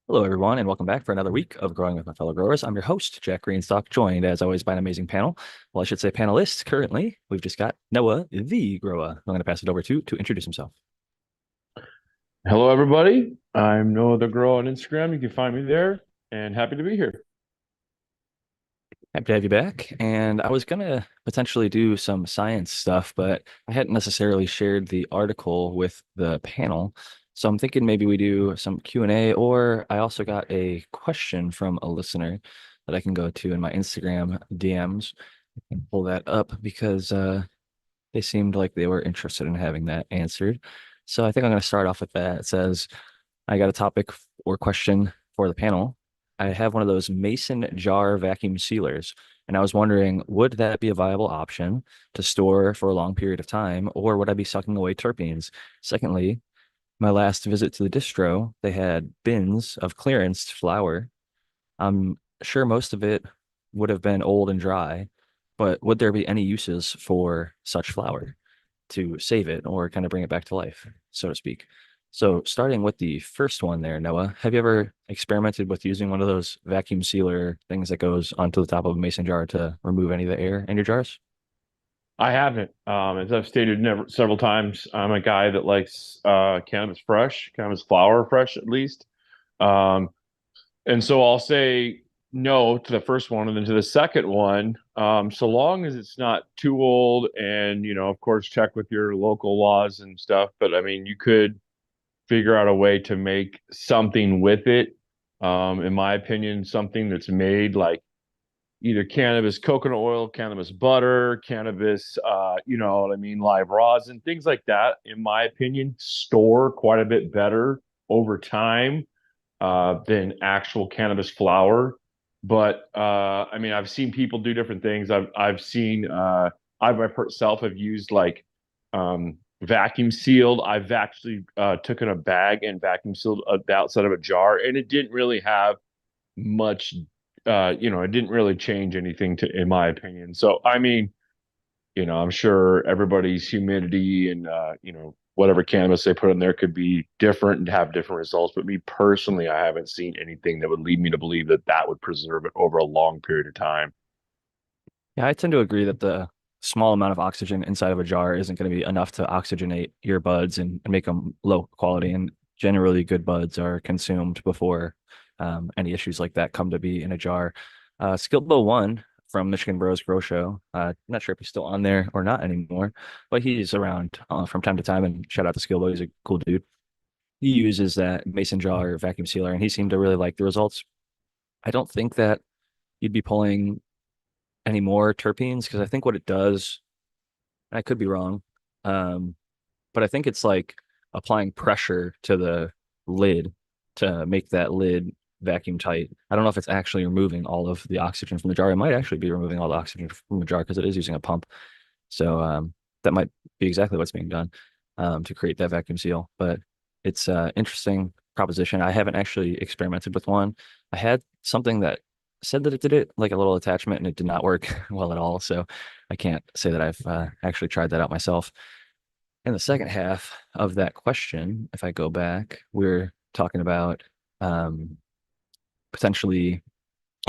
Hello, everyone, and welcome back for another week of Growing with My Fellow Growers. I'm your host, Jack Greenstock, joined as always by an amazing panel. Well, I should say panelists. Currently, we've just got Noah, the grower. I'm going to pass it over to introduce himself. Hello, everybody. I'm Noah the Grow on Instagram. You can find me there and happy to be here. Happy to have you back. And I was going to potentially do some science stuff, but I hadn't necessarily shared the article with the panel. So I'm thinking maybe we do some Q&A, or I also got a question from a listener that I can go to in my Instagram DMs and pull that up because they seemed like they were interested in having that answered. So I think I'm going to start off with that. It says, I got a topic or question for the panel. I have one of those mason jar vacuum sealers, and I was wondering, would that be a viable option to store for a long period of time, or would I be sucking away terpenes? Secondly, my last visit to the distro, they had bins of clearanced flour. I'm sure most of it would have been old and dry, but would there be any uses for such flour to save it or kind of bring it back to life, so to speak? So, starting with the first one there, Noah, have you ever experimented with using one of those vacuum sealer things that goes onto the top of a mason jar to remove any of the air in your jars? I haven't, as I've stated several times, I'm a guy that likes cannabis fresh, cannabis flower fresh at least. Um, and so I'll say no to the first one, and then to the second one, so long as it's not too old, and of course, check with your local laws and stuff. But I mean, you could figure out a way to make something with it. In my opinion, something that's made like either cannabis coconut oil, cannabis butter, cannabis, what I mean, live rosin, things like that, in my opinion, store quite a bit better over time than actual cannabis flower. But I mean, I've seen people do different things. I've seen I myself have used like vacuum sealed. I've actually taken a bag and vacuum sealed the outside of a jar, and it didn't really have much. It didn't really change anything in my opinion. So I mean, I'm sure everybody's humidity and whatever cannabis they put in there could be different and have different results. But me personally, I haven't seen anything that would lead me to believe that that would preserve it over a long period of time. Yeah, I tend to agree that the small amount of oxygen inside of a jar isn't going to be enough to oxygenate your buds and make them low quality. And generally, good buds are consumed before any issues like that come to be in a jar. Skilbo One from Michigan Bros Grow Show. Not sure if he's still on there or not anymore, but he's around from time to time. And shout out to Skilbo, he's a cool dude. He uses that mason jar vacuum sealer, and he seemed to really like the results. I don't think that you'd be pulling any more terpenes because I think what it does, I could be wrong, um, but I think it's like applying pressure to the lid to make that lid vacuum tight. I don't know if it's actually removing all of the oxygen from the jar. It might actually be removing all the oxygen from the jar because it is using a pump. So that might be exactly what's being done to create that vacuum seal. But it's an interesting proposition. I haven't actually experimented with one. I had something that said that it did it, like a little attachment, and it did not work well at all. So I can't say that I've actually tried that out myself. In the second half of that question, if I go back, we're talking about um, potentially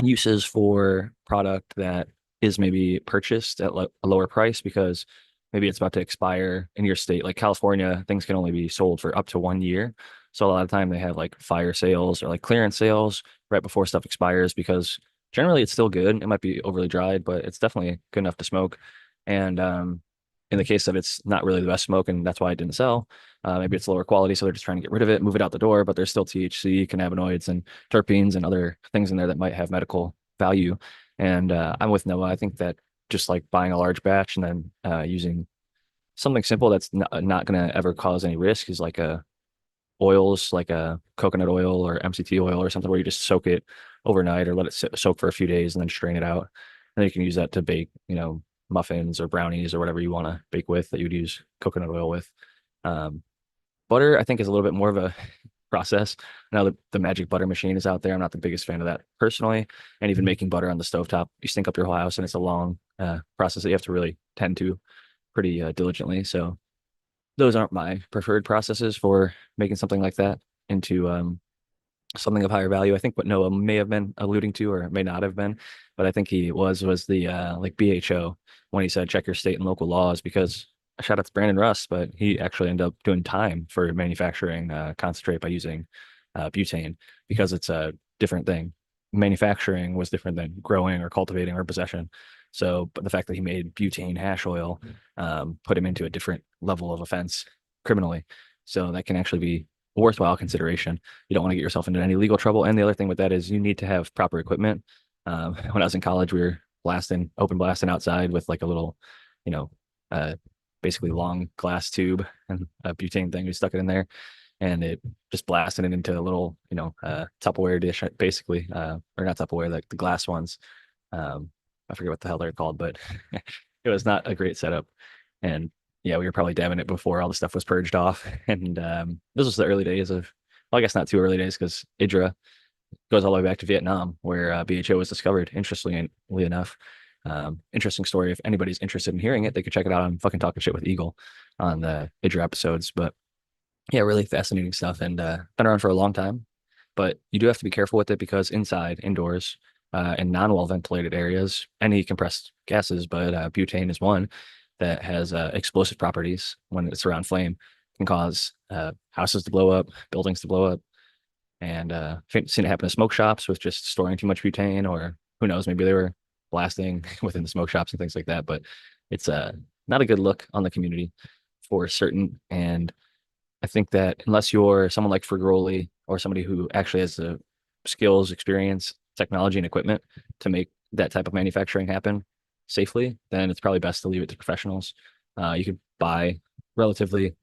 uses for product that is maybe purchased at a lower price because maybe it's about to expire in your state. Like California, things can only be sold for up to 1 year. So a lot of time they have like fire sales or like clearance sales right before stuff expires because generally it's still good. It might be overly dried, but it's definitely good enough to smoke. And in the case of it's not really the best smoke and that's why it didn't sell. Maybe it's lower quality, so they're just trying to get rid of it, move it out the door, but there's still THC, cannabinoids, and terpenes and other things in there that might have medical value. And I'm with Noah. I think that just like buying a large batch and then using something simple that's not going to ever cause any risk is like a oils, like a coconut oil or MCT oil or something where you just soak it overnight or let it soak for a few days and then strain it out. And then you can use that to bake, muffins or brownies or whatever you want to bake with that you would use coconut oil with. Um, Butter, I think, is a little bit more of a process. Now the magic butter machine is out there. I'm not the biggest fan of that personally. And even making butter on the stovetop, you stink up your whole house, and it's a long process that you have to really tend to pretty diligently. So those aren't my preferred processes for making something like that into something of higher value. I think what Noah may have been alluding to or may not have been, but I think he was the like BHO when he said check your state and local laws because shout out to Brandon Rust, but he actually ended up doing time for manufacturing concentrate by using butane because it's a different thing. Manufacturing was different than growing or cultivating or possession. So, but the fact that he made butane hash oil put him into a different level of offense criminally. So that can actually be a worthwhile consideration. You don't want to get yourself into any legal trouble. And the other thing with that is you need to have proper equipment. When I was in college, we were open blasting outside with like a little, you know, uh, basically long glass tube and a butane thing. We stuck it in there and it just blasted it into a little, Tupperware dish, basically, or not Tupperware, like the glass ones. Um, I forget what the hell they're called, but it was not a great setup. And yeah, we were probably dabbing it before all the stuff was purged off. And this was the early days of, well, I guess not too early days because Idra goes all the way back to Vietnam, where BHO was discovered. Interestingly enough, interesting story. If anybody's interested in hearing it, they could check it out on fucking Talking Shit with Eagle on the Idra episodes. But yeah, really fascinating stuff and been around for a long time. But you do have to be careful with it because indoors, in non-well ventilated areas, any compressed gases, but butane is one that has explosive properties when it's around flame, can cause houses to blow up, buildings to blow up. And I've seen it happen in smoke shops with just storing too much butane, or who knows, maybe they were blasting within the smoke shops and things like that. But it's not a good look on the community for certain. And I think that unless you're someone like Frigoli or somebody who actually has the skills, experience, technology, and equipment to make that type of manufacturing happen safely, then it's probably best to leave it to professionals. You could buy relatively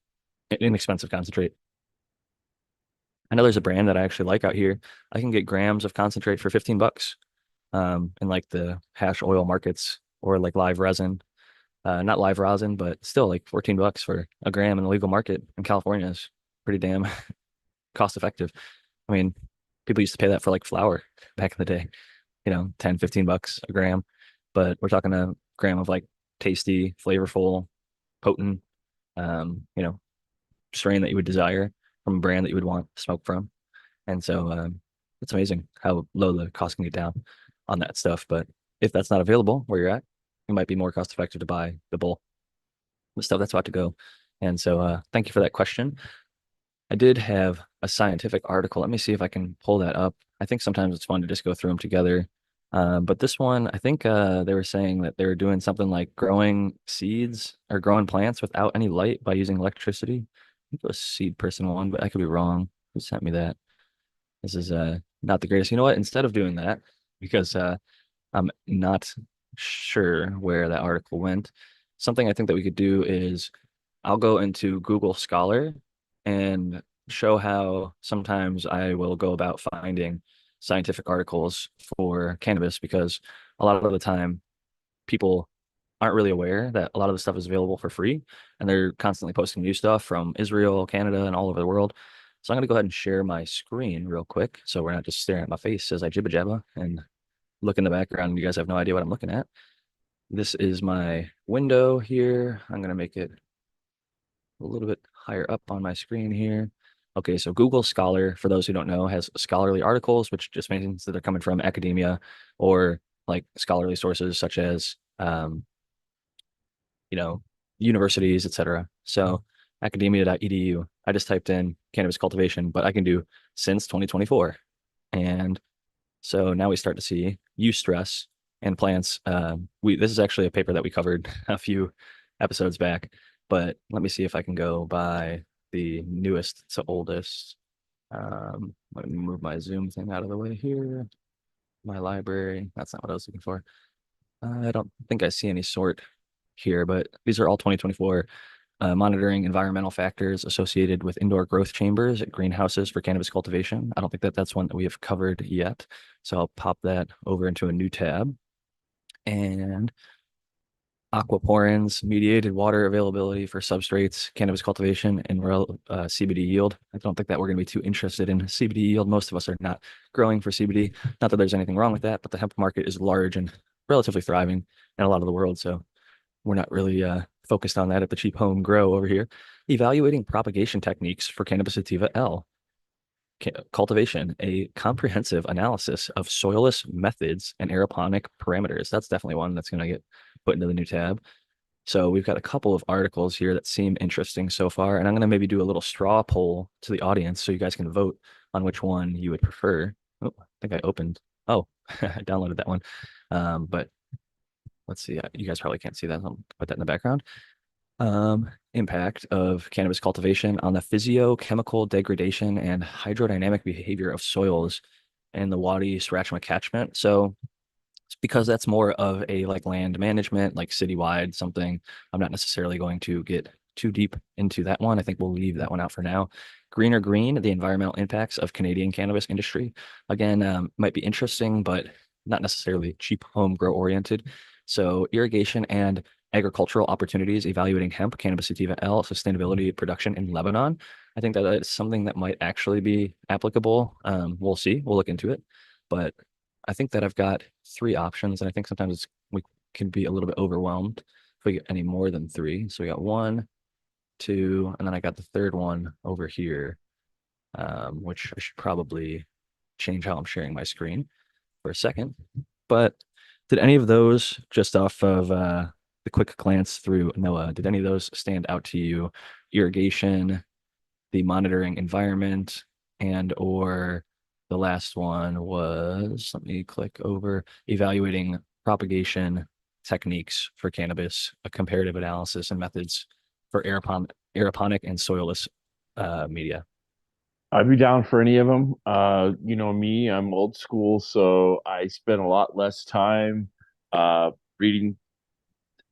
inexpensive concentrate. I know there's a brand that I actually like out here. I can get grams of concentrate for 15 bucks in like the hash oil markets or like live resin. Not live rosin, but still like 14 bucks for a gram in the legal market in California is pretty damn cost effective. I mean, people used to pay that for like flour back in the day, 10, 15 bucks a gram. But we're talking a gram of like tasty, flavorful, potent, strain that you would desire from a brand that you would want to smoke from. And so it's amazing how low the cost can get down on that stuff. But if that's not available where you're at, it might be more cost effective to buy the bulk the stuff that's about to go. And so thank you for that question. I did have a scientific article. Let me see if I can pull that up. I think sometimes it's fun to just go through them together. But this one, I think they were saying that they were doing something like growing seeds or growing plants without any light by using electricity. I think it was Seed Person one, but I could be wrong. Who sent me that? This is not the greatest. You know what? Instead of doing that, because I'm not sure where that article went. Something I think that we could do is I'll go into Google Scholar and show how sometimes I will go about finding scientific articles for cannabis because a lot of the time people aren't really aware that a lot of the stuff is available for free and they're constantly posting new stuff from Israel, Canada, and all over the world. So I'm going to go ahead and share my screen real quick so we're not just staring at my face as I jibba jabba and look in the background and you guys have no idea what I'm looking at. This is my window here. I'm going to make it a little bit higher up on my screen here. Okay, so Google Scholar, for those who don't know, has scholarly articles, which just means that they're coming from academia or like scholarly sources such as, you know, universities, etc. So academia.edu. I just typed in cannabis cultivation, but I can do since 2024. And so now we start to see use stress and plants. We This is actually a paper that we covered a few episodes back, but let me see if I can go by the newest to oldest. Let me move my Zoom thing out of the way here. My library. That's not what I was looking for. I don't think I see any sort here, but these are all 2024 monitoring environmental factors associated with indoor growth chambers at greenhouses for cannabis cultivation. I don't think that that's one that we have covered yet. So I'll pop that over into a new tab. And aquaporins, mediated water availability for substrates, cannabis cultivation, and CBD yield. I don't think that we're going to be too interested in CBD yield. Most of us are not growing for CBD. Not that there's anything wrong with that, but the hemp market is large and relatively thriving in a lot of the world. So we're not really focused on that at the cheap home grow over here. Evaluating propagation techniques for cannabis sativa L. Cultivation, a comprehensive analysis of soilless methods and aeroponic parameters. That's definitely one that's going to get put into the new tab. So we've got a couple of articles here that seem interesting so far, and I'm going to maybe do a little straw poll to the audience so you guys can vote on which one you would prefer. Oh, I think I opened. Oh, I downloaded that one. But let's see. You guys probably can't see that. I'll put that in the background. Impact of cannabis cultivation on the physiochemical degradation and hydrodynamic behavior of soils in the Wadi Srachma catchment. So it's because that's more of a like land management, like citywide something. I'm not necessarily going to get too deep into that one. I think we'll leave that one out for now. Greener Green, the environmental impacts of Canadian cannabis industry. Again, might be interesting, but not necessarily cheap home grow oriented. So irrigation and agricultural opportunities evaluating hemp, cannabis sativa L, sustainability production in Lebanon. I think that is something that might actually be applicable. We'll see. We'll look into it. But I think that I've got three options, and I think sometimes we can be a little bit overwhelmed if we get any more than three. So we got one, two, and then I got the third one over here, which I should probably change how I'm sharing my screen for a second. But did any of those, just off of the quick glance through Noah, did any of those stand out to you? Irrigation, the monitoring environment, and or the last one was, let me click over, evaluating propagation techniques for cannabis, a comparative analysis and methods for aeroponic and soilless media. I'd be down for any of them. You know me, I'm old school, so I spend a lot less time reading.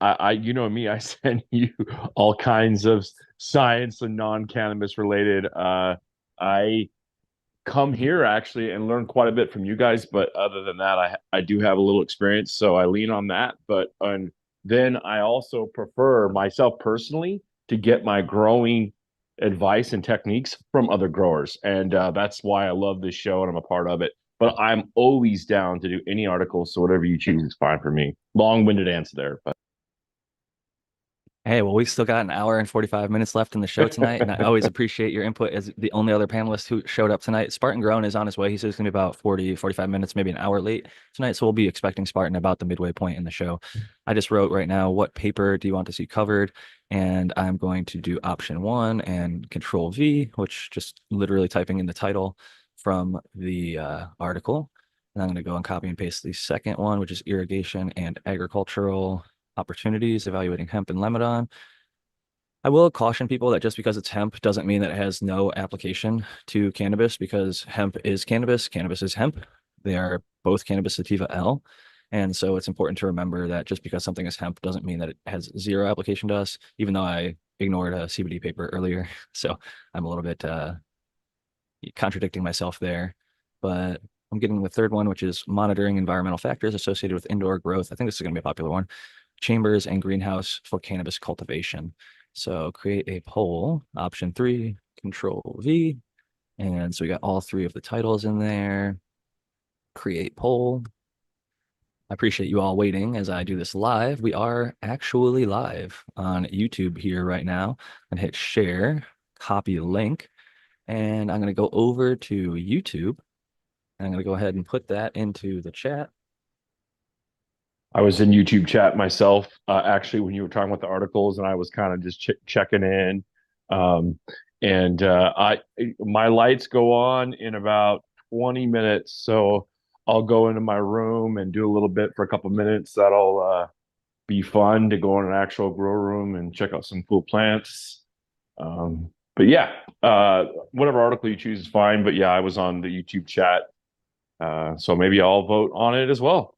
You know me, I send you all kinds of science and non-cannabis related. I come here actually and learn quite a bit from you guys, but other than that, I do have a little experience, so I lean on that. But and then I also prefer myself personally to get my growing advice and techniques from other growers, and that's why I love this show and I'm a part of it. But I'm always down to do any articles, so whatever you choose is fine for me. Long-winded answer there, Hey, well, we still got an hour and 45 minutes left in the show tonight, and I always appreciate your input as the only other panelist who showed up tonight. Spartan Grown is on his way. He says it's going to be about 40, 45 minutes, maybe an hour late tonight, so we'll be expecting Spartan about the midway point in the show. I just wrote right now, what paper do you want to see covered? And I'm going to do option one and control V, which just literally typing in the title from the article. And I'm going to go and copy and paste the second one, which is irrigation and agricultural opportunities evaluating hemp in Lebanon. I will caution people that just because it's hemp doesn't mean that it has no application to cannabis because hemp is cannabis, cannabis is hemp. They are both cannabis sativa L. And so it's important to remember that just because something is hemp doesn't mean that it has zero application to us, even though I ignored a CBD paper earlier. So I'm a little bit contradicting myself there. But I'm getting the third one, which is monitoring environmental factors associated with indoor growth. I think this is going to be a popular one. Chambers and greenhouse for cannabis cultivation. So create a poll, option three, control V. And so we got all three of the titles in there. Create poll. I appreciate you all waiting as I do this live. We are actually live on YouTube here right now. And hit share, copy link, and I'm going to go over to YouTube. And I'm going to go ahead and put that into the chat. I was in YouTube chat myself, actually, when you were talking about the articles, and I was kind of just checking in. Um, and I my lights go on in about 20 minutes, so I'll go into my room and do a little bit for a couple minutes. That'll be fun to go in an actual grow room and check out some cool plants. But yeah, whatever article you choose is fine. But yeah, I was on the YouTube chat, so maybe I'll vote on it as well.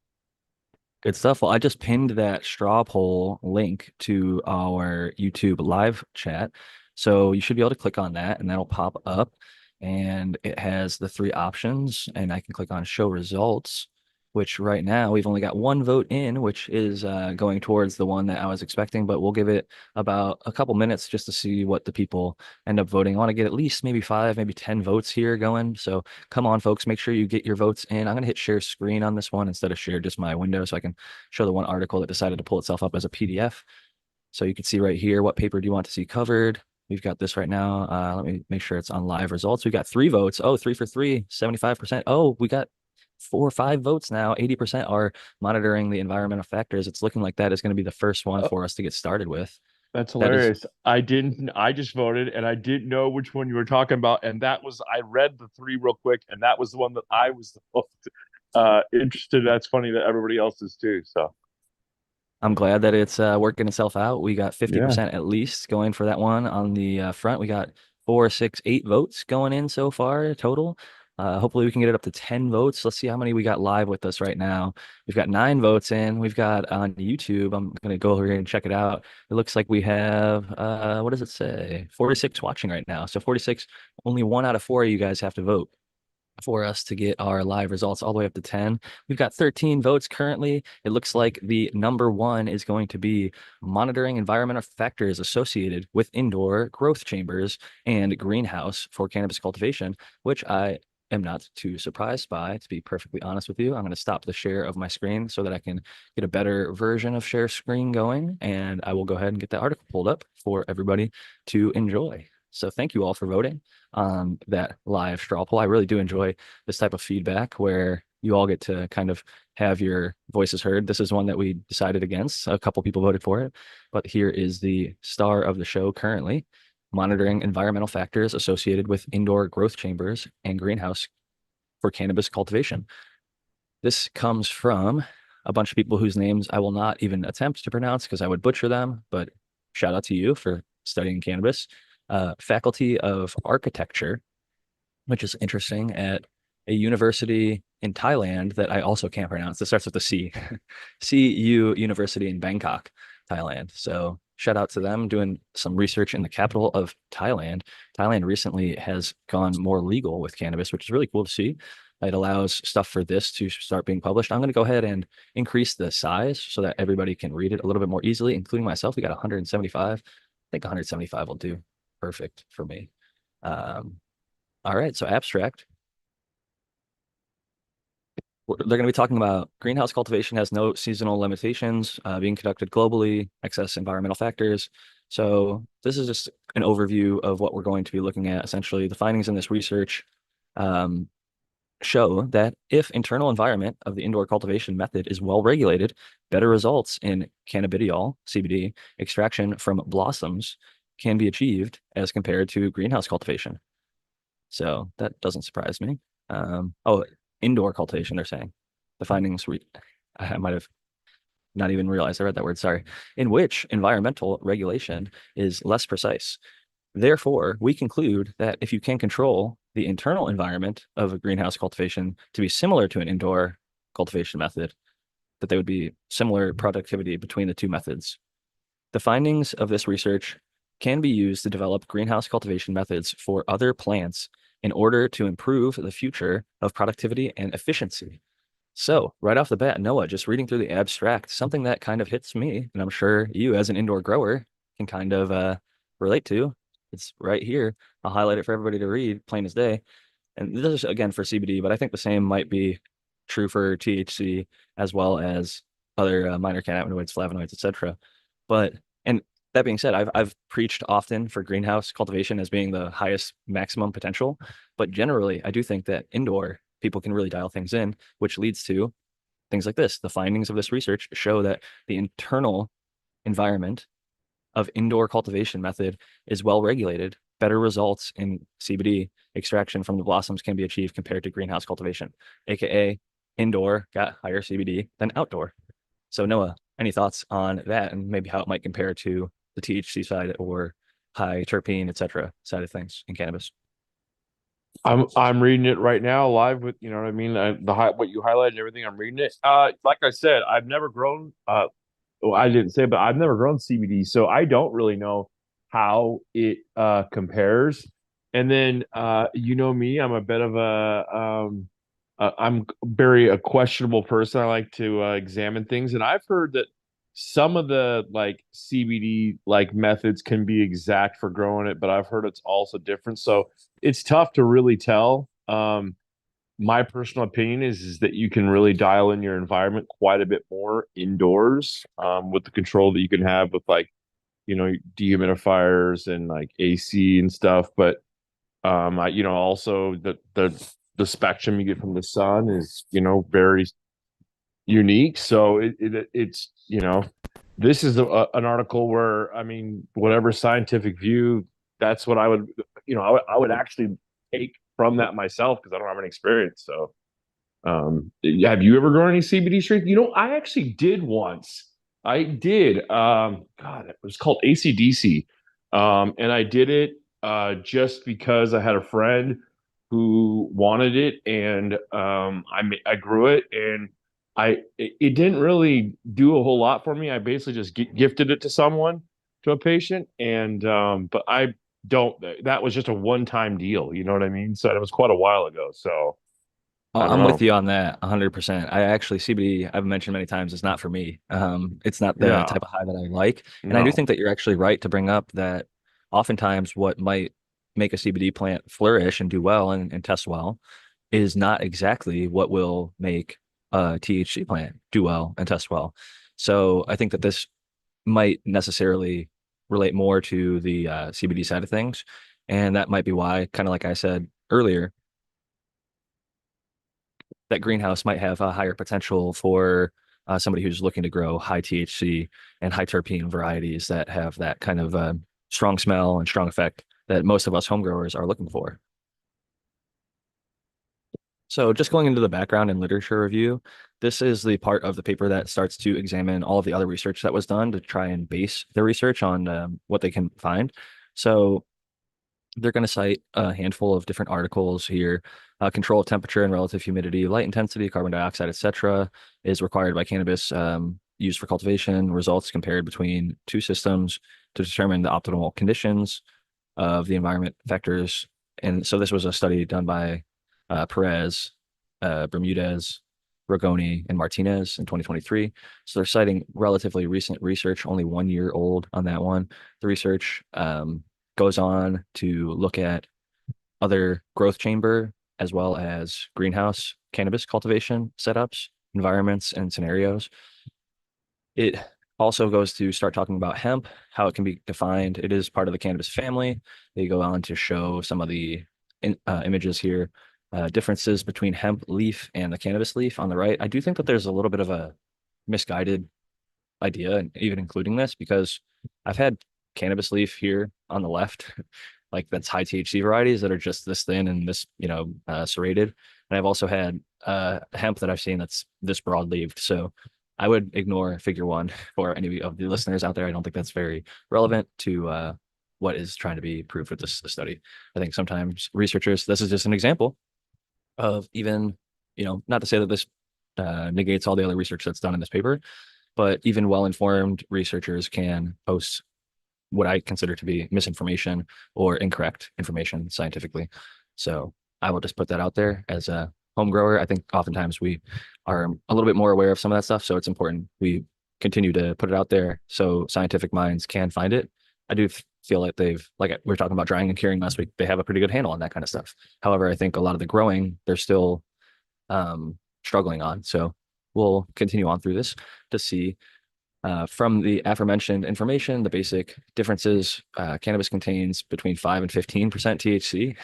Good stuff. Well, I just pinned that straw poll link to our YouTube live chat. So you should be able to click on that and that'll pop up. And it has the three options. And I can click on show results, which right now we've only got one vote in, which is going towards the one that I was expecting. But we'll give it about a couple minutes just to see what the people end up voting. I want to get at least maybe 5, maybe 10 votes here going. So come on, folks, make sure you get your votes in. I'm going to hit share screen on this one instead of share just my window so I can show the one article that decided to pull itself up as a PDF. So you can see right here, what paper do you want to see covered? We've got this right now. Let me make sure it's on live results. We got 3 votes. Oh, 3 for 3, 75%. Oh, we got 4 or 5 votes now. 80% are monitoring the environmental factors. It's looking like that is going to be the first one Oh, for us to get started with. that's That is, hilarious. I just voted and I didn't know which one you were talking about. And that was, I read the three real quick, and that was the one that I was the most interested. That's funny that everybody else is too. So, I'm glad that it's working itself out. We got yeah. 50% at least going for that one on the front. We got 4, 6, 8 votes going in so far total. Hopefully we can get it up to 10 votes. Let's see how many we got live with us right now. We've got 9 votes in. We've got on YouTube. I'm gonna go over here and check it out. It looks like we have what does it say? 46 watching right now. So 46, only 1 out of 4 of you guys have to vote for us to get our live results all the way up to 10. We've got 13 votes currently. It looks like the number one is going to be monitoring environmental factors associated with indoor growth chambers and greenhouse for cannabis cultivation, which I am not too surprised by, to be perfectly honest with you. I'm going to stop the share of my screen so that I can get a better version of share screen going, and I will go ahead and get that article pulled up for everybody to enjoy. So thank you all for voting on that live straw poll. I really do enjoy this type of feedback where you all get to kind of have your voices heard. This is one that we decided against. A couple people voted for it, but here is the star of the show currently, monitoring environmental factors associated with indoor growth chambers and greenhouse for cannabis cultivation. This comes from a bunch of people whose names I will not even attempt to pronounce because I would butcher them, but shout out to you for studying cannabis. Faculty of Architecture, which is interesting, at a university in Thailand that I also can't pronounce. It starts with a C. CU University in Bangkok, Thailand. So shout out to them doing some research in the capital of Thailand. Thailand recently has gone more legal with cannabis, which is really cool to see. It allows stuff for this to start being published. I'm going to go ahead and increase the size so that everybody can read it a little bit more easily, including myself. We got 175. I think 175 will do perfect for me. Um, all right, so abstract. They're going to be talking about greenhouse cultivation has no seasonal limitations, being conducted globally, excess environmental factors. So this is just an overview of what we're going to be looking at. Essentially, the findings in this research um, show that if internal environment of the indoor cultivation method is well regulated, better results in cannabidiol, CBD, extraction from blossoms can be achieved as compared to greenhouse cultivation. So that doesn't surprise me. Oh, indoor cultivation, they're saying. The findings, I might have not even realized I read that word, sorry, in which environmental regulation is less precise. Therefore, we conclude that if you can control the internal environment of a greenhouse cultivation to be similar to an indoor cultivation method, that there would be similar productivity between the two methods. The findings of this research can be used to develop greenhouse cultivation methods for other plants in order to improve the future of productivity and efficiency. So, right off the bat, Noah, just reading through the abstract, something that kind of hits me, and I'm sure you as an indoor grower can kind of relate to. It's right here. I'll highlight it for everybody to read, plain as day. And this is again for CBD, but I think the same might be true for THC as well as other minor cannabinoids, flavonoids, etc. But and that being said, I've preached often for greenhouse cultivation as being the highest maximum potential, but generally I do think that indoor people can really dial things in, which leads to things like this. The findings of this research show that the internal environment of indoor cultivation method is well regulated. Better results in CBD extraction from the blossoms can be achieved compared to greenhouse cultivation, aka indoor got higher CBD than outdoor. So Noah, any thoughts on that and maybe how it might compare to the THC side or high terpene, etc. side of things in cannabis? I'm reading it right now live with, you know what I mean? What you highlighted and everything, I'm reading it. Like I said, I've never grown, well, I didn't say, but I've never grown CBD, so I don't really know how it compares. And then you know me, I'm a bit of I'm very a questionable person. I like to examine things, and I've heard that some of the like CBD like methods can be exact for growing it, but I've heard it's also different. So it's tough to really tell. My personal opinion is that you can really dial in your environment quite a bit more indoors with the control that you can have with like dehumidifiers and like AC and stuff. But also the spectrum you get from the sun is, very unique. So this is an article where, I mean, whatever scientific view, that's what I would actually take from that myself because I don't have any experience. So, have you ever grown any CBD strains? I actually did once. I did. God, it was called ACDC. And I did it just because I had a friend who wanted it, and I grew it, and it didn't really do a whole lot for me. I basically just gifted it to someone, to a patient, and but I don't. That was just a one-time deal. You know what I mean? So it was quite a while ago. So Oh, I don't I'm with know. you on that 100%. I actually CBD, I've mentioned many times, is not for me. It's not the Yeah. type of high that I like. And I do No. think that you're actually right to bring up that oftentimes what might make a CBD plant flourish and do well and test well is not exactly what will make a THC plant do well and test well. So I think that this might necessarily relate more to the CBD side of things. And that might be why, kind of like I said earlier, that greenhouse might have a higher potential for somebody who's looking to grow high THC and high terpene varieties that have that kind of strong smell and strong effect that most of us home growers are looking for. So, just going into the background and literature review, this is the part of the paper that starts to examine all of the other research that was done to try and base their research on what they can find. So, they're going to cite a handful of different articles here. Control of temperature and relative humidity, light intensity, carbon dioxide, etc., is required by cannabis used for cultivation. Results compared between two systems to determine the optimal conditions of the environment factors. And so this was a study done by Perez, Bermudez, Rogoni, and Martinez in 2023. So they're citing relatively recent research, only 1 year old on that one. The research goes on to look at other growth chamber as well as greenhouse cannabis cultivation setups, environments, and scenarios. It also goes to start talking about hemp, how it can be defined. It is part of the cannabis family. They go on to show some of the images here, differences between hemp leaf and the cannabis leaf on the right. I do think that there's a little bit of a misguided idea, and even including this, because I've had cannabis leaf here on the left, like that's high THC varieties that are just this thin and this, serrated. And I've also had hemp that I've seen that's this broad leaved. So I would ignore figure one for any of the listeners out there. I don't think that's very relevant to what is trying to be proved with this study. I think sometimes researchers, this is just an example of even, not to say that this negates all the other research that's done in this paper, but even well-informed researchers can post what I consider to be misinformation or incorrect information scientifically. So I will just put that out there as a home grower. I think oftentimes we are a little bit more aware of some of that stuff. So it's important we continue to put it out there so scientific minds can find it. I do feel like like we were talking about drying and curing last week, they have a pretty good handle on that kind of stuff. However, I think a lot of the growing, they're still struggling on. So we'll continue on through this to see from the aforementioned information, the basic differences, cannabis contains between 5 and 15% THC.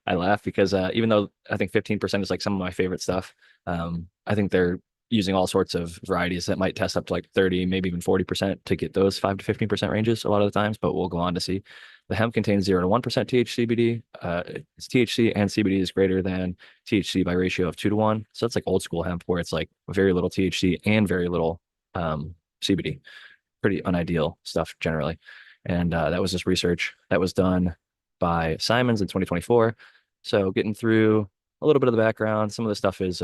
I laugh because even though I think 15% is like some of my favorite stuff, I think they're using all sorts of varieties that might test up to like 30, maybe even 40% to get those 5 to 15% ranges a lot of the times, but we'll go on to see. The hemp contains 0 to 1% THCBD. Its THC and CBD is greater than THC by ratio of 2 to 1. So it's like old school hemp where it's like very little THC and very little CBD. Pretty unideal stuff generally. And that was just research that was done by Simons in 2024. So getting through a little bit of the background, some of the stuff is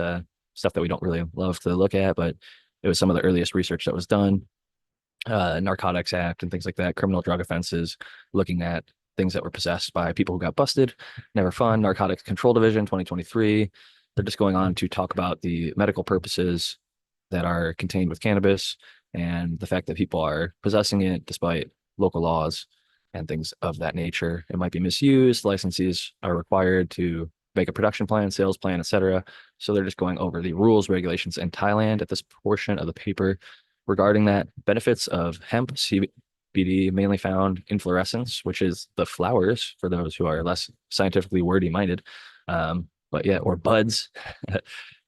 stuff that we don't really love to look at, but it was some of the earliest research that was done. Narcotics Act and things like that, criminal drug offenses, looking at things that were possessed by people who got busted. Never fun. Narcotics Control Division 2023. They're just going on to talk about the medical purposes that are contained with cannabis and the fact that people are possessing it despite local laws and things of that nature. It might be misused. Licensees are required to make a production plan, sales plan, etc. So they're just going over the rules, regulations in Thailand at this portion of the paper regarding that benefits of hemp, CBD mainly found inflorescence, which is the flowers for those who are less scientifically wordy minded. But yeah, or buds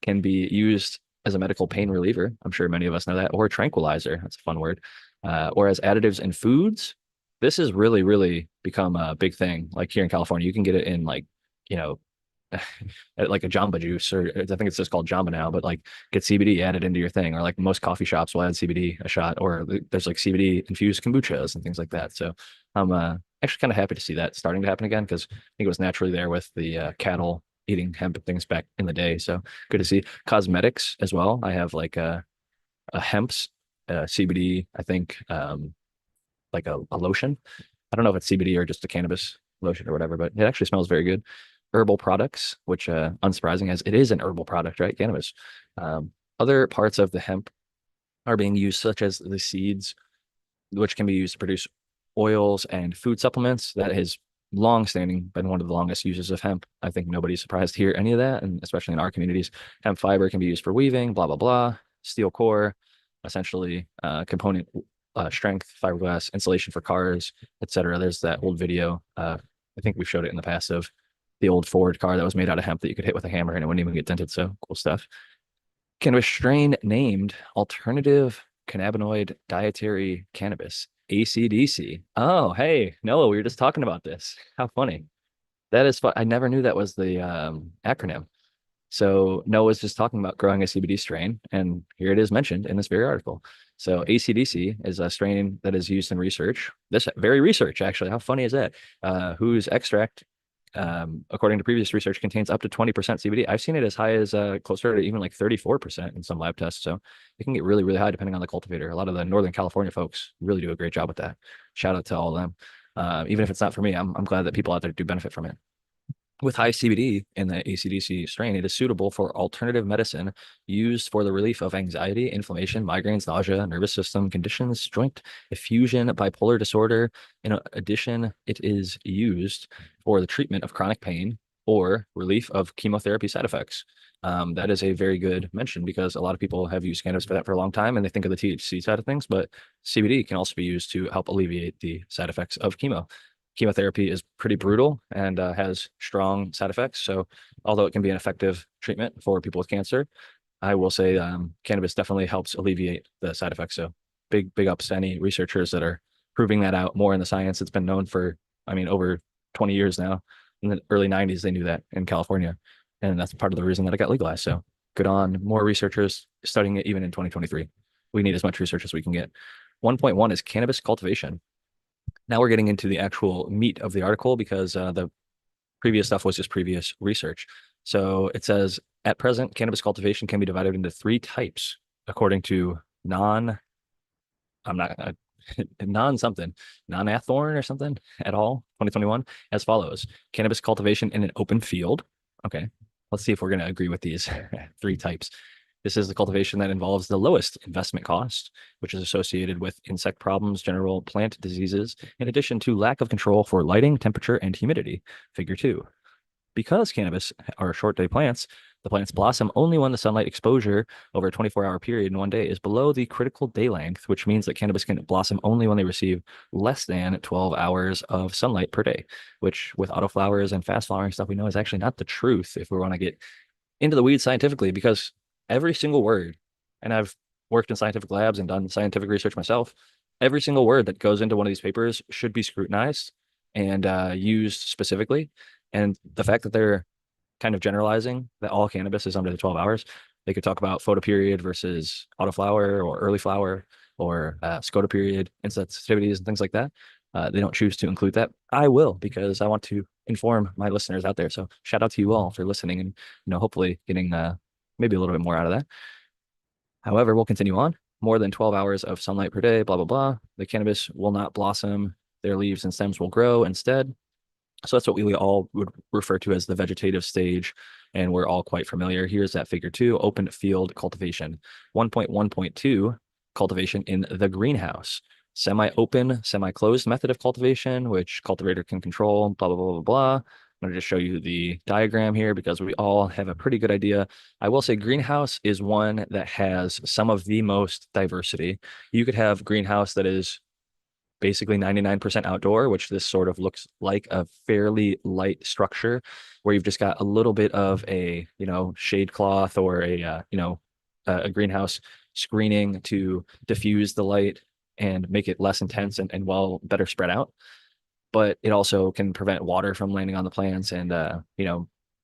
can be used as a medical pain reliever. I'm sure many of us know that, or tranquilizer. That's a fun word. Whereas additives in foods, this has really, really become a big thing. Like here in California, you can get it in like, you know, like a Jamba Juice, or I think it's just called Jamba now, but like get CBD added into your thing, or like most coffee shops will add CBD a shot, or there's like CBD infused kombuchas and things like that. So I'm actually kind of happy to see that starting to happen again because I think it was naturally there with the cattle eating hemp and things back in the day. So good to see cosmetics as well. I have like a hemp's CBD, I think, like a lotion. I don't know if it's CBD or just a cannabis lotion or whatever, but it actually smells very good. Herbal products, which unsurprising as it is an herbal product, right? Cannabis. Other parts of the hemp are being used, such as the seeds, which can be used to produce oils and food supplements. That has long standing been one of the longest uses of hemp. I think nobody's surprised to hear any of that, and especially in our communities. Hemp fiber can be used for weaving, blah, blah, blah. Steel core, essentially component strength, fiberglass, insulation for cars, etc. There's that old video. I think we showed it in the past of the old Ford car that was made out of hemp that you could hit with a hammer and it wouldn't even get dented. So cool stuff. Cannabis strain named alternative cannabinoid dietary cannabis, ACDC. Oh, hey, Noah, we were just talking about this. How funny. That is fun. I never knew that was the acronym. So Noah's just talking about growing a CBD strain, and here it is mentioned in this very article. So ACDC is a strain that is used in research. This very research, actually. How funny is that? Whose extract, according to previous research, contains up to 20% CBD. I've seen it as high as closer to even like 34% in some lab tests. So it can get really, really high depending on the cultivator. A lot of the Northern California folks really do a great job with that. Shout out to all of them. Even if it's not for me, I'm glad that people out there do benefit from it. With high CBD in the ACDC strain, it is suitable for alternative medicine used for the relief of anxiety, inflammation, migraines, nausea, nervous system conditions, joint effusion, bipolar disorder. In addition, it is used for the treatment of chronic pain or relief of chemotherapy side effects. That is a very good mention because a lot of people have used cannabis for that for a long time and they think of the THC side of things, but CBD can also be used to help alleviate the side effects of chemo. Chemotherapy is pretty brutal and has strong side effects. So, although it can be an effective treatment for people with cancer, I will say cannabis definitely helps alleviate the side effects. So, big ups to any researchers that are proving that out more in the science. It's been known for, I mean, over 20 years now. In the early 90s, they knew that in California. And that's part of the reason that it got legalized. So, good on more researchers studying it even in 2023. We need as much research as we can get. 1.1 is cannabis cultivation. Now we're getting into the actual meat of the article because the previous stuff was just previous research. So it says at present, cannabis cultivation can be divided into three types according to non, I'm not, non something, non Athorn or something at all, 2021, as follows: cannabis cultivation in an open field. Okay. Let's see if we're going to agree with these three types. This is the cultivation that involves the lowest investment cost, which is associated with insect problems, general plant diseases, in addition to lack of control for lighting, temperature, and humidity. Figure 2. Because cannabis are short day plants, the plants blossom only when the sunlight exposure over a 24-hour period in one day is below the critical day length, which means that cannabis can blossom only when they receive less than 12 hours of sunlight per day, which with autoflowers and fast flowering stuff, we know is actually not the truth if we want to get into the weeds scientifically, because every single word, and I've worked in scientific labs and done scientific research myself, every single word that goes into one of these papers should be scrutinized and used specifically. And the fact that they're kind of generalizing that all cannabis is under the 12 hours, they could talk about photoperiod versus autoflower or early flower or scotoperiod insensitivities and things like that. They don't choose to include that. I will because I want to inform my listeners out there. So shout out to you all for listening and hopefully getting maybe a little bit more out of that. However, we'll continue on. More than 12 hours of sunlight per day, blah blah blah. The cannabis will not blossom. Their leaves and stems will grow instead. So that's what we all would refer to as the vegetative stage. And we're all quite familiar. Here's that figure 2, open field cultivation. 1.1.2, cultivation in the greenhouse. Semi-open, semi-closed method of cultivation, which cultivator can control, blah, blah, blah, blah, blah. I'm going to just show you the diagram here because we all have a pretty good idea. I will say greenhouse is one that has some of the most diversity. You could have greenhouse that is basically 99% outdoor, which this sort of looks like a fairly light structure where you've just got a little bit of a, shade cloth or a greenhouse screening to diffuse the light and make it less intense and well better spread out. But it also can prevent water from landing on the plants and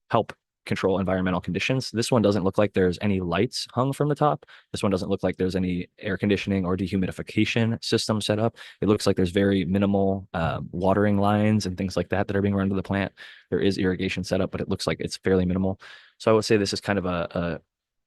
help control environmental conditions. This one doesn't look like there's any lights hung from the top. This one doesn't look like there's any air conditioning or dehumidification system set up. It looks like there's very minimal watering lines and things like that are being run to the plant. There is irrigation set up, but it looks like it's fairly minimal. So I would say this is kind of a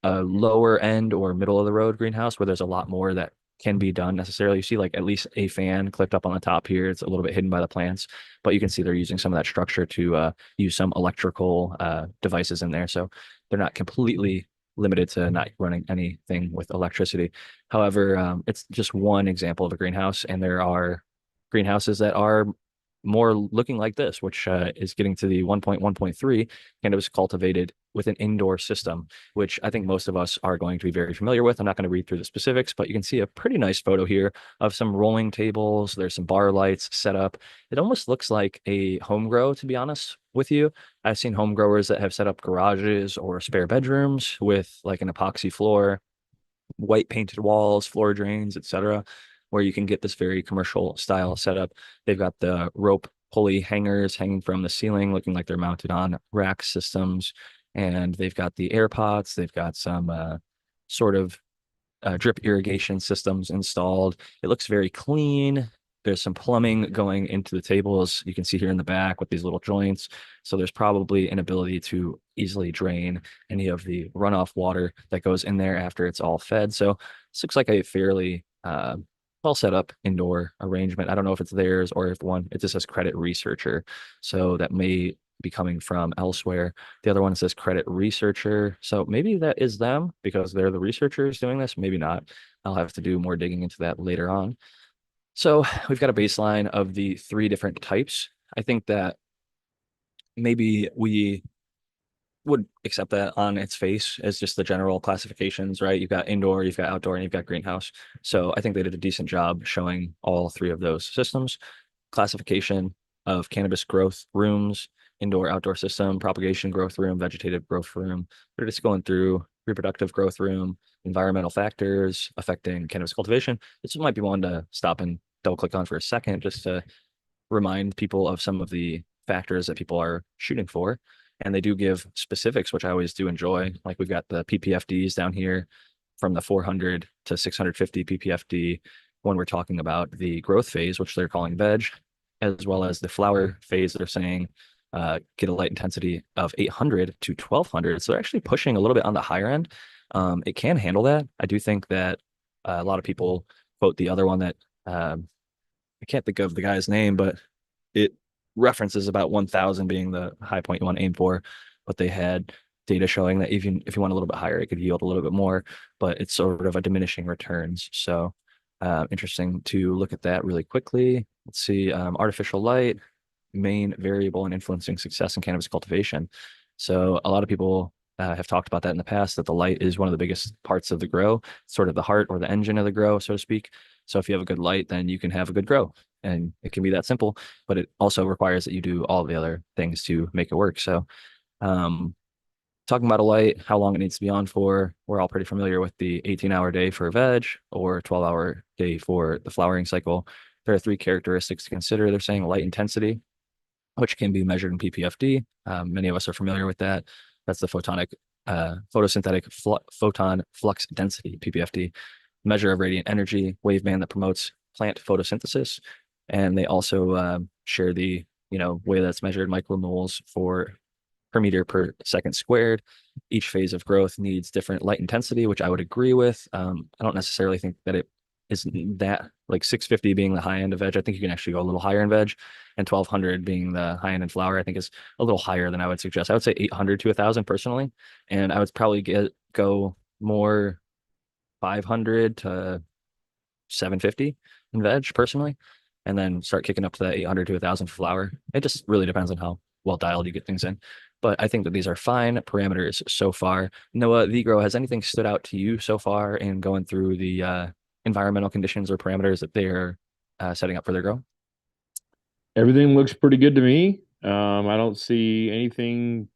lower end or middle of the road greenhouse where there's a lot more that can be done necessarily. You see like at least a fan clipped up on the top here. It's a little bit hidden by the plants, but you can see they're using some of that structure to use some electrical devices in there. So they're not completely limited to not running anything with electricity. However, it's just one example of a greenhouse, and there are greenhouses that are more looking like this, which is getting to the 1.1.3 cannabis cultivated with an indoor system, which I think most of us are going to be very familiar with. I'm not going to read through the specifics, but you can see a pretty nice photo here of some rolling tables. There's some bar lights set up. It almost looks like a home grow, to be honest with you. I've seen home growers that have set up garages or spare bedrooms with like an epoxy floor, white painted walls, floor drains, etc., where you can get this very commercial style setup. They've got the rope pulley hangers hanging from the ceiling, looking like they're mounted on rack systems. And they've got the air pots. They've got some sort of drip irrigation systems installed. It looks very clean. There's some plumbing going into the tables. You can see here in the back with these little joints. So there's probably an ability to easily drain any of the runoff water that goes in there after it's all fed. So this looks like a fairly well set up indoor arrangement. I don't know if it's theirs or if one, it just says credit researcher. So that may be coming from elsewhere. The other one says credit researcher. So maybe that is them because they're the researchers doing this. Maybe not. I'll have to do more digging into that later on. So we've got a baseline of the three different types. I think that maybe we would accept that on its face as just the general classifications, right? You've got indoor, you've got outdoor, and you've got greenhouse. So I think they did a decent job showing all three of those systems. Classification of cannabis growth rooms, indoor, outdoor system, propagation growth room, vegetative growth room. They're just going through reproductive growth room, environmental factors affecting cannabis cultivation. This might be one to stop and double click on for a second, just to remind people of some of the factors that people are shooting for. And they do give specifics, which I always do enjoy. Like we've got the PPFDs down here from the 400 to 650 PPFD when we're talking about the growth phase, which they're calling veg, as well as the flower phase. They're saying get a light intensity of 800 to 1200. So they're actually pushing a little bit on the higher end. It can handle that. I do think that a lot of people quote the other one that I can't think of the guy's name, but it references about 1000 being the high point you want to aim for. But they had data showing that even if you want a little bit higher, it could yield a little bit more, but it's sort of a diminishing returns. So interesting to look at that really quickly. Let's see, artificial light, main variable in influencing success in cannabis cultivation. So a lot of people have talked about that in the past, that the light is one of the biggest parts of the grow, sort of the heart or the engine of the grow, so to speak. So if you have a good light, then you can have a good grow. And it can be that simple, but it also requires that you do all the other things to make it work. So um, talking about a light, how long it needs to be on for, we're all pretty familiar with the 18-hour day for veg or 12-hour day for the flowering cycle. There are three characteristics to consider. They're saying light intensity, which can be measured in ppfd. Many of us are familiar with that. That's the photosynthetic photon flux density, ppfd, measure of radiant energy, waveband that promotes plant photosynthesis. And they also share the way that's measured, micromoles per meter per second squared. Each phase of growth needs different light intensity, which I would agree with. I don't necessarily think that it is that, like 650 being the high end of veg. I think you can actually go a little higher in veg, and 1200 being the high end in flower, I think is a little higher than I would suggest. I would say 800 to 1000 personally, and I would probably go more 500 to 750 in veg personally, and then start kicking up to that 800 to 1000 for flower. It just really depends on how well dialed you get things in. But I think that these are fine parameters so far. Noah, Vigro, has anything stood out to you so far in going through the environmental conditions or parameters that they're setting up for their grow? Everything looks pretty good to me. I don't see anything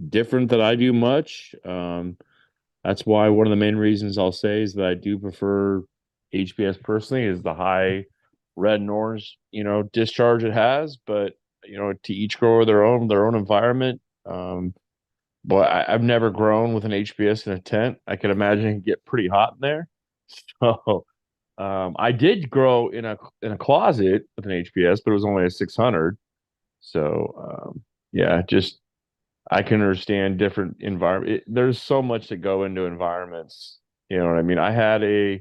different that I do much. That's why one of the main reasons I'll say is that I do prefer HPS personally is the high red and orange, discharge it has. But to each grower their own environment. But I've never grown with an HPS in a tent. I can imagine it can get pretty hot in there. So I did grow in a closet with an HPS, but it was only a 600. So yeah, just I can understand different environment. There's so much to go into environments. You know what I mean? I had a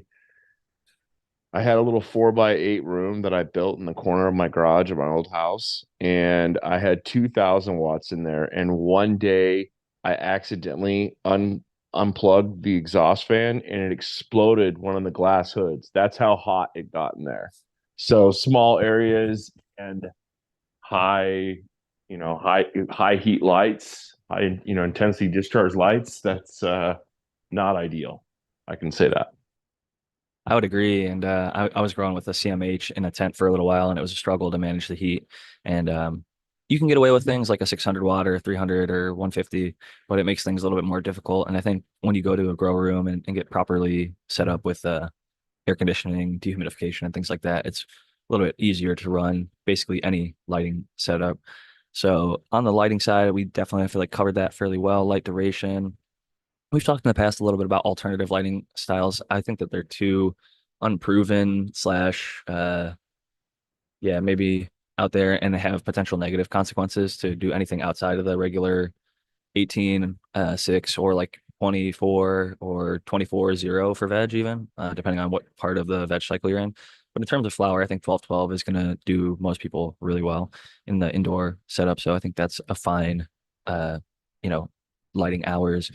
little 4x8 room that I built in the corner of my garage of my old house, and I had 2,000 watts in there. And one day I accidentally unplugged the exhaust fan and it exploded one of the glass hoods. That's how hot it got in there. So small areas and high, high heat lights, high, intensity discharge lights. That's not ideal. I can say that. I would agree. And I was growing with a CMH in a tent for a little while, and it was a struggle to manage the heat. And you can get away with things like a 600 watt or 300 or 150, but it makes things a little bit more difficult. And I think when you go to a grow room and get properly set up with air conditioning, dehumidification, and things like that, it's a little bit easier to run basically any lighting setup. So on the lighting side, we definitely, I feel like, covered that fairly well. Light duration. We've talked in the past a little bit about alternative lighting styles. I think that they're too unproven slash yeah, maybe out there, and they have potential negative consequences to do anything outside of the regular 18 6 or like 24 or 24 0 for veg even, depending on what part of the veg cycle you're in. But in terms of flower, I think 12-12 is going to do most people really well in the indoor setup. So I think that's a fine uh you know lighting hours.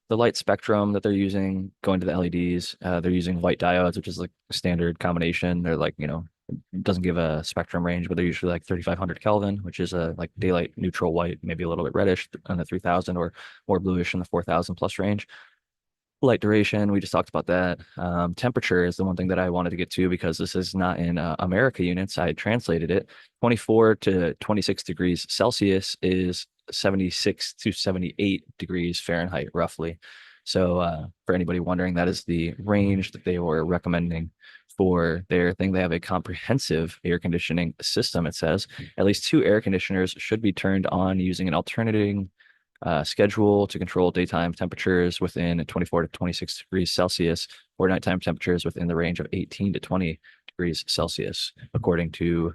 The light spectrum that they're using going to the LEDs, they're using white diodes, which is like a standard combination. They're like, it doesn't give a spectrum range, but they're usually like 3,500 Kelvin, which is a like daylight neutral white, maybe a little bit reddish on the 3,000 or more bluish in the 4,000 plus range. Light duration, we just talked about that. Temperature is the one thing that I wanted to get to because this is not in America units. I had translated it. 24 to 26 degrees Celsius is 76 to 78 degrees Fahrenheit, roughly. So, for anybody wondering, that is the range that they were recommending for their thing. They have a comprehensive air conditioning system, it says. At least two air conditioners should be turned on using an alternating schedule to control daytime temperatures within 24 to 26 degrees Celsius or nighttime temperatures within the range of 18 to 20 degrees Celsius, according to,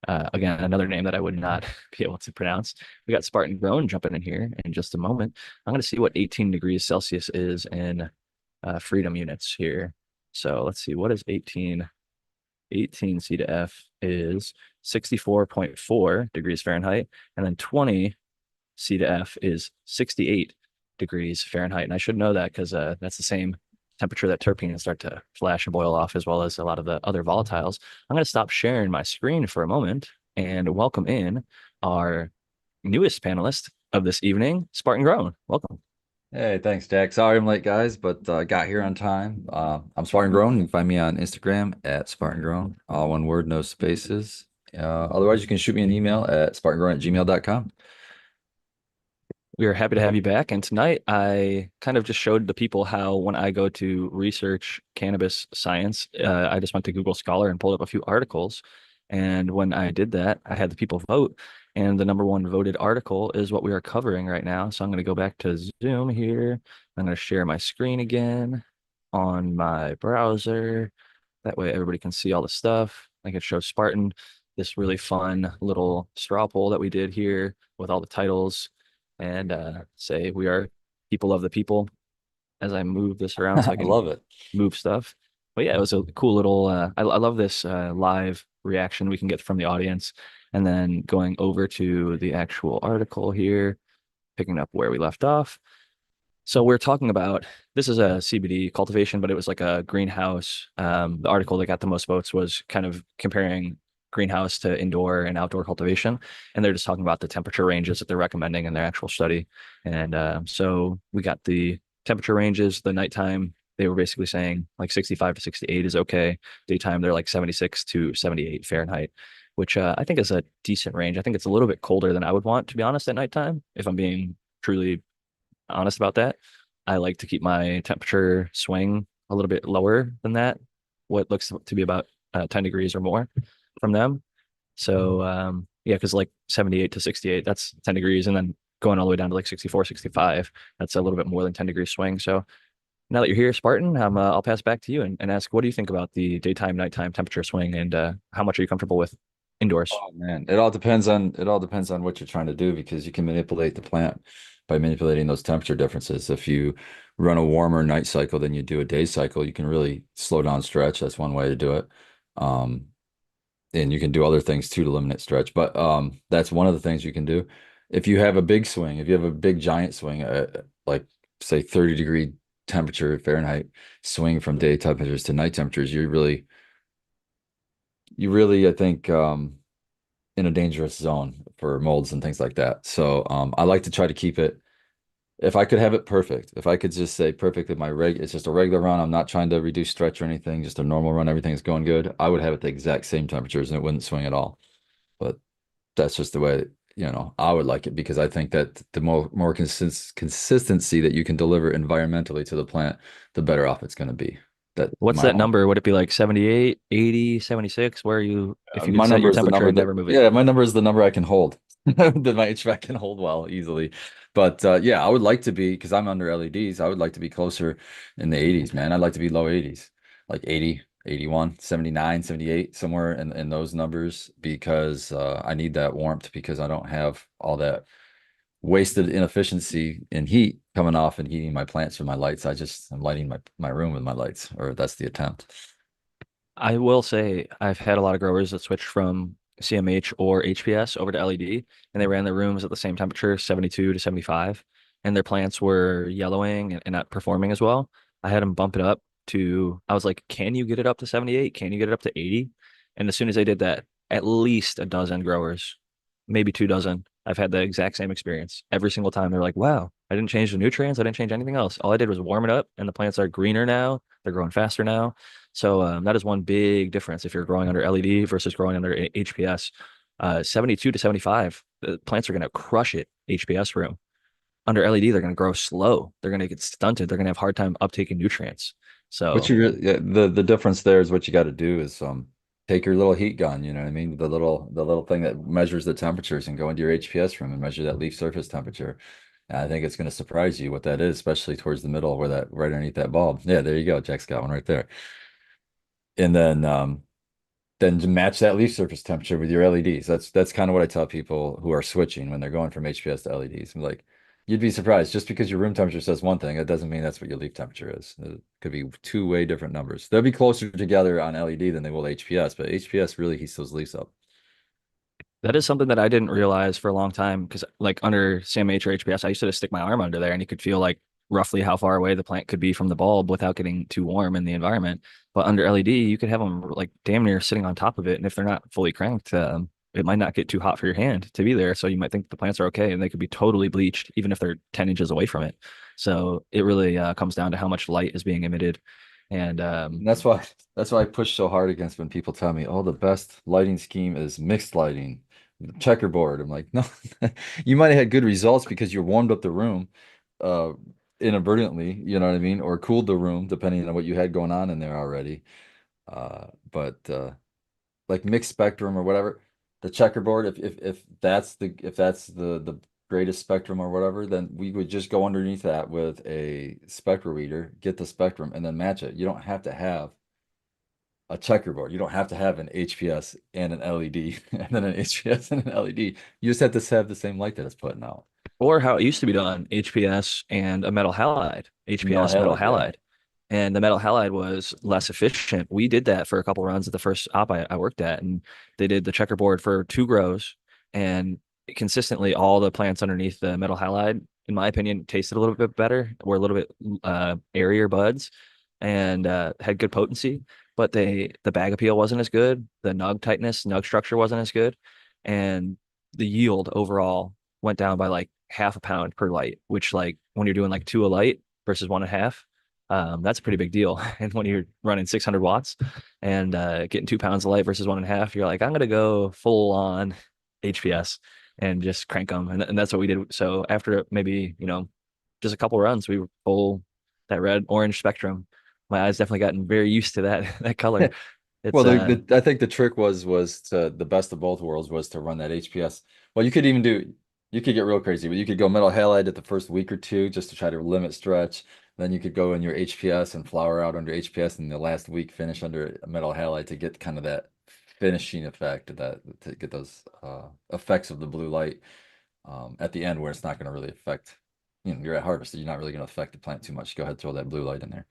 again, another name that I would not be able to pronounce. We got Spartan Grown jumping in here in just a moment. I'm going to see what 18 degrees Celsius is in freedom units here. So let's see, what is 18? 18 C to F is 64.4 degrees Fahrenheit, and then 20 C to F is 68 degrees Fahrenheit. And I should know that because that's the same temperature that terpenes start to flash and boil off, as well as a lot of the other volatiles. I'm going to stop sharing my screen for a moment and welcome in our newest panelist of this evening, Spartan Grown. Welcome. Hey, thanks, Jack. Sorry I'm late, guys, but got here on time. I'm Spartan Grown. You can find me on Instagram at Spartan Grown, all one word, no spaces. Otherwise, you can shoot me an email at spartangrown@gmail.com. We are happy to have you back. And tonight, I kind of just showed the people how when I go to research cannabis science, I just went to Google Scholar and pulled up a few articles. And when I did that, I had the people vote. And the number one voted article is what we are covering right now. So I'm going to go back to Zoom here. I'm going to share my screen again on my browser. That way everybody can see all the stuff. I can show Spartan this really fun little straw poll that we did here with all the titles and say we are people of the people as I move this around so I I can love it. move stuff. But yeah, it was a cool little I love this live reaction we can get from the audience and then going over to the actual article here, picking up where we left off. So we're talking about this is a CBD cultivation, but it was like a greenhouse. The article that got the most votes was kind of comparing greenhouse to indoor and outdoor cultivation, and they're just talking about the temperature ranges that they're recommending in their actual study. And so we got the temperature ranges, the nighttime they were basically saying like 65 to 68 is okay. Daytime, they're like 76 to 78 Fahrenheit, which I think is a decent range. I think it's a little bit colder than I would want, to be honest, at nighttime, if I'm being truly honest about that. I like to keep my temperature swing a little bit lower than that, what looks to be about 10 degrees or more from them. So yeah, because like 78 to 68, that's 10 degrees. And then going all the way down to like 64, 65, that's a little bit more than 10 degree swing. So now that you're here, Spartan, I'll pass back to you and ask, what do you think about the daytime, nighttime temperature swing, and how much are you comfortable with indoors? Oh man, it all depends on what you're trying to do because you can manipulate the plant by manipulating those temperature differences. If you run a warmer night cycle than you do a day cycle, you can really slow down stretch. That's one way to do it. Um, and you can do other things too to limit stretch, but that's one of the things you can do. If you have a big swing, if you have a big giant swing, like say 30-degree temperature Fahrenheit swing from day temperatures to night temperatures, you really, I think, in a dangerous zone for molds and things like that. So I like to try to keep it. If I could have it perfect, if I could just say perfectly it's just a regular run. I'm not trying to reduce stretch or anything, just a normal run. Everything's going good. I would have it the exact same temperatures and it wouldn't swing at all. But that's just the way, I would like it because I think that the more consistency that you can deliver environmentally to the plant, the better off it's going to be. That What's my that number? Would it be like 78, 80, 76? Where are you, if you could my set number your is the temperature number and that never move it? yeah, my number is the number I can hold. That my HVAC can hold well easily. But yeah, I would like to be because I'm under LEDs, I would like to be closer in the 80s, man. I'd like to be low 80s, like 80, 81, 79, 78, somewhere in those numbers because I need that warmth because I don't have all that wasted inefficiency in heat coming off and heating my plants with my lights. I'm lighting my room with my lights, or that's the attempt. I will say I've had a lot of growers that switched from CMH or HPS over to LED, and they ran their rooms at the same temperature, 72 to 75, and their plants were yellowing and not performing as well. I had them bump it up to, I was like, can you get it up to 78? Can you get it up to 80? And as soon as they did that, at least a dozen growers, maybe 2 dozen, I've had the exact same experience. Every single time they're like, wow, I didn't change the nutrients. I didn't change anything else. All I did was warm it up, and the plants are greener now. They're growing faster now. So that is one big difference if you're growing under LED versus growing under HPS. 72 to 75, the plants are going to crush it HPS room. Under LED, they're going to grow slow. They're going to get stunted. They're going to have a hard time uptaking nutrients. What So you really, yeah, the difference there is what you got to do is take your little heat gun, you know what I mean? The little thing that measures the temperatures and go into your HPS room and measure that leaf surface temperature. And I think it's going to surprise you what that is, especially towards the middle where that right underneath that bulb. Yeah, there you go. Jack's got one right there. And then to match that leaf surface temperature with your LEDs. That's kind of what I tell people who are switching when they're going from HPS to LEDs. I'm like, you'd be surprised. Just because your room temperature says one thing, it doesn't mean that's what your leaf temperature is. It could be two way different numbers. They'll be closer together on LED than they will HPS, but HPS really heats those leaves up. that is something that I didn't realize for a long time because, like, under CMH or HPS, I used to just stick my arm under there and you could feel like roughly how far away the plant could be from the bulb without getting too warm in the environment. But under LED, you could have them like damn near sitting on top of it. And if they're not fully cranked, it might not get too hot for your hand to be there. So you might think the plants are okay and they could be totally bleached even if they're 10 inches away from it. So it really comes down to how much light is being emitted. And And that's why I push so hard against when people tell me, "Oh, the best lighting scheme is mixed lighting, checkerboard." I'm like, "No, you might have had good results because you warmed up the room uh inadvertently, you know what I mean, or cooled the room depending on what you had going on in there already. But like mixed spectrum or whatever, the checkerboard, if that's the greatest spectrum or whatever, then we would just go underneath that with a spectral reader, get the spectrum, and then match it. You don't have to have a checkerboard. You don't have to have an HPS and an LED and then an HPS and an LED. You just have to have the same light that it's putting out. or how it used to be done, HPS and a metal halide, Metal HPS metal halide, yeah. halide. And the metal halide was less efficient. We did that for a couple runs at the first op I worked at, and they did the checkerboard for 2 grows, and consistently all the plants underneath the metal halide, in my opinion, tasted a little bit better, were a little bit airier buds, and had good potency. But the bag appeal wasn't as good. The nug tightness, nug structure wasn't as good, and the yield overall went down by like half a pound per light, which like when you're doing like two a light versus 1.5, That's a pretty big deal. And when you're running 600 watts and getting 2 pounds of light versus 1.5, you're like, I'm gonna go full on HPS and just crank them. And that's what we did. So after maybe, just a couple runs, we were full that red orange spectrum. My eyes definitely gotten very used to that that color. It's Well, I think the trick was to the best of both worlds was to run that HPS. Well, you could get real crazy, but you could go metal halide at the first week or two just to try to limit stretch. Then you could go in your HPS and flower out under HPS, and the last week finish under metal halide to get kind of that finishing effect, that to get those effects of the blue light at the end where it's not going to really affect. You're at harvest, so you're not really going to affect the plant too much. Go ahead, and throw that blue light in there.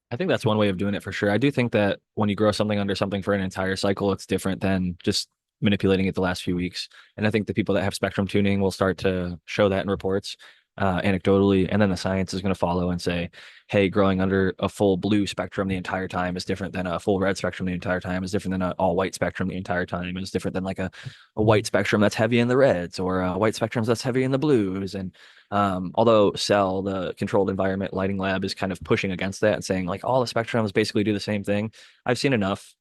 I think that's one way of doing it for sure. I do think that when you grow something under something for an entire cycle, it's different than just manipulating it the last few weeks. And I think the people that have spectrum tuning will start to show that in reports, anecdotally, and then the science is going to follow and say, hey, growing under a full blue spectrum the entire time is different than a full red spectrum the entire time, is different than an all white spectrum the entire time, is different than like a white spectrum that's heavy in the reds or a white spectrums that's heavy in the blues. And although Cell, the controlled environment lighting lab, is kind of pushing against that and saying like all the spectrums basically do the same thing. I've seen enough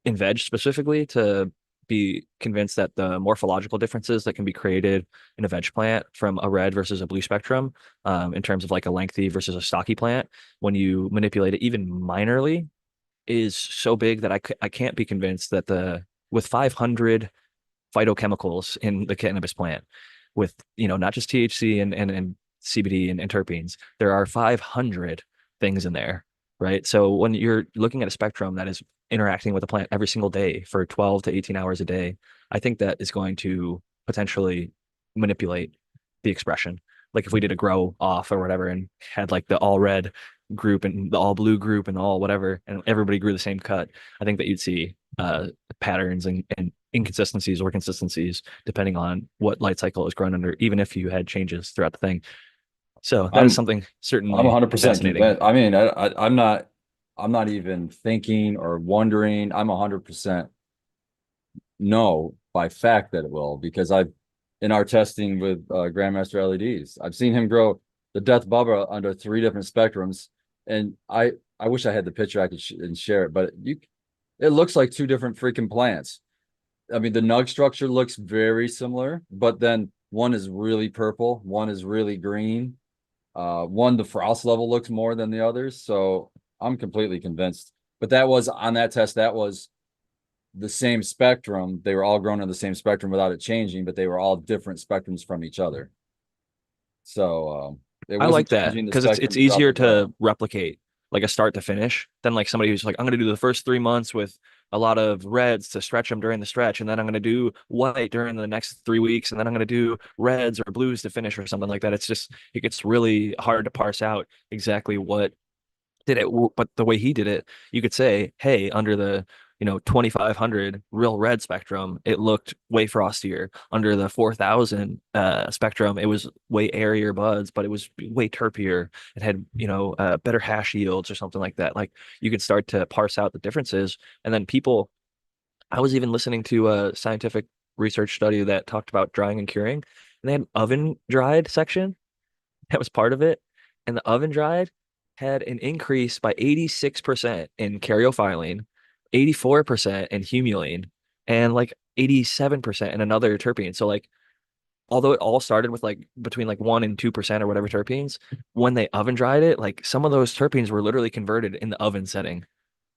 in veg specifically to be convinced that the morphological differences that can be created in a veg plant from a red versus a blue spectrum, in terms of like a lengthy versus a stocky plant, when you manipulate it even minorly, is so big that I can't be convinced that the with 500 phytochemicals in the cannabis plant with, not just THC and CBD and terpenes. There are 500 things in there, right? So when you're looking at a spectrum that is interacting with the plant every single day for 12 to 18 hours a day, I think that is going to potentially manipulate the expression. Like if we did a grow off or whatever and had like the all red group and the all blue group and all whatever, and everybody grew the same cut, I think that you'd see patterns and inconsistencies or consistencies depending on what light cycle is grown under, even if you had changes throughout the thing. So that is I'm something I'm certainly 100% fascinating. convinced. I mean, I'm not even thinking or wondering. I'm 100% no by fact that it will because in our testing with Grandmaster LEDs, I've seen him grow the Death Bubba under three different spectrums, and I wish I had the picture I could and share it, but it looks like two different freaking plants. I mean, the nug structure looks very similar, but then one is really purple, one is really green. One, the frost level looks more than the others, so I'm completely convinced. But that was on that test, that was the same spectrum. They were all grown in the same spectrum without it changing, but they were all different spectrums from each other. So it I wasn't like that changing the because it's spectrum throughout easier the grow. to replicate like a start to finish than like somebody who's like, I'm going to do the first 3 months with a lot of reds to stretch them during the stretch, and then I'm going to do white during the next 3 weeks, and then I'm going to do reds or blues to finish or something like that. It gets really hard to parse out exactly what did it, but the way he did it, you could say, hey, under the 2500 real red spectrum, it looked way frostier. Under the 4000 spectrum, it was way airier buds, but it was way terpier. It had better hash yields or something like that. Like you could start to parse out the differences, and then people. I was even listening to a scientific research study that talked about drying and curing, and they had an oven dried section that was part of it. And the oven dried had an increase by 86% in caryophyllene, 84% in humulene, and like 87% in another terpene. So like although it all started with like between like 1 and 2% or whatever terpenes, when they oven dried it, like some of those terpenes were literally converted in the oven setting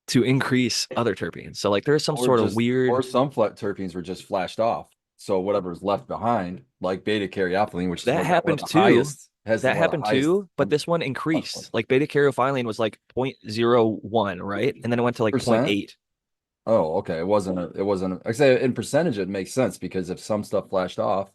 to increase other terpenes. So like there's some sort of Or weird some flat terpenes were just flashed off. So whatever's left behind, like beta caryophyllene, which is that one of happened the too. highest, has That one of the happened highest too, but this one increased. consequences. Like beta caryophyllene was like 0.01, right? And then it went to like zero point Percent? 0.8 Oh, okay. It wasn't I say in percentage it makes sense because if some stuff flashed off,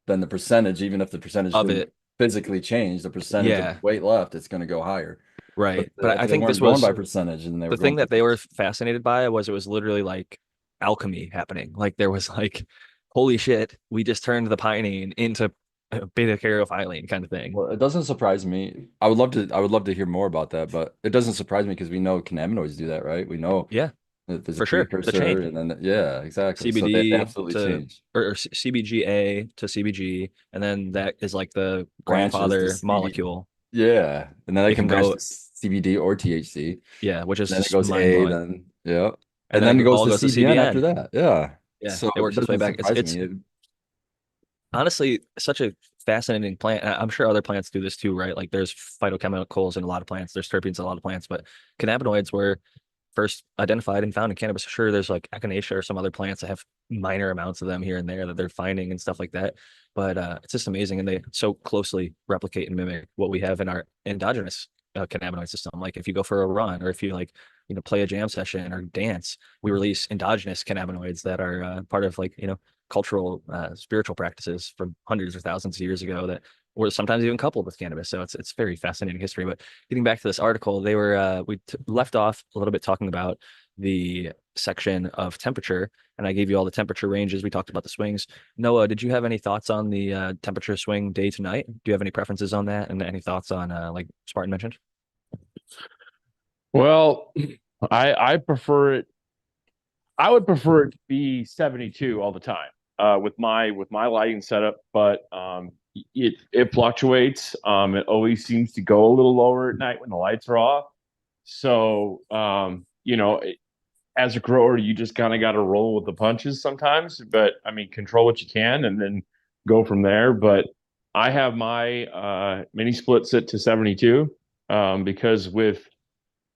then the percentage, even if the percentage of didn't it. physically change, the percentage of Yeah, weight left, it's going to go higher. But right. But if I they think this weren't going was by percentage and they were the going thing by that they were fascinated by was it was literally like alchemy happening. Like there was like, holy shit, we just turned the pinene into beta caryophyllene kind of thing. well, it doesn't surprise me. I would love to hear more about that, but it doesn't surprise me because we know cannabinoids do that, right? We know Yeah, that there's a for sure. The precursor chain. and then yeah, exactly. So they CBD absolutely to change. or CBGA to CBG, and then that is like the Branches to grandfather CB molecule. Yeah. And then I It can can branch go, to CBD or THC. yeah, which is Then it just goes mind A, blowing. then yeah. And And then then it it goes all to goes to CBN after CBN. that. Yeah. Yeah, So it it works its way doesn't back. surprise It's me. honestly such a fascinating plant. I'm sure other plants do this too, right? Like there's phytochemicals in a lot of plants, there's terpenes in a lot of plants, but cannabinoids were first identified and found in cannabis. Sure, there's like echinacea or some other plants that have minor amounts of them here and there that they're finding and stuff like that. But it's just amazing, and they so closely replicate and mimic what we have in our endogenous cannabinoid system. Like if you go for a run, or if you like, play a jam session or dance, we release endogenous cannabinoids that are part of like cultural, spiritual practices from hundreds or thousands of years ago that were sometimes even coupled with cannabis. So it's very fascinating history. But getting back to this article, they were left off a little bit talking about the section of temperature, and I gave you all the temperature ranges. We talked about the swings. Noah, did you have any thoughts on the temperature swing day to night? Do you have any preferences on that, and any thoughts on like Spartan mentioned? Well, I prefer it. I would prefer it to be 72 all the time with my lighting setup, but it fluctuates. It always seems to go a little lower at night when the lights are off. So as a grower, you just kind of got to roll with the punches sometimes. But I mean, control what you can and then go from there. But I have my mini split set to 72 because with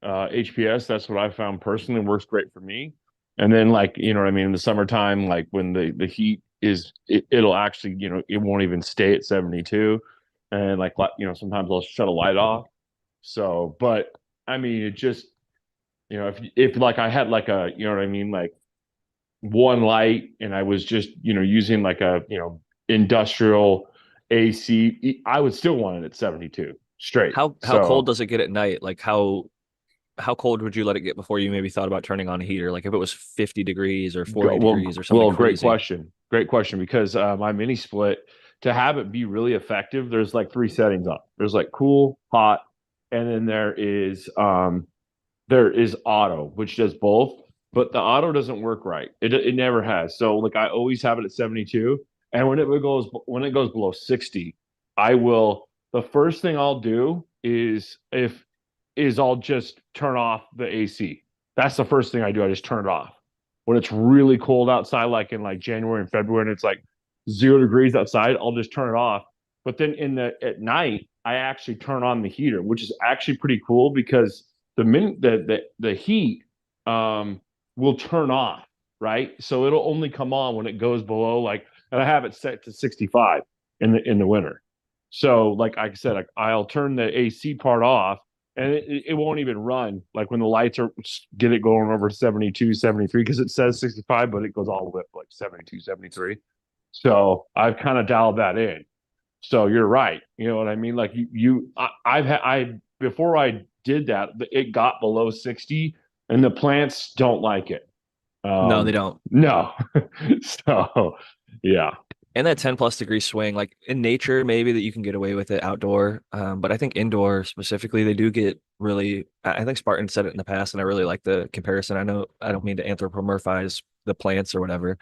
HPS, that's what I found personally works great for me. And then like, you know what I mean, in the summertime, like when the heat is it'll actually, it won't even stay at 72. And like sometimes I'll shut a light off. So, but I mean, it just, if like I had like a, you know what I mean, like one light and I was just, using like a, industrial AC, I would still want it at 72 straight. How cold So does it get at night? Like how cold would you let it get before you maybe thought about turning on a heater? Like if it was 50 degrees or 40 Well, degrees or something well, great crazy. question. Great question because my mini split to have it be really effective, there's like three settings on. There's like cool, hot, and then there is auto, which does both, but the auto doesn't work right. It never has. So like I always have it at 72, and when it goes below 60, I will the first thing I'll do is I'll just turn off the AC. That's the first thing I do. I just turn it off. When it's really cold outside, like in like January and February, and it's like 0 degrees outside, I'll just turn it off. But then at night, I actually turn on the heater, which is actually pretty cool because the heat will turn off, right? So it'll only come on when it goes below like, and I have it set to 65 in the winter. So like I said, I'll turn the AC part off and it won't even run like when the lights are get it going over 72, 73 because it says 65 but it goes all the way up like 72, 73. So I've kind of dialed that in. So you're right, you know what I mean, like I've had I before I did that it got below 60 and the plants don't like it. No, they don't. No. So yeah. And that 10 plus degree swing, like in nature, maybe that you can get away with it outdoor. But I think indoor specifically, they do get really, I think Spartan said it in the past, and I really like the comparison. I know I don't mean to anthropomorphize the plants or whatever.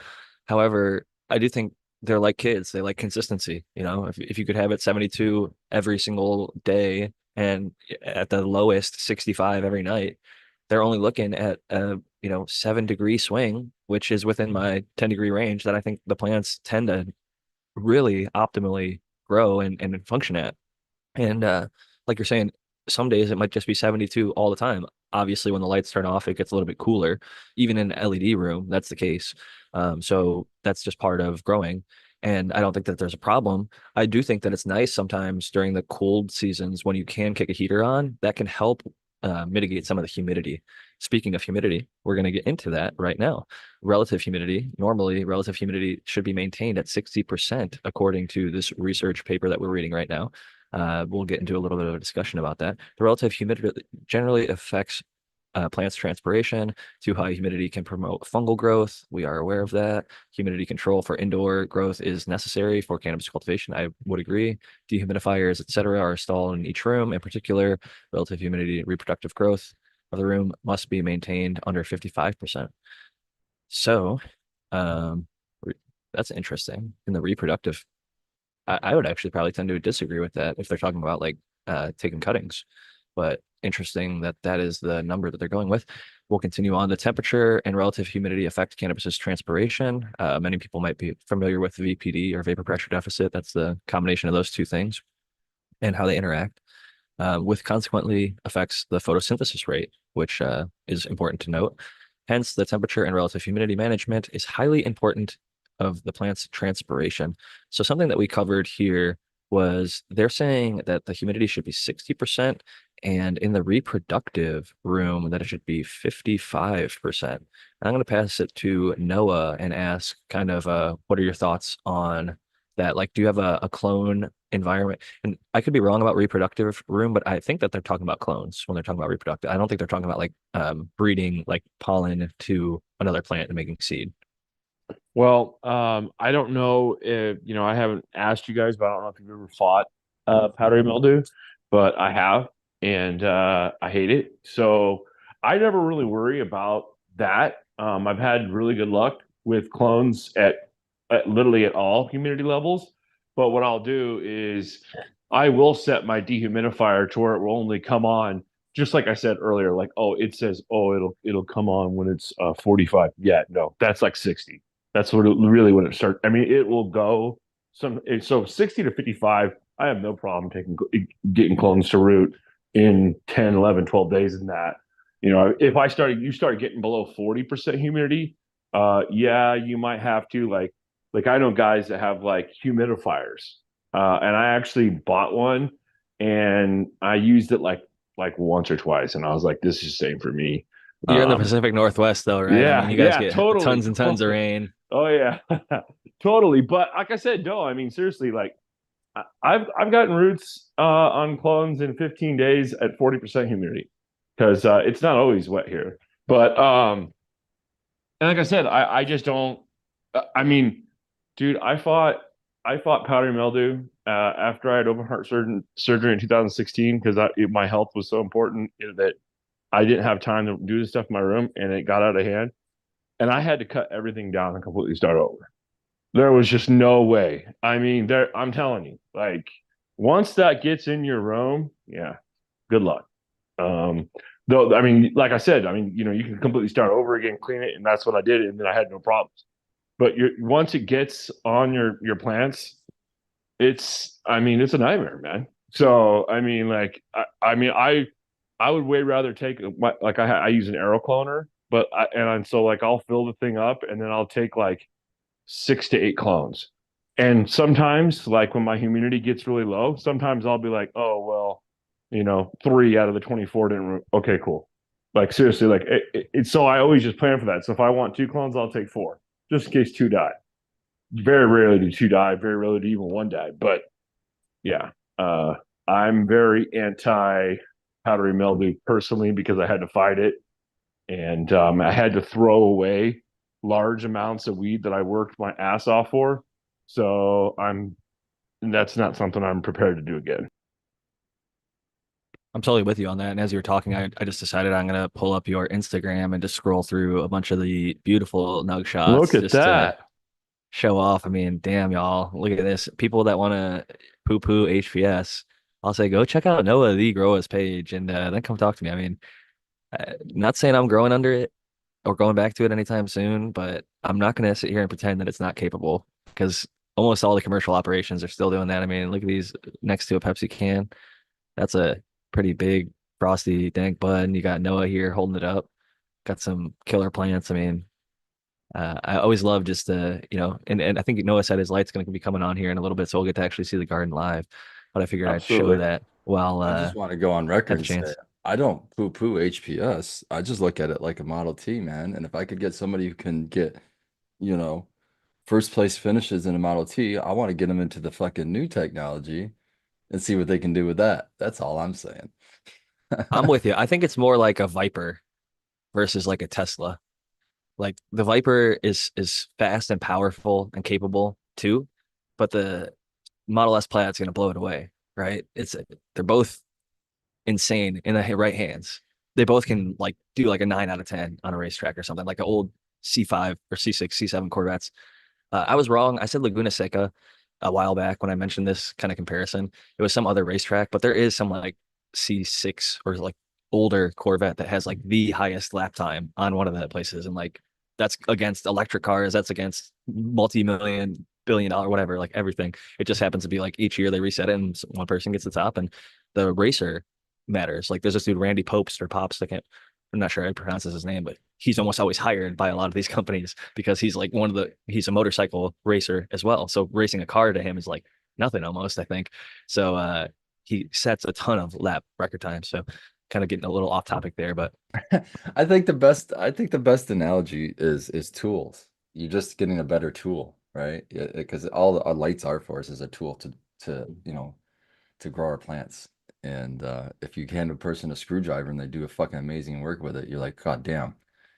However, I do think they're like kids. They like consistency. If you could have it 72 every single day and at the lowest 65 every night, they're only looking at a 7 degree swing, which is within my 10-degree range that I think the plants tend to really optimally grow and function at. And like you're saying, some days it might just be 72 all the time. Obviously, when the lights turn off, it gets a little bit cooler. Even in an LED room, that's the case. So that's just part of growing. And I don't think that there's a problem. I do think that it's nice sometimes during the cold seasons when you can kick a heater on, that can help mitigate some of the humidity. Speaking of humidity, we're going to get into that right now. Relative humidity, normally, relative humidity should be maintained at 60%, according to this research paper that we're reading right now. We'll get into a little bit of a discussion about that. The relative humidity generally affects plants' transpiration. Too high humidity can promote fungal growth. We are aware of that. Humidity control for indoor growth is necessary for cannabis cultivation. I would agree. Dehumidifiers, etc., are installed in each room. In particular, relative humidity, reproductive growth of the room must be maintained under 55%. So, um, that's interesting. In the reproductive, I would actually probably tend to disagree with that if they're talking about like taking cuttings. But interesting that that is the number that they're going with. We'll continue on. The temperature and relative humidity affect cannabis's transpiration. Many people might be familiar with VPD or vapor pressure deficit. That's the combination of those two things and how they interact, with consequently affects the photosynthesis rate, which is important to note. Hence, the temperature and relative humidity management is highly important of the plant's transpiration. So something that we covered here was they're saying that the humidity should be 60%, and in the reproductive room that it should be 55%. I'm going to pass it to Noah and ask kind of what are your thoughts on that? Like, do you have a clone environment? And I could be wrong about reproductive room, but I think that they're talking about clones when they're talking about reproductive. I don't think they're talking about like breeding like pollen to another plant and making seed. Well, I don't know if, I haven't asked you guys, but I don't know if you've ever fought powdery mildew, but I have, and I hate it. So I never really worry about that. I've had really good luck with clones at literally at all humidity levels. But what I'll do is I will set my dehumidifier to where it will only come on, just like I said earlier, like, oh, it says, oh, it'll come on when it's 45. Yeah, no, that's like 60. That's really when it starts. I mean, it will go so 60 to 55. I have no problem getting clones to root in 10, 11, 12 days in that. If you start getting below 40% humidity, yeah, you might have to like I know guys that have like humidifiers. And I actually bought one and I used it like once or twice and I was like, this is the same for me. You're in the Um, Pacific Northwest, though, right? I mean, yeah, you guys yeah, get totally. tons and tons of rain. Oh yeah, totally. But like I said, no, I mean seriously, like I've gotten roots on clones in 15 days at 40% humidity because it's not always wet here. But and like I said, I just don't. I mean, dude, I fought powdery mildew after I had open heart surgery in 2016 because my health was so important that I didn't have time to do this stuff in my room, and it got out of hand, and I had to cut everything down and completely start over. There was just no way. I mean, I'm telling you, like once that gets in your room, yeah, good luck. Um, though, I mean, like I said, I mean, you can completely start over again, clean it, and that's what I did, and then I had no problems. But once it gets on your plants, I mean, it's a nightmare, man. So, I mean, like, I would way rather take like I use an aero cloner, but so like I'll fill the thing up and then I'll take like 6 to 8 clones. And sometimes, like when my humidity gets really low, sometimes I'll be like, oh, well, 3 out of the 24 didn't. Okay, cool. Like seriously, like so I always just plan for that. So if I want 2 clones, I'll take 4, just in case 2 die. Very rarely do 2 die. Very rarely do even 1 die. But yeah, uh, I'm very anti powdery mildew personally because I had to fight it and I had to throw away large amounts of weed that I worked my ass off for. So that's not something I'm prepared to do again. I'm totally with you on that. And as you were talking, I just decided I'm gonna pull up your Instagram and just scroll through a bunch of the beautiful nug Look shots at just to that. show off. I mean, damn, y'all, look at this. People that want to poo-poo HPS, I'll say go check out Noah the Growers page and then come talk to me. I mean, not saying I'm growing under it or going back to it anytime soon, but I'm not gonna sit here and pretend that it's not capable because almost all the commercial operations are still doing that. I mean, look at these next to a Pepsi can. That's a pretty big frosty dank bud. And you got Noah here holding it up. Got some killer plants. I mean, I always love just and I think Noah said his light's going to be coming on here in a little bit, so we'll get to actually see the garden live. But I figured I'd show Absolutely. that while I just want to go on record had the and say chance. I don't poo-poo HPS. I just look at it like a Model T, man. And if I could get somebody who can get, you know, first place finishes in a Model T, I want to get them into the fucking new technology and see what they can do with that. That's all I'm saying. I'm with you. I think it's more like a Viper versus like a Tesla. Like the Viper is fast and powerful and capable too, but the Model S Plaid's going to blow it away, right? They're both insane in the right hands. They both can like do like a 9 out of 10 on a racetrack or something, like an old C5 or C6, C7 Corvettes. I was wrong. I said Laguna Seca. a while back when I mentioned this kind of comparison. It was some other racetrack, but there is some like C6 or like older Corvette that has like the highest lap time on one of the places. And like that's against electric cars, that's against multi-million, billion-dollar, whatever, like everything. It just happens to be like each year they reset it and one person gets the top and the racer matters. Like there's this dude, Randy Popes or Pops, I can't, I'm not sure how to pronounce his name, but he's almost always hired by a lot of these companies because he's like he's a motorcycle racer as well. So racing a car to him is like nothing almost, I think. So he sets a ton of lap record time. So kind of getting a little off topic there, but I think the best analogy is tools. You're just getting a better tool, right? Because all our lights are for us is a tool to to grow our plants. And if you hand a person a screwdriver and they do a fucking amazing work with it, you're like, God damn,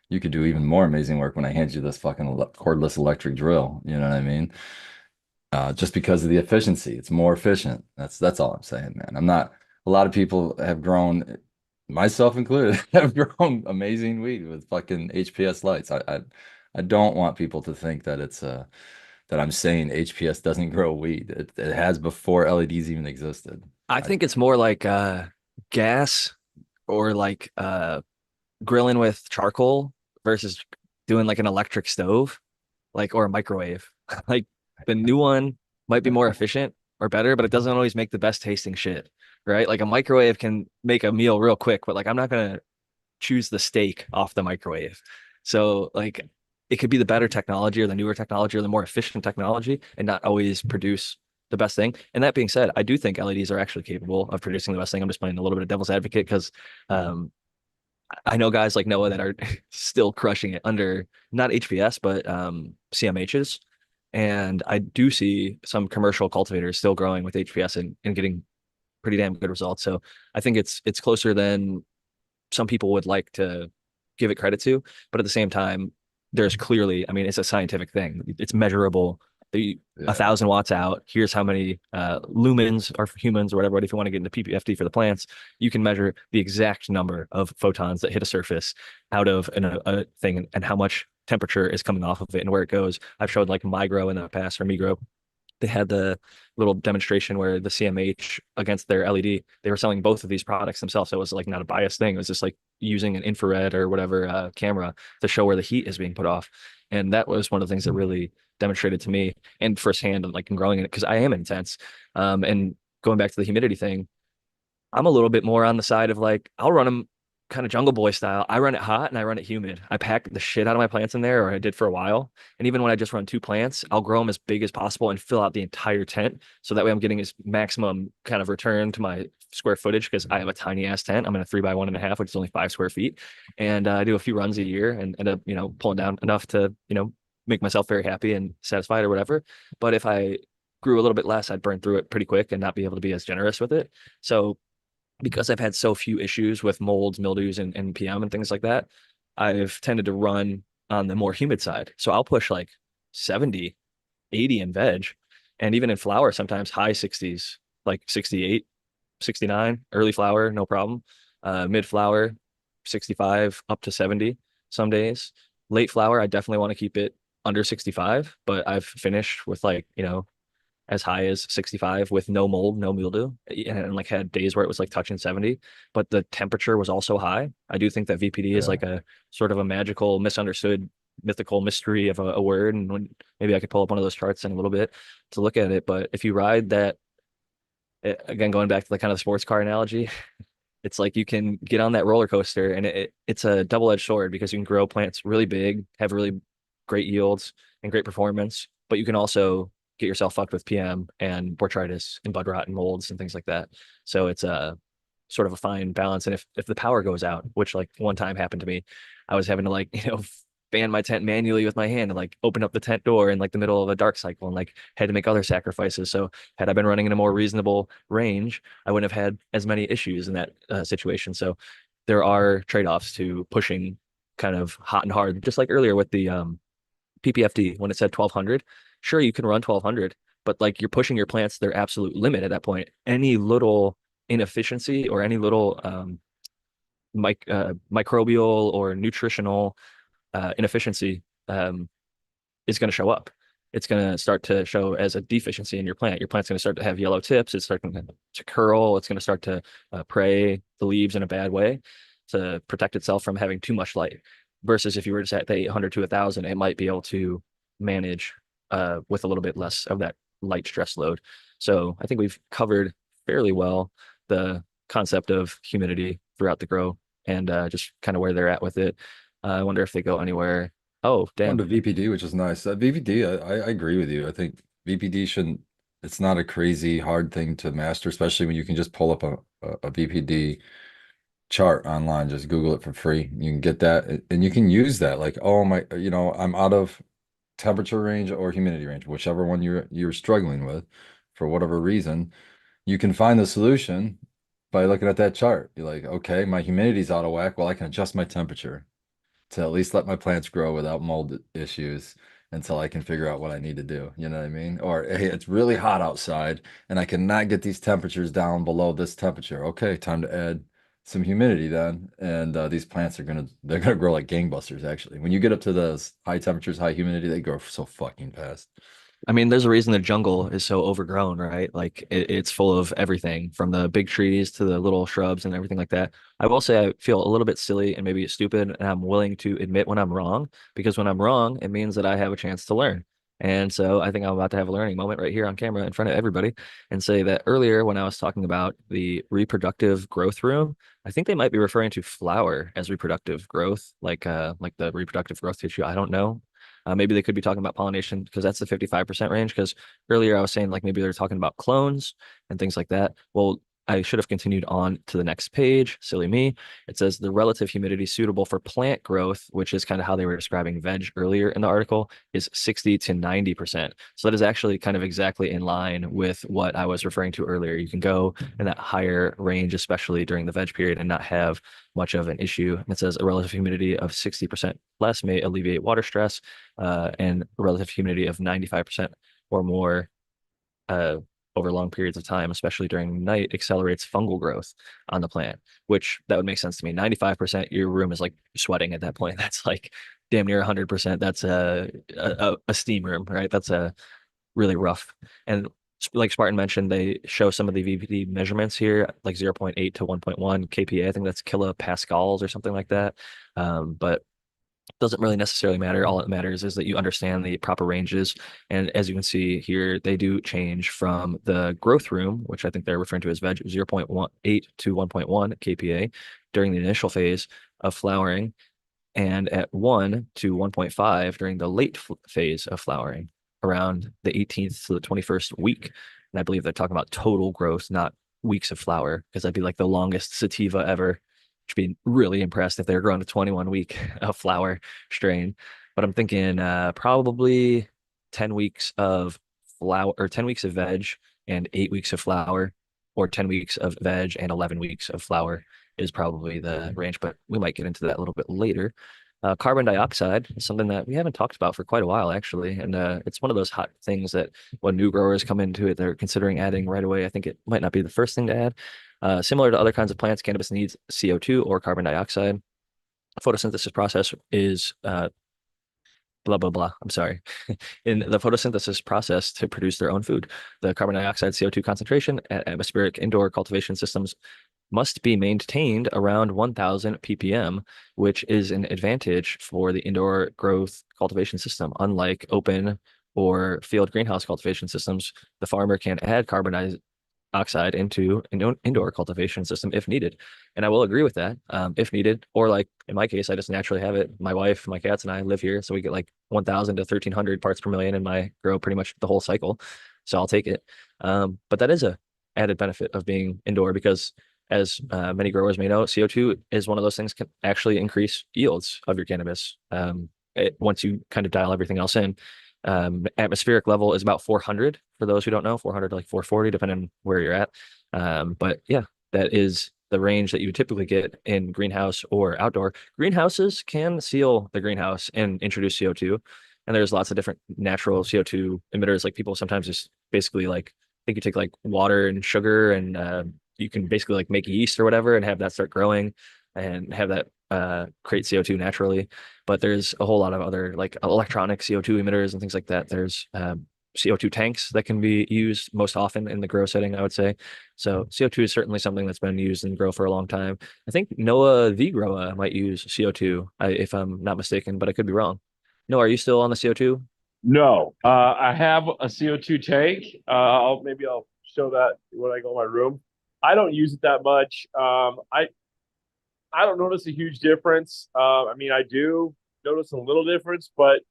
you could do even more amazing work when I hand you this fucking cordless electric drill. You know what I mean? Just because of the efficiency, it's more efficient. That's all I'm saying, man. I'm not. A lot of people have grown, myself included, have grown amazing weed with fucking HPS lights. I don't want people to think that it's that I'm saying HPS doesn't grow weed. It has before LEDs even existed. I I think it's more like gas or like grilling with charcoal versus doing like an electric stove, like or a microwave. Like the new one might be more efficient or better, but it doesn't always make the best tasting shit, right? Like a microwave can make a meal real quick, but like I'm not gonna choose the steak off the microwave. So like it could be the better technology or the newer technology or the more efficient technology and not always produce the best thing. And that being said, I do think LEDs are actually capable of producing the best thing. I'm just playing a little bit of devil's advocate because um, I know guys like Noah that are still crushing it under not HPS, but CMHs. And I do see some commercial cultivators still growing with HPS and getting pretty damn good results. So I think it's closer than some people would like to give it credit to, but at the same time, there's clearly, I mean, it's a scientific thing. It's measurable. The a Yeah. thousand watts out. Here's how many lumens are for humans or whatever. But if you want to get into PPFD for the plants, you can measure the exact number of photons that hit a surface out of a thing and how much temperature is coming off of it and where it goes. I've showed like Migro in the past or Migro they had the little demonstration where the CMH against their LED, they were selling both of these products themselves. So it was like not a biased thing. It was just like using an infrared or whatever camera to show where the heat is being put off. And that was one of the things that really demonstrated to me and firsthand, like in growing it, because I am intense. And going back to the humidity thing, I'm a little bit more on the side of like I'll run them kind of Jungle Boy style. I run it hot and I run it humid. I pack the shit out of my plants in there, or I did for a while. And even when I just run two plants, I'll grow them as big as possible and fill out the entire tent. So that way I'm getting as maximum kind of return to my square footage because I have a tiny ass tent. I'm in a 3 by 1.5, which is only 5 square feet. And I do a few runs a year and end up, pulling down enough to, make myself very happy and satisfied or whatever. But if I grew a little bit less, I'd burn through it pretty quick and not be able to be as generous with it. So because I've had so few issues with molds, mildews, and PM and things like that, I've tended to run on the more humid side. So I'll push like 70, 80 in veg, and even in flower, sometimes high 60s, like 68, 69, early flower, no problem. Mid flower, 65 up to 70 some days. Late flower, I definitely want to keep it under 65, but I've finished with like, as high as 65 with no mold, no mildew, and like had days where it was like touching 70, but the temperature was also high. I do think that VPD is Yeah. like a sort of a magical, misunderstood, mythical mystery of a word. And maybe I could pull up one of those charts in a little bit to look at it. But if you ride that, again, going back to the kind of sports car analogy, it's like you can get on that roller coaster and it's a double-edged sword because you can grow plants really big, have really great yields and great performance, but you can also get yourself fucked with PM and botrytis and bud rot and molds and things like that. So it's a sort of a fine balance. And if the power goes out, which like one time happened to me, I was having to like, fan my tent manually with my hand and like open up the tent door in like the middle of a dark cycle and like had to make other sacrifices. So had I been running in a more reasonable range, I wouldn't have had as many issues in that situation. So there are trade-offs to pushing kind of hot and hard, just like earlier with the PPFD when it said 1200. Sure, you can run 1200, but like you're pushing your plants to their absolute limit at that point. Any little inefficiency or any little microbial or nutritional inefficiency is going to show up. it's going to start to show as a deficiency in your plant. Your plant's going to start to have yellow tips. It's starting to curl. It's going to start to prey the leaves in a bad way to protect itself from having too much light. Versus if you were to set the 800 to 1,000, it might be able to manage with a little bit less of that light stress load. So I think we've covered fairly well the concept of humidity throughout the grow and just kind of where they're at with it. I wonder if they go anywhere. Oh, Going damn. to VPD, which is nice. VPD, I agree with you. I think VPD shouldn't, it's not a crazy hard thing to master, especially when you can just pull up a VPD chart online, just Google it for free. You can get that and you can use that. Like, oh my, I'm out of temperature range or humidity range, whichever one you're struggling with for whatever reason. You can find the solution by looking at that chart. You're like, okay, my humidity's out of whack. Well, I can adjust my temperature to at least let my plants grow without mold issues until I can figure out what I need to do. You know what I mean? Or hey, it's really hot outside and I cannot get these temperatures down below this temperature. Okay, time to add some humidity then. And these plants they're gonna grow like gangbusters actually. When you get up to those high temperatures, high humidity, they grow so fucking fast. I mean, there's a reason the jungle is so overgrown, right? Like it's full of everything from the big trees to the little shrubs and everything like that. I will say I feel a little bit silly and maybe stupid, and I'm willing to admit when I'm wrong because when I'm wrong, it means that I have a chance to learn. And so I think I'm about to have a learning moment right here on camera in front of everybody and say that earlier when I was talking about the reproductive growth room, I think they might be referring to flower as reproductive growth, like the reproductive growth tissue. I don't know. Maybe they could be talking about pollination because that's the 55% range. Because earlier I was saying like maybe they're talking about clones and things like that. Well, I should have continued on to the next page. Silly me. It says the relative humidity suitable for plant growth, which is kind of how they were describing veg earlier in the article, is 60 to 90%. So that is actually kind of exactly in line with what I was referring to earlier. You can go in that higher range, especially during the veg period, and not have much of an issue. It says a relative humidity of 60% less may alleviate water stress, and a relative humidity of 95% or more uh, over long periods of time, especially during night, accelerates fungal growth on the plant, which that would make sense to me. 95%, your room is like sweating at that point. That's like damn near 100%. That's a steam room, right? That's a really rough. And like Spartan mentioned, they show some of the VPD measurements here, like zero point 0.8 to 1.1 kPa. I think that's kilopascals or something like that. But doesn't really necessarily matter. All it matters is that you understand the proper ranges. And as you can see here, they do change from the growth room, which I think they're referring to as veg 0.18 to 1.1 kPa during the initial phase of flowering, and at 1 to 1.5 during the late phase of flowering around the 18th to the 21st week. And I believe they're talking about total growth, not weeks of flower, because that'd be like the longest sativa ever. Which be really impressed if they're growing a 21 week of flower strain. But I'm thinking probably 10 weeks of flower or 10 weeks of veg and 8 weeks of flower, or 10 weeks of veg and 11 weeks of flower is probably the range, but we might get into that a little bit later. Carbon dioxide is something that we haven't talked about for quite a while, actually. And it's one of those hot things that when new growers come into it, they're considering adding right away. I think it might not be the first thing to add. Similar to other kinds of plants, cannabis needs CO2 or carbon dioxide. Photosynthesis process is blah, blah, blah. I'm sorry. In the photosynthesis process to produce their own food, the carbon dioxide CO2 concentration at atmospheric indoor cultivation systems must be maintained around 1000 ppm, which is an advantage for the indoor growth cultivation system. Unlike open or field greenhouse cultivation systems, the farmer can add carbon oxide into an indoor cultivation system if needed. And I will agree with that, if needed. Or like in my case, I just naturally have it. My wife, my cats, and I live here, so we get like 1,000 to 1,300 parts per million in my grow pretty much the whole cycle. So I'll take it. But that is a added benefit of being indoor because as many growers may know, CO2 is one of those things can actually increase yields of your cannabis once you kind of dial everything else in. Atmospheric level is about 400 for those who don't know, 400 to like 440, depending on where you're at. But yeah, that is the range that you would typically get in greenhouse or outdoor. Greenhouses can seal the greenhouse and introduce CO2. And there's lots of different natural CO2 emitters. Like people sometimes just basically like, I think you take like water and sugar and you can basically like make yeast or whatever and have that start growing and have that create CO2 naturally, but there's a whole lot of other like electronic CO2 emitters and things like that. There's CO2 tanks that can be used most often in the grow setting, I would say. So CO2 is certainly something that's been used in grow for a long time. I think Noah the grower might use CO2, if I'm not mistaken, but I could be wrong. Noah, are you still on the CO2? No, I have a CO2 tank. Maybe I'll show that when I go in my room. I don't use it that much. I don't notice a huge difference. I mean, I do notice a little difference, but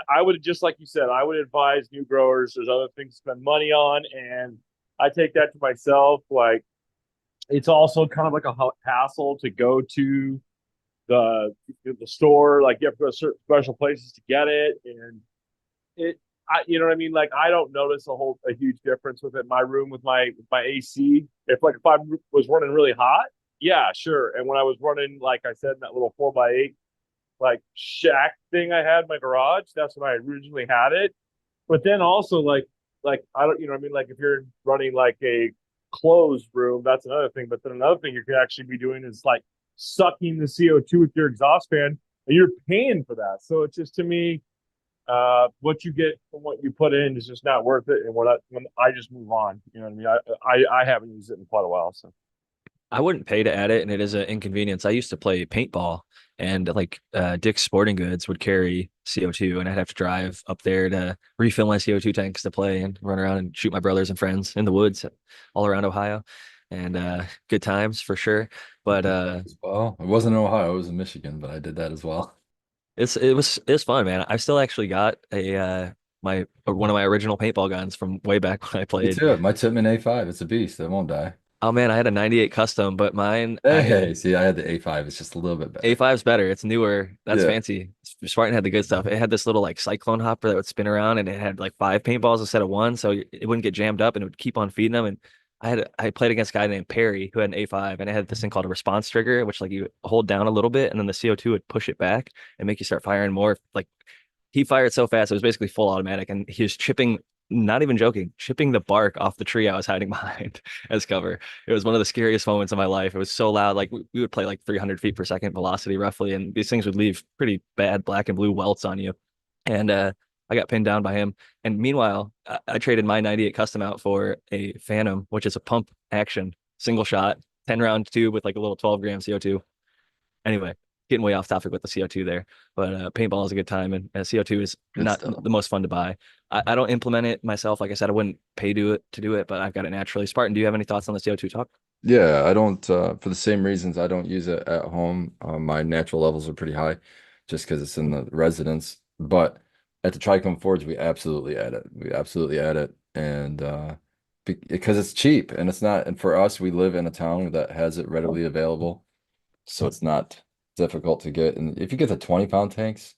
I would just like you said, I would advise new growers. There's other things to spend money on, and I take that to myself. Like it's also kind of like a hassle to go to the the store. Like you have to go to certain special places to get it, and you know what I mean? Like I don't notice a huge difference with it. My room with my AC. If I was running really hot, yeah, sure. And when I was running, like I said, in that little 4x8 like shack thing I had in my garage, that's when I originally had it. But then also like I don't, you know what I mean? Like if you're running like a closed room, that's another thing. But then another thing you could actually be doing is like sucking the CO2 with your exhaust fan, and you're paying for that. So it's just to me, what you get from what you put in is just not worth it. And when I just move on, you know what I mean? I haven't used it in quite a while. So I wouldn't pay to add it, and it is an inconvenience. I used to play paintball, and like Dick's Sporting Goods would carry CO2, and I'd have to drive up there to refill my CO2 tanks to play and run around and shoot my brothers and friends in the woods all around Ohio. And good times for sure. I But did that as well. It wasn't in Ohio, it was in Michigan, but I did that as well. it was fun, man. I still actually got a my one of my original paintball guns from way back when I Me played. too. My Titman A5, it's a beast. It won't die. Oh man, I had a 98 custom, but mine I Hey, see, I had the A5. It's just a little bit better. A5's better. It's newer. That's Yeah. fancy. Spartan had the good stuff. It had this little like cyclone hopper that would spin around, and it had like five paintballs instead of one, so it wouldn't get jammed up, and it would keep on feeding them. And I played against a guy named Perry who had an A5, and it had this thing called a response trigger, which like you hold down a little bit, and then the CO2 would push it back and make you start firing more. Like he fired so fast, it was basically full automatic, and he was chipping. Not even joking, chipping the bark off the tree I was hiding behind as cover. It was one of the scariest moments of my life. It was so loud. Like we would play like 300 feet per second velocity roughly, and these things would leave pretty bad black and blue welts on you. And I got pinned down by him. And meanwhile, I traded my 98 custom out for a Phantom, which is a pump action single shot, 10 round tube with like a little 12-gram CO2. Anyway, getting way off topic with the CO2 there, but paintball is a good time, and CO2 is Good not stuff. the most fun to buy. I don't implement it myself. Like I said, I wouldn't pay to do it, but I've got it naturally. Spartan, do you have any thoughts on the CO2 talk? Yeah, I don't, for the same reasons, I don't use it at home. My natural levels are pretty high just because it's in the residence. But at the Tricom Forge, we absolutely add it. We absolutely add it. And because it's cheap and it's not, and for us, we live in a town that has it readily available. So it's not difficult to get. And if you get the 20-pound tanks,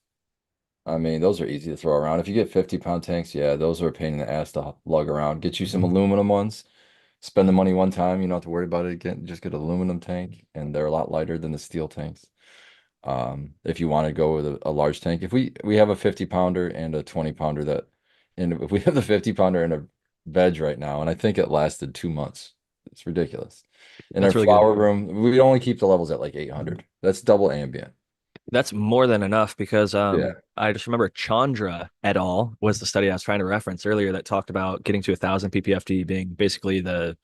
I mean, those are easy to throw around. If you get 50-pound tanks, yeah, those are a pain in the ass to lug around. Get you some aluminum ones. Spend the money one time, you don't have to worry about it again. Just get an aluminum tank, and they're a lot lighter than the steel tanks. If you want to go with a large tank, if we have a 50-pounder and a 20-pounder and if we have the 50-pounder in a veg right now, and I think it lasted 2 months. It's ridiculous. In our That's really good. flower room, we only keep the levels at like 800. That's double ambient. That's more than enough because Yeah. I just remember Chandra et al. Was the study I was trying to reference earlier that talked about getting to 1,000 ppfd being basically the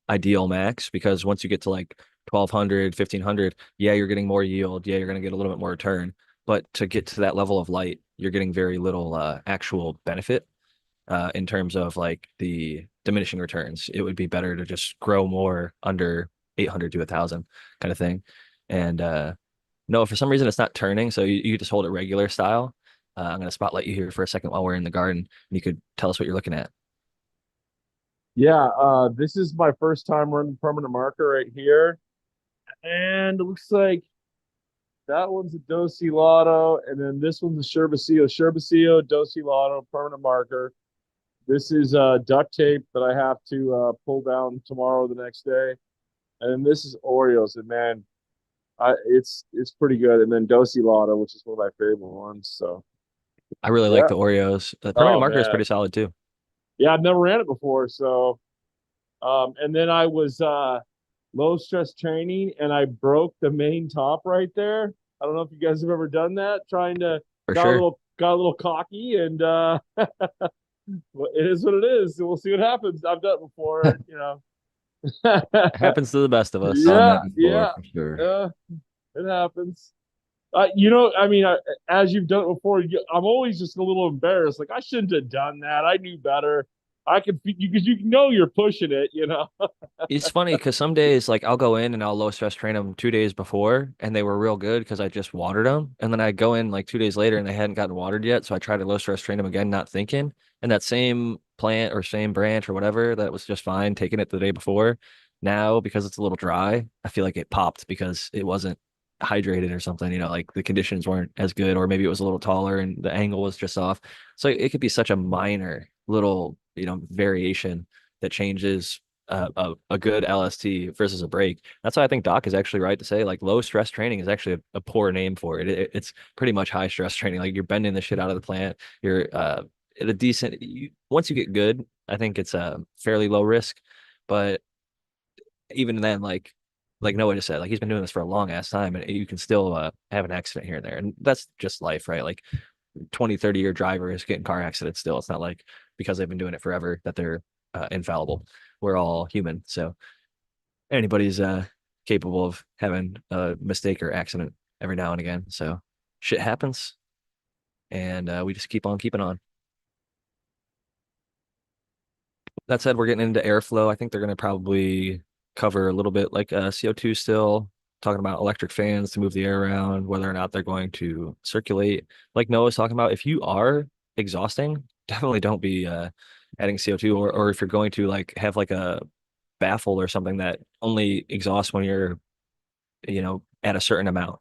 ideal max because once you get to like 1,200, 1,500, yeah, you're getting more yield. Yeah, you're going to get a little bit more return. But to get to that level of light, you're getting very little actual benefit in terms of like the diminishing returns. It would be better to just grow more under 800 to 1,000 kind of thing. And no, for some reason it's not turning, so you just hold it regular style. I'm going to spotlight you here for a second while we're in the garden, and you could tell us what you're looking at. yeah, this is my first time running permanent marker right here, and it looks like that one's a Dosi Lotto, and then this one's a Sherbaceo, Dosi Lotto, permanent marker. This is duct tape that I have to pull down tomorrow, the next day, and then this is Oreos, and man, it's pretty good. And then Dosi Lotto, which is one of my favorite ones. So I really like yeah, the Oreos. The permanent oh marker is man, pretty solid too. yeah, I've never ran it before. So and then I was low stress training, and I broke the main top right there. I don't know if you guys have ever done that. Trying to For sure. got a little cocky, and well, it is what it is. We'll see what happens. I've done it before, you know. Happens to the best of us. Done Yeah, that before yeah, for sure. uh, it happens. You know, I mean, as you've done it before, I'm always just a little embarrassed. Like I shouldn't have done that. I knew better. I could, because you know you're pushing it. You know. It's funny because some days, like I'll go in and I'll low stress train them 2 days before, and they were real good because I just watered them. And then I go in like 2 days later and they hadn't gotten watered yet, so I try to low stress train them again, not thinking. And that same plant or same branch or whatever that was just fine, taking it the day before. Now because it's a little dry, I feel like it popped because it wasn't hydrated or something. Like the conditions weren't as good, or maybe it was a little taller and the angle was just off. So it could be such a minor little variation that changes a good LST versus a break. That's why I think Doc is actually right to say like low stress training is actually a poor name for it. It's pretty much high stress training. Like you're bending the shit out of the plant. You're at a decent. Once you get good, I think it's a fairly low risk. But even then, like Noah just said, like he's been doing this for a long ass time, and you can still have an accident here and there, and that's just life, right? Like 20, 30-year drivers getting car accidents still. It's not like because they've been doing it forever that they're infallible. We're all human. So anybody's capable of having a mistake or accident every now and again. So shit happens and we just keep on keeping on. That said, we're getting into airflow. I think they're going to probably cover a little bit like CO2 still, talking about electric fans to move the air around, whether or not they're going to circulate. Like Noah's talking about, if you are exhausting, definitely don't be adding CO2, or if you're going to like have like a baffle or something that only exhausts when you're at a certain amount.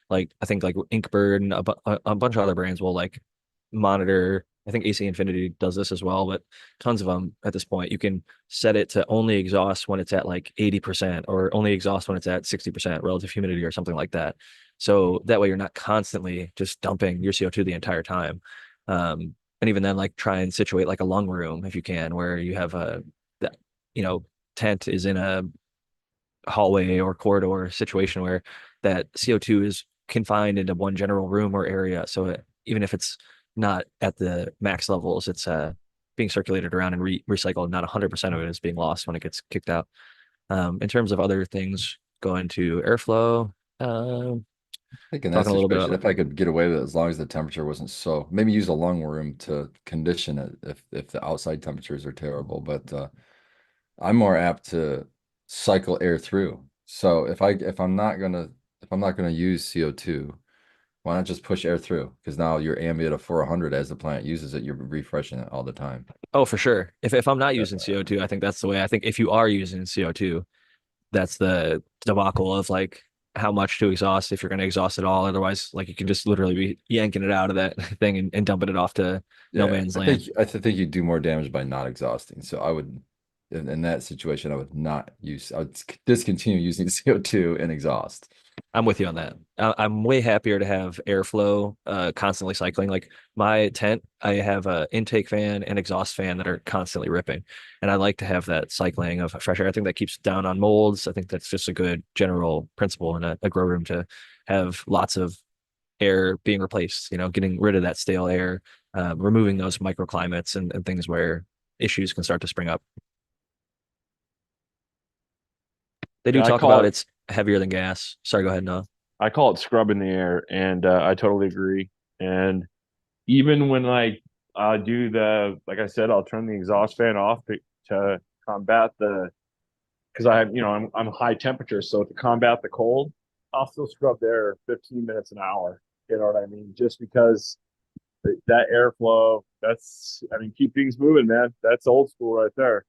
Like I think like Inkbird and a bunch of other brands will like monitor. I think AC Infinity does this as well, but tons of them at this point. You can set it to only exhaust when it's at like 80% or only exhaust when it's at 60% relative humidity or something like that. So that way you're not constantly just dumping your CO2 the entire time. And even then, like try and situate like a lung room if you can, where you have that, you know, tent is in a hallway or corridor situation where that CO2 is confined into one general room or area. So even if it's not at the max levels, it's being circulated around and recycled. Not 100% of it is being lost when it gets kicked out. In terms of other things going to airflow, um, I think in that talking a little bit situation, about if I could get away with it, as long as the temperature wasn't so, maybe use a lung room to condition it if the outside temperatures are terrible. But I'm more apt to cycle air through. So if I'm not gonna use CO2, why not just push air through? Because now you're ambient of 400 as the plant uses it, you're refreshing it all the time. oh, for sure. If I'm not using Definitely. CO2, I think that's the way. I think if you are using CO2, that's the debacle of like how much to exhaust if you're going to exhaust it all. Otherwise, like you can just literally be yanking it out of that thing and dumping it off to no Yeah, man's land. I think you do more damage by not exhausting. So I would, in that situation, I would not use. I would discontinue using CO2 and exhaust. I'm with you on that. I'm way happier to have airflow constantly cycling. Like my tent, I have a intake fan and exhaust fan that are constantly ripping, and I like to have that cycling of fresh air. I think that keeps down on molds. I think that's just a good general principle in a grow room to have lots of air being replaced. Getting rid of that stale air, removing those microclimates and things where issues can start to spring up. They do Yeah, talk about it's heavier than gas. Sorry, go ahead, Noah. I call it scrubbing the air, and I totally agree. And even when I do like I said, I'll turn the exhaust fan off to combat because I'm high temperature, so to combat the cold, I'll still scrub the air 15 minutes an hour. You know what I mean? Just because that airflow, I mean, keep things moving, man. That's old school right there.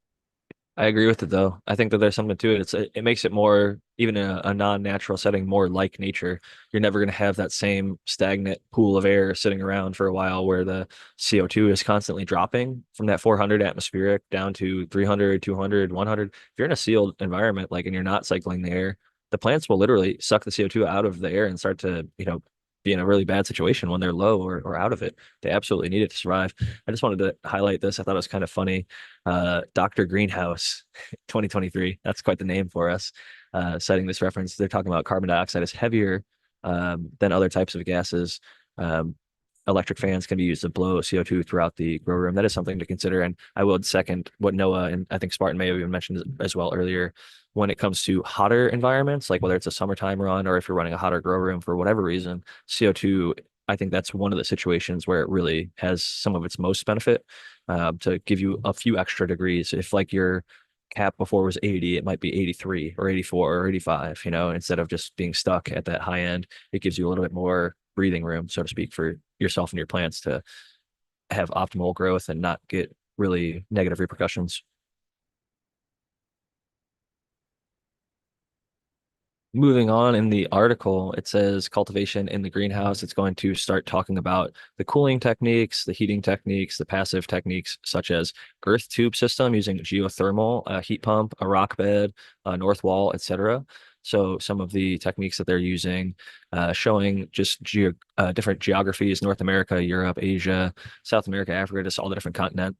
I agree with it though. I think that there's something to it. It makes it more, even in a non-natural setting, more like nature. You're never going to have that same stagnant pool of air sitting around for a while where the CO2 is constantly dropping from that 400 atmospheric down to 300, 200, 100. If you're in a sealed environment, like, and you're not cycling the air, the plants will literally suck the CO2 out of the air and start to, be in a really bad situation when they're low or out of it. They absolutely need it to survive. I just wanted to highlight this. I thought it was kind of funny. Dr. Greenhouse 2023. That's quite the name for us. citing this reference. They're talking about carbon dioxide is heavier than other types of gases. Um, Electric fans can be used to blow CO2 throughout the grow room. That is something to consider. And I would second what Noah and I think Spartan may have even mentioned as well earlier. When it comes to hotter environments, like whether it's a summertime run or if you're running a hotter grow room for whatever reason, CO2, I think that's one of the situations where it really has some of its most benefit to give you a few extra degrees. If like your cap before was 80, it might be 83 or 84 or 85, instead of just being stuck at that high end, it gives you a little bit more breathing room, so to speak, for yourself and your plants to have optimal growth and not get really negative repercussions. Moving on in the article, it says cultivation in the greenhouse. It's going to start talking about the cooling techniques, the heating techniques, the passive techniques, such as girth tube system using geothermal, a heat pump, a rock bed, a north wall, etc. So some of the techniques that they're using, showing just different geographies: North America, Europe, Asia, South America, Africa, just all the different continents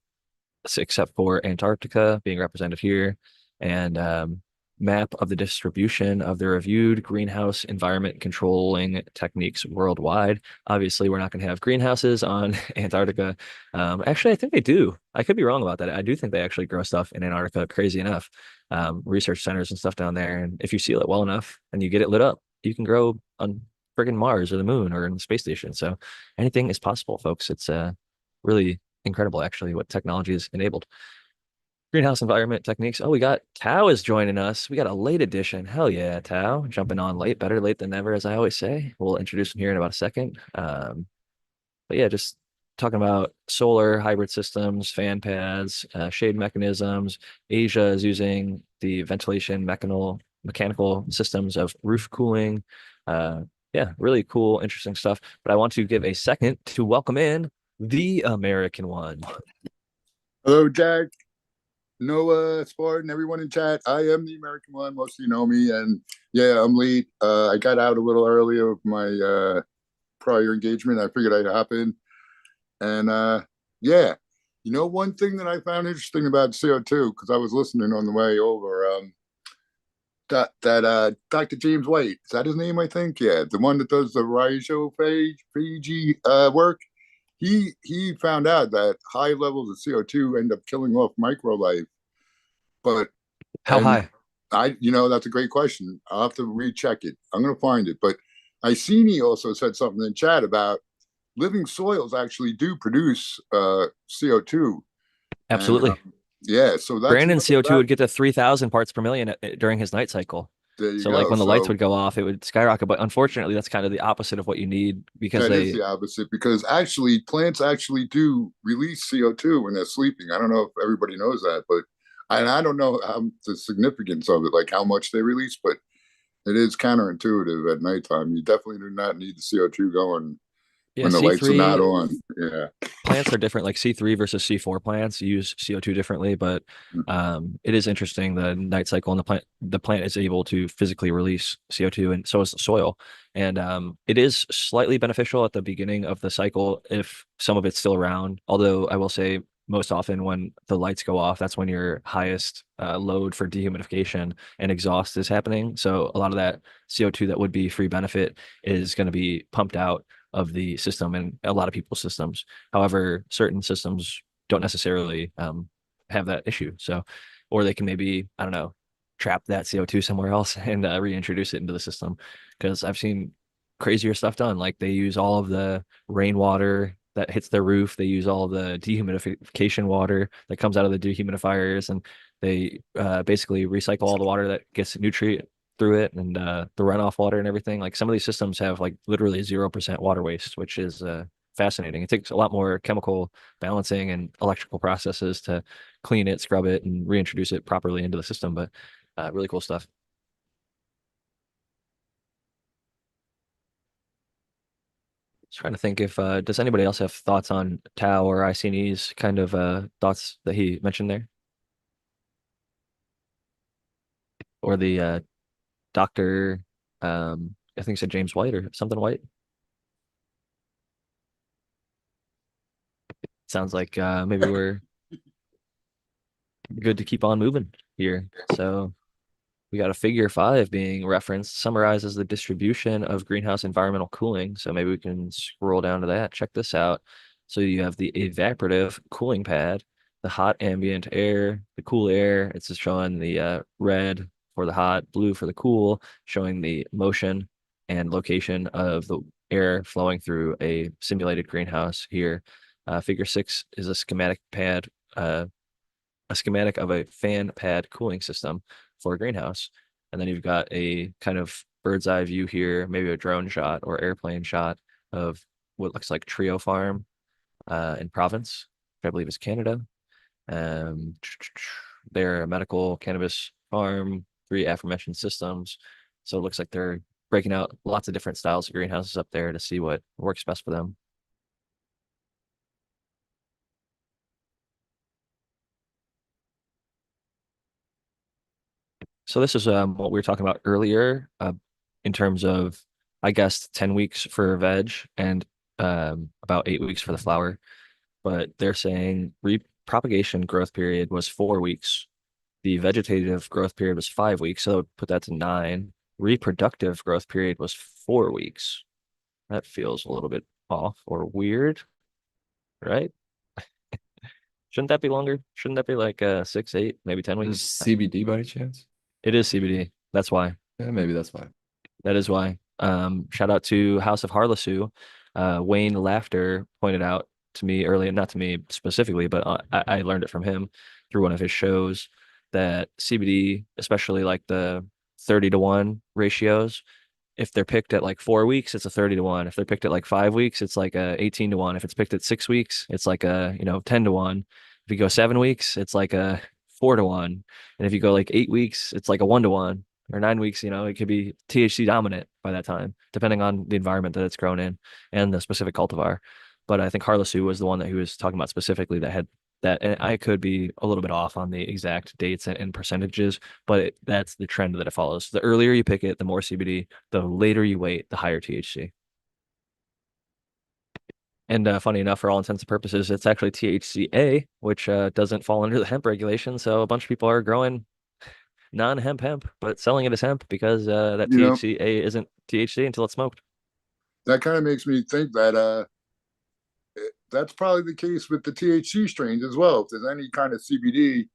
except for Antarctica being represented here, and map of the distribution of the reviewed greenhouse environment controlling techniques worldwide. Obviously, we're not going to have greenhouses on Antarctica. Actually, I think they do. I could be wrong about that. I do think they actually grow stuff in Antarctica, crazy enough. Research centers and stuff down there. And if you seal it well enough and you get it lit up, you can grow on friggin' Mars or the moon or in the space station. So anything is possible, folks. It's really incredible, actually, what technology has enabled. Greenhouse environment techniques. Oh, we got Tao is joining us. We got a late edition. Hell yeah, Tao. Jumping on late, better late than never, as I always say. We'll introduce him here in about a second. But yeah, just talking about solar hybrid systems, fan pads, shade mechanisms. Asia is using the ventilation mechanical systems of roof cooling. Yeah, really cool, interesting stuff. But I want to give a second to welcome in the American one. Hello, Jack, Noah, Spartan, everyone in chat. I am the American one. Most of you know me, and yeah, I'm late. I got out a little earlier with my prior engagement. I figured I'd hop in, and yeah, one thing that I found interesting about CO2 because I was listening on the way over. That Dr. James White, is that his name? I think, yeah, the one that does the Fiji work. He found out that high levels of CO2 end up killing off microlife. But How and high? that's a great question. I'll have to recheck it. I'm gonna find it. But I seen he also said something in chat about living soils actually do produce CO2. And Absolutely. yeah, so that's Brandon's another CO2 would fact. get to 3,000 parts per million during his night cycle. There you So like go. when the lights So would go off, it would skyrocket. But unfortunately, that's kind of the opposite of what you need because that is they the opposite because actually plants actually do release CO2 when they're sleeping. I don't know if everybody knows that, but I don't know the significance of it, like how much they release, but it is counterintuitive at nighttime. You definitely do not need the CO2 going yeah, when the lights are not C3 on. Yeah. plants are different. Like C3 versus C4 plants use CO2 differently, but it is interesting the night cycle and the plant is able to physically release CO2 and so is the soil. And it is slightly beneficial at the beginning of the cycle if some of it's still around. Although I will say most often when the lights go off, that's when your highest load for dehumidification and exhaust is happening. So a lot of that CO2 that would be free benefit is going to be pumped out of the system and a lot of people's systems. However, certain systems don't necessarily have that issue. So, or they can maybe, I don't know, trap that CO2 somewhere else and reintroduce it into the system. Because I've seen crazier stuff done. Like they use all of the rainwater that hits their roof. They use all the dehumidification water that comes out of the dehumidifiers, and they basically recycle all the water that gets nutrient through it and the runoff water and everything. Like some of these systems have like literally 0% water waste, which is fascinating. It takes a lot more chemical balancing and electrical processes to clean it, scrub it, and reintroduce it properly into the system. But really cool stuff. Just trying to think if does anybody else have thoughts on Tau or Iceni's kind of thoughts that he mentioned there, or the Doctor, I think he said James White or something White. Sounds like maybe we're good to keep on moving here. So we got a figure 5 being referenced, summarizes the distribution of greenhouse environmental cooling. So maybe we can scroll down to that. Check this out. So you have the evaporative cooling pad, the hot ambient air, the cool air. It's just showing the red for the hot, blue for the cool, showing the motion and location of the air flowing through a simulated greenhouse here. Figure 6 is a schematic pad, a schematic of a fan pad cooling system for a greenhouse. And then you've got a kind of bird's eye view here, maybe a drone shot or airplane shot of what looks like Trio Farm in Province, which I believe is Canada. Um, they're a medical cannabis farm, three aforementioned systems. So it looks like they're breaking out lots of different styles of greenhouses up there to see what works best for them. So this is what we were talking about earlier in terms of, I guess, 10 weeks for veg and about 8 weeks for the flower. But they're saying repropagation growth period was 4 weeks. The vegetative growth period was 5 weeks. So that would put that to 9. Reproductive growth period was 4 weeks. That feels a little bit off or weird, right? Shouldn't that be longer? Shouldn't that be like 6, 8, maybe 10 Is weeks? CBD by any chance? It is CBD. That's why. Yeah, maybe that's why. That is why. Shout out to House of Harlessu. Wayne Laughter pointed out to me earlier, not to me specifically, but I learned it from him through one of his shows that CBD, especially like the 30-to-1 ratios, if they're picked at like 4 weeks, it's a 30-to-1. If they're picked at like 5 weeks, it's like a 18-to-1. If it's picked at 6 weeks, it's like a, 10-to-1. If you go 7 weeks, it's like a 4-to-1. And if you go like 8 weeks, it's like a 1-to-1. Or 9 weeks, it could be THC dominant by that time, depending on the environment that it's grown in and the specific cultivar. But I think Harlessu was the one that he was talking about specifically that had that. And I could be a little bit off on the exact dates and percentages, but that's the trend that it follows. The earlier you pick it, the more CBD. The later you wait, the higher THC. And funny enough, for all intents and purposes, it's actually THCA, which doesn't fall under the hemp regulation. So a bunch of people are growing non-hemp hemp, but selling it as hemp because that You know, THCA isn't THC until it's smoked. that kind of makes me think that that's probably the case with the THC strains as well. If there's any kind of CBD,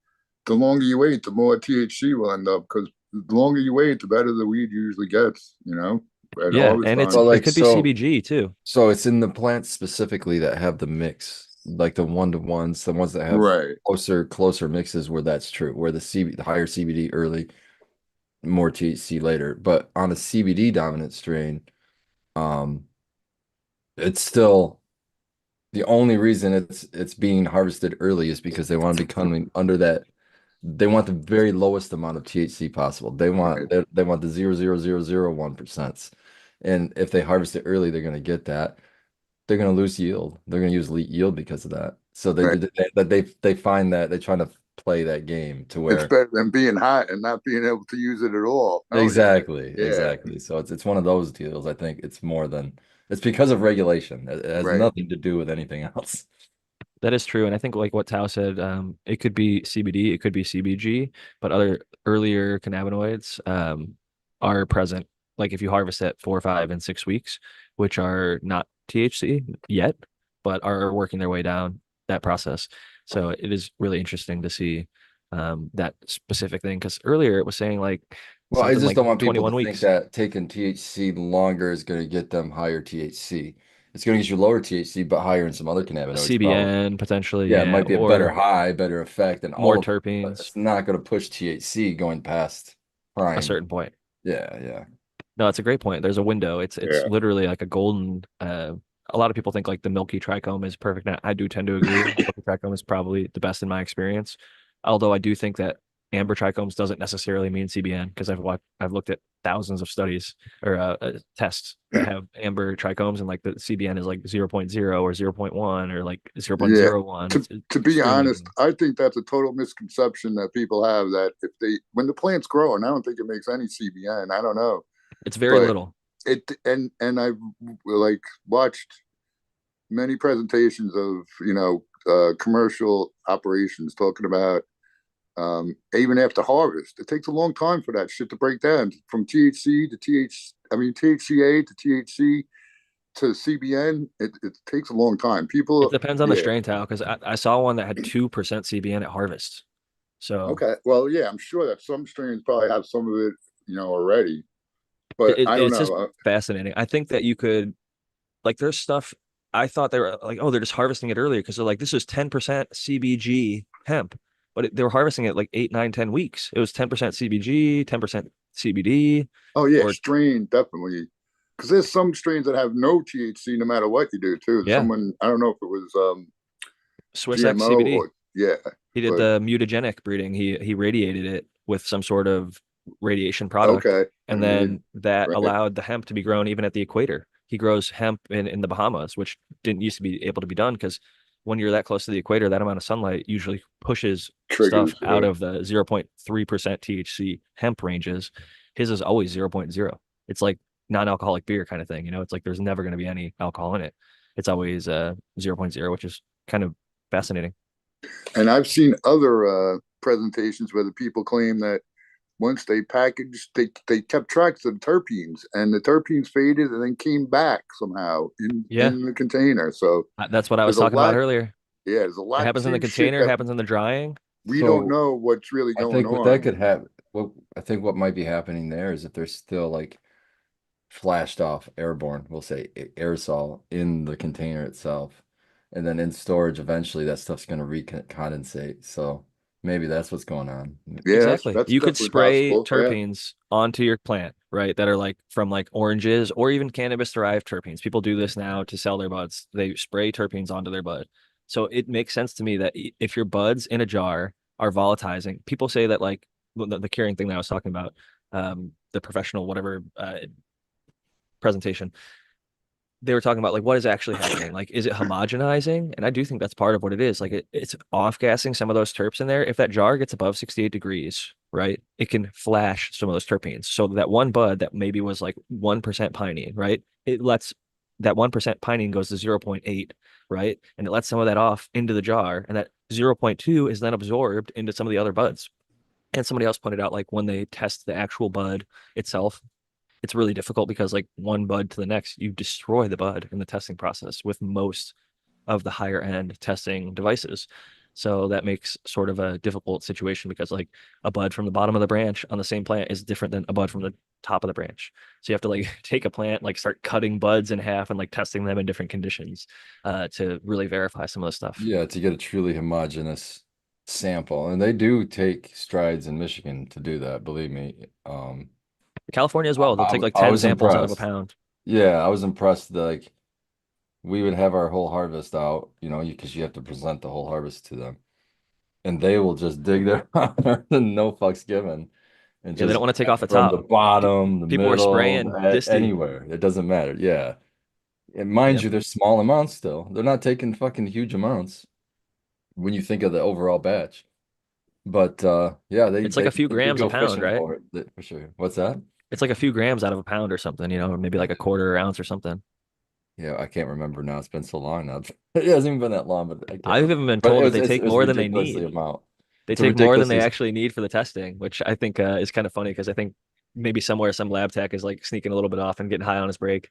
the longer you wait, the more THC will end up because the longer you wait, the better the weed usually gets, at Yeah, harvest and Well, time. it like could be so, CBG too. so it's in the plants specifically that have the mix, like the one-to-ones, the ones that have Right. closer mixes where that's true, where the higher CBD early, more THC later. But on a CBD dominant strain, um, it's still the only reason it's being harvested early is because they want to be coming under that. They want the very lowest amount of THC possible. Right. They want the 0.0001%. And if they harvest it early, they're going to get that. They're going to lose yield. They're going to use yield because of that. So Right. they find that they're trying to play that game to It's where better than being hot and not being able to use it at all. Oh yeah. exactly, Yeah. exactly. So it's one of those deals. I think it's more than it's because of regulation. It has Right. nothing to do with anything else. That is true. And I think like what Tao said, it could be CBD, it could be CBG, but other earlier cannabinoids are present. Like if you harvest at 4, 5, and 6 weeks, which are not THC yet, but are working their way down that process. So it is really interesting to see that specific thing. Because earlier it was saying like Well, I something just like don't want people to 21 think weeks. that taking THC longer is going to get them higher THC. It's going to get you lower THC, but higher in some other cannabinoids, probably. CBN potentially, Yeah, it yeah, might be a better or high, better effect, and more all of it, but terpenes, it's not going to push THC going past a prime. certain point. Yeah, yeah. No, it's a great point. There's a window. It's Yeah. literally like a golden. A lot of people think like the milky trichome is perfect. Now, I do tend to agree. Milky trichome is probably the best in my experience. Although I do think that amber trichomes doesn't necessarily mean CBN because I've looked at thousands of studies or tests that have amber trichomes and like the CBN is like zero point 0 or zero point 0.1 or like Yeah. 0.01. To It's to be extremely honest, low. I think that's a total misconception that people have that if they when the plant's growing, I don't think it makes any CBN. I don't know. It's very But little. it and I've like watched many presentations of commercial operations talking about even after harvest. It takes a long time for that shit to break down from THC to THCA to THC to CBN. It takes a long time. It People, depends on the yeah, strain, Tao, because I saw one that had 2% CBN at harvest. So okay, well, yeah, I'm sure that some strains probably have some of it, already, but I don't it's just know. fascinating. I think that you could like there's stuff I thought they were like, oh, they're just harvesting it earlier because they're like, this is 10% CBG hemp, but they were harvesting it like 8, 9, 10 weeks. It was 10% CBG, 10% CBD, Oh yeah, or strain definitely, because there's some strains that have no THC no matter what you do too. yeah, Someone, I don't know if it was Swiss X GMO CBD. or yeah, He did but the mutagenic breeding. He radiated it with some sort of radiation product, okay, and then that right, allowed the hemp to be grown even at the equator. He grows hemp in the Bahamas, which didn't used to be able to be done because when you're that close to the equator, that amount of sunlight usually pushes stuff triggers. out of the 0.3% THC hemp ranges. His is always zero point 0.0. It's like non-alcoholic beer kind of thing, you know? It's like there's never going to be any alcohol in it. It's always zero point 0.0, which is kind of fascinating. And I've seen other presentations where the people claim that once they packaged, they kept tracks of terpenes, and the terpenes faded and then came back somehow in Yeah. in the container. So That's what I was there's a talking about lot, earlier. yeah, there's a It lot happens in the same shit container, it that happens in the drying. we don't So know what's really I going think what that on. could happen, what I think what might be happening there is if there's still like flashed off airborne, we'll say aerosol in the container itself. And then in storage, eventually that stuff's going to recondensate. So maybe that's what's going on. Yeah, that's Exactly. that's You could definitely spray possible. Yeah, terpenes onto your plant, right? That are like from like oranges or even cannabis derived terpenes. People do this now to sell their buds. They spray terpenes onto their bud. So it makes sense to me that if your buds in a jar are volatilizing, people say that like the curing thing that I was talking about, the professional whatever presentation, they were talking about like what is actually happening. Like, is it homogenizing? And I do think that's part of what it is. Like it's off gassing some of those terps in there. If that jar gets above 68 degrees, right, it can flash some of those terpenes. So that one bud that maybe was like 1% pinene, right? It lets that 1% pinene goes to 0.8, right? And it lets some of that off into the jar. And that 0.2 is then absorbed into some of the other buds. And somebody else pointed out like when they test the actual bud itself, it's really difficult because like one bud to the next, you destroy the bud in the testing process with most of the higher end testing devices. So that makes sort of a difficult situation because like a bud from the bottom of the branch on the same plant is different than a bud from the top of the branch. So you have to like take a plant, like start cutting buds in half and like testing them in different conditions to really verify some of the stuff. Yeah, to get a truly homogeneous sample. And they do take strides in Michigan to do that, believe me. California as well, they'll take like I 10 was samples out of a impressed. pound. Yeah, I was impressed that like we would have our whole harvest out, because you have to present the whole harvest to them. And they will just dig their and no fucks given and Yeah, they don't just want to take off the from the top. bottom, the People are middle, spraying disty. anywhere. It doesn't matter. Yeah. And mind Yep. you, they're small amounts still. They're not taking fucking huge amounts when you think of the overall batch. But yeah, they It's like they a few they do grams a go pound, fishing right? for it, for sure. What's that? It's like a few grams out of a pound or something, or maybe like a quarter ounce or something. Yeah, I can't remember now. It's been so long now. It hasn't even been that long, but I can't I've remember. even been But told it that was they it's, take it's a more than they ridiculously need. amount. They It's a take more than they ridiculously actually need for the testing, which I think is kind of funny because I think maybe somewhere some lab tech is like sneaking a little bit off and getting high on his break.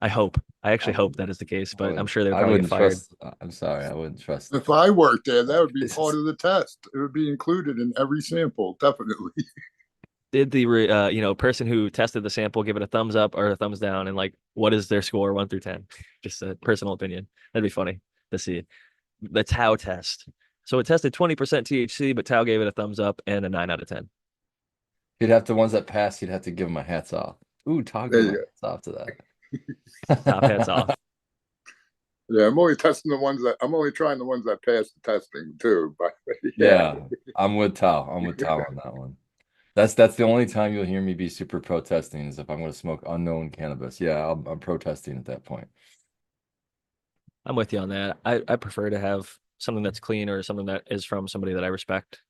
I hope. I I actually hope wouldn't that is the case, I but I'm wouldn't sure they would I probably get wouldn't fired. trust I'm sorry, I wouldn't trust If I worked there, that would be this part is of the test. It would be included in every sample, definitely. Did the person who tested the sample give it a thumbs up or a thumbs down, and like what is their score 1 through 10? Just a personal opinion. That'd be funny to see. The Tau test. So it tested 20% THC, but Tau gave it a thumbs up and a 9 out of 10. He'd have to ones that pass, he'd have to give him my hats off. Ooh, I'll There give you my go. hats off to Top hats that. off. Yeah, I'm only trying the ones that pass the testing too. But yeah, Yeah, I'm with Tal. I'm with Tal on that one. That's the only time you'll hear me be super protesting is if I'm going to smoke unknown cannabis. Yeah, I'm protesting at that point. I'm with you on that. I prefer to have something that's clean or something that is from somebody that I respect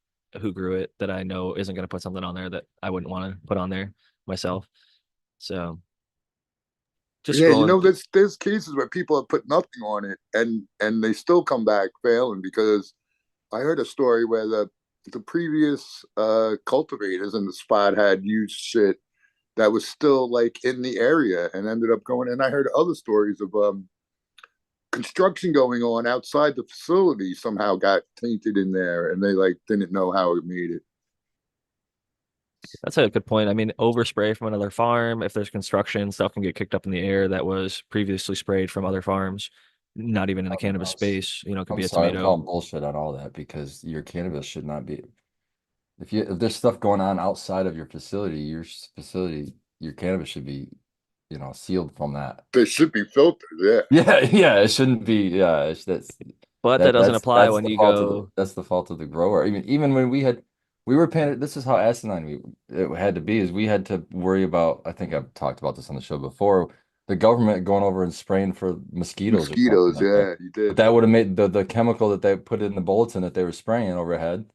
who grew it that I know isn't going to put something on there that I wouldn't want to put on there myself. So just yeah. scrolling. There's cases where people have put nothing on it, and they still come back failing because I heard a story where the previous cultivators in the spot had used shit that was still like in the area and ended up going. And I heard other stories of construction going on outside the facility somehow got tainted in there, and they like didn't know how it made it. That's a good point. I mean, overspray from another farm, if there's construction, stuff can get kicked up in the air that was previously sprayed from other farms, not even in the cannabis space. You know, it could I'm be a sorry, I'm tomato. calling bullshit on all that because your cannabis should not be. If there's stuff going on outside of your facility, your cannabis should be, sealed from that. They should be filtered. Yeah. Yeah, yeah, it shouldn't be. Yeah, But that doesn't apply that's when the you fault of the go, that's the fault of the grower. Even when we were paying. This is how asinine it had to be. Is we had to worry about. I think I've talked about this on the show before. The government going over and spraying for mosquitoes or something Mosquitoes. like that. Yeah, you But did. that would have made the chemical that they put in the bulletin that they were spraying overhead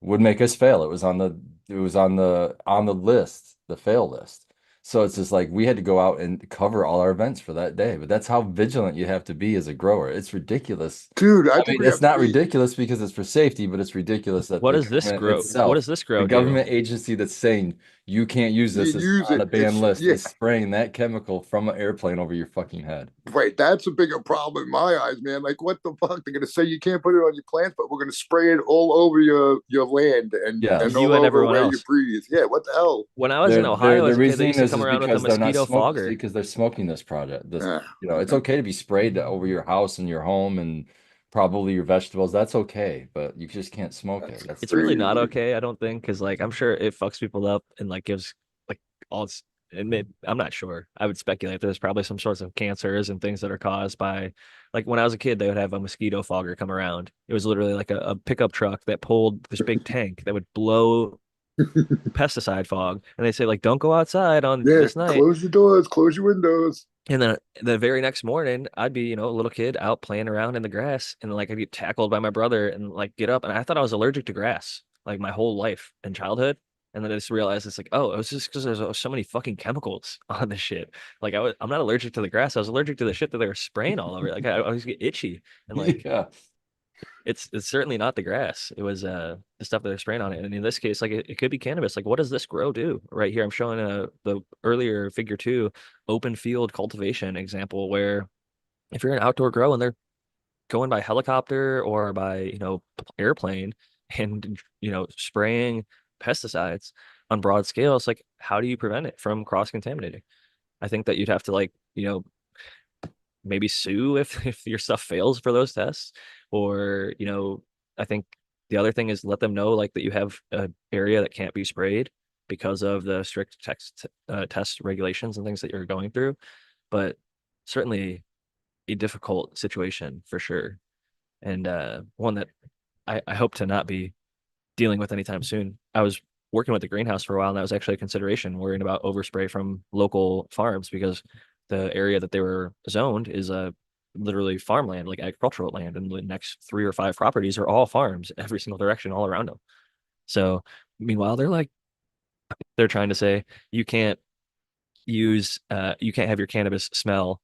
would make us fail. It was on the list, the fail list. So it's just like we had to go out and cover all our events for that day. But that's how vigilant you have to be as a grower. It's ridiculous. Dude, I I think mean, we it's have to not be. ridiculous because it's for safety, but it's ridiculous that what the does this government grow? What itself, does this the grow do? government agency that's saying you can't use You this is use on it. a ban It's list yeah. is spraying that chemical from an airplane over your fucking head. Right, that's a bigger problem in my eyes, man. Like, what the fuck? They're gonna say you can't put it on your plants, but we're gonna spray it all over your land and Yes. You all and over everyone where you else. breathe. Yeah, what the hell? When I was in The Ohio the as a kid, they used reasoning to is come is around with a because they're not mosquito smoking fogger. because they're smoking this project. Uh, It's okay to be sprayed over your house and your home and probably your vegetables. That's okay, but you just can't smoke it. that's That's It's really the not crazy. okay, I don't think, because like I'm sure it fucks people up and like gives like all it's I'm not sure. I would speculate there's probably some sorts of cancers and things that are caused by like when I was a kid, they would have a mosquito fogger come around. It was literally like a pickup truck that pulled this big tank that would blow pesticide fog. And they say, like, don't go outside on Yeah, this night. close your doors, close your windows. And then the very next morning, I'd be, a little kid out playing around in the grass, and like I'd get tackled by my brother and like get up. And I thought I was allergic to grass like my whole life and childhood. And then I just realized it's like, oh, it was just because there's so many fucking chemicals on this shit. Like I'm not allergic to the grass. I was allergic to the shit that they were spraying all over. Like I always get itchy, and like yeah. it's certainly not the grass. It was the stuff that they're spraying on it. And in this case, like it could be cannabis. Like what does this grow do? Right here, I'm showing the earlier figure two open field cultivation example where if you're an outdoor grow and they're going by helicopter or by, airplane and spraying pesticides on broad scale, it's like how do you prevent it from cross contaminating? I think that you'd have to like, maybe sue if if your stuff fails for those tests, or I think the other thing is let them know like that you have an area that can't be sprayed because of the strict test regulations and things that you're going through. But certainly a difficult situation for sure, and one that I hope to not be dealing with anytime soon. I was working with the greenhouse for a while, and that was actually a consideration, worrying about overspray from local farms because the area that they were zoned is literally farmland, like agricultural land, and the next 3 or 5 properties are all farms in every single direction all around them. So meanwhile, they're trying to say you can't you can't have your cannabis smell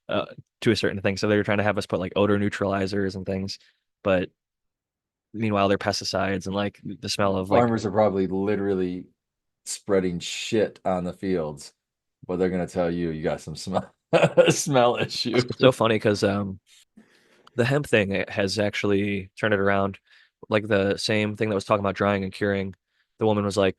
uh, to a certain thing. So they're trying to have us put like odor neutralizers and things, but meanwhile, they're pesticides and like the smell of like Farmers are probably literally spreading shit on the fields, but they're gonna tell you you got some smell smell issue. it's so funny because the hemp thing has actually turned it around. Like the same thing that was talking about drying and curing, the woman was like,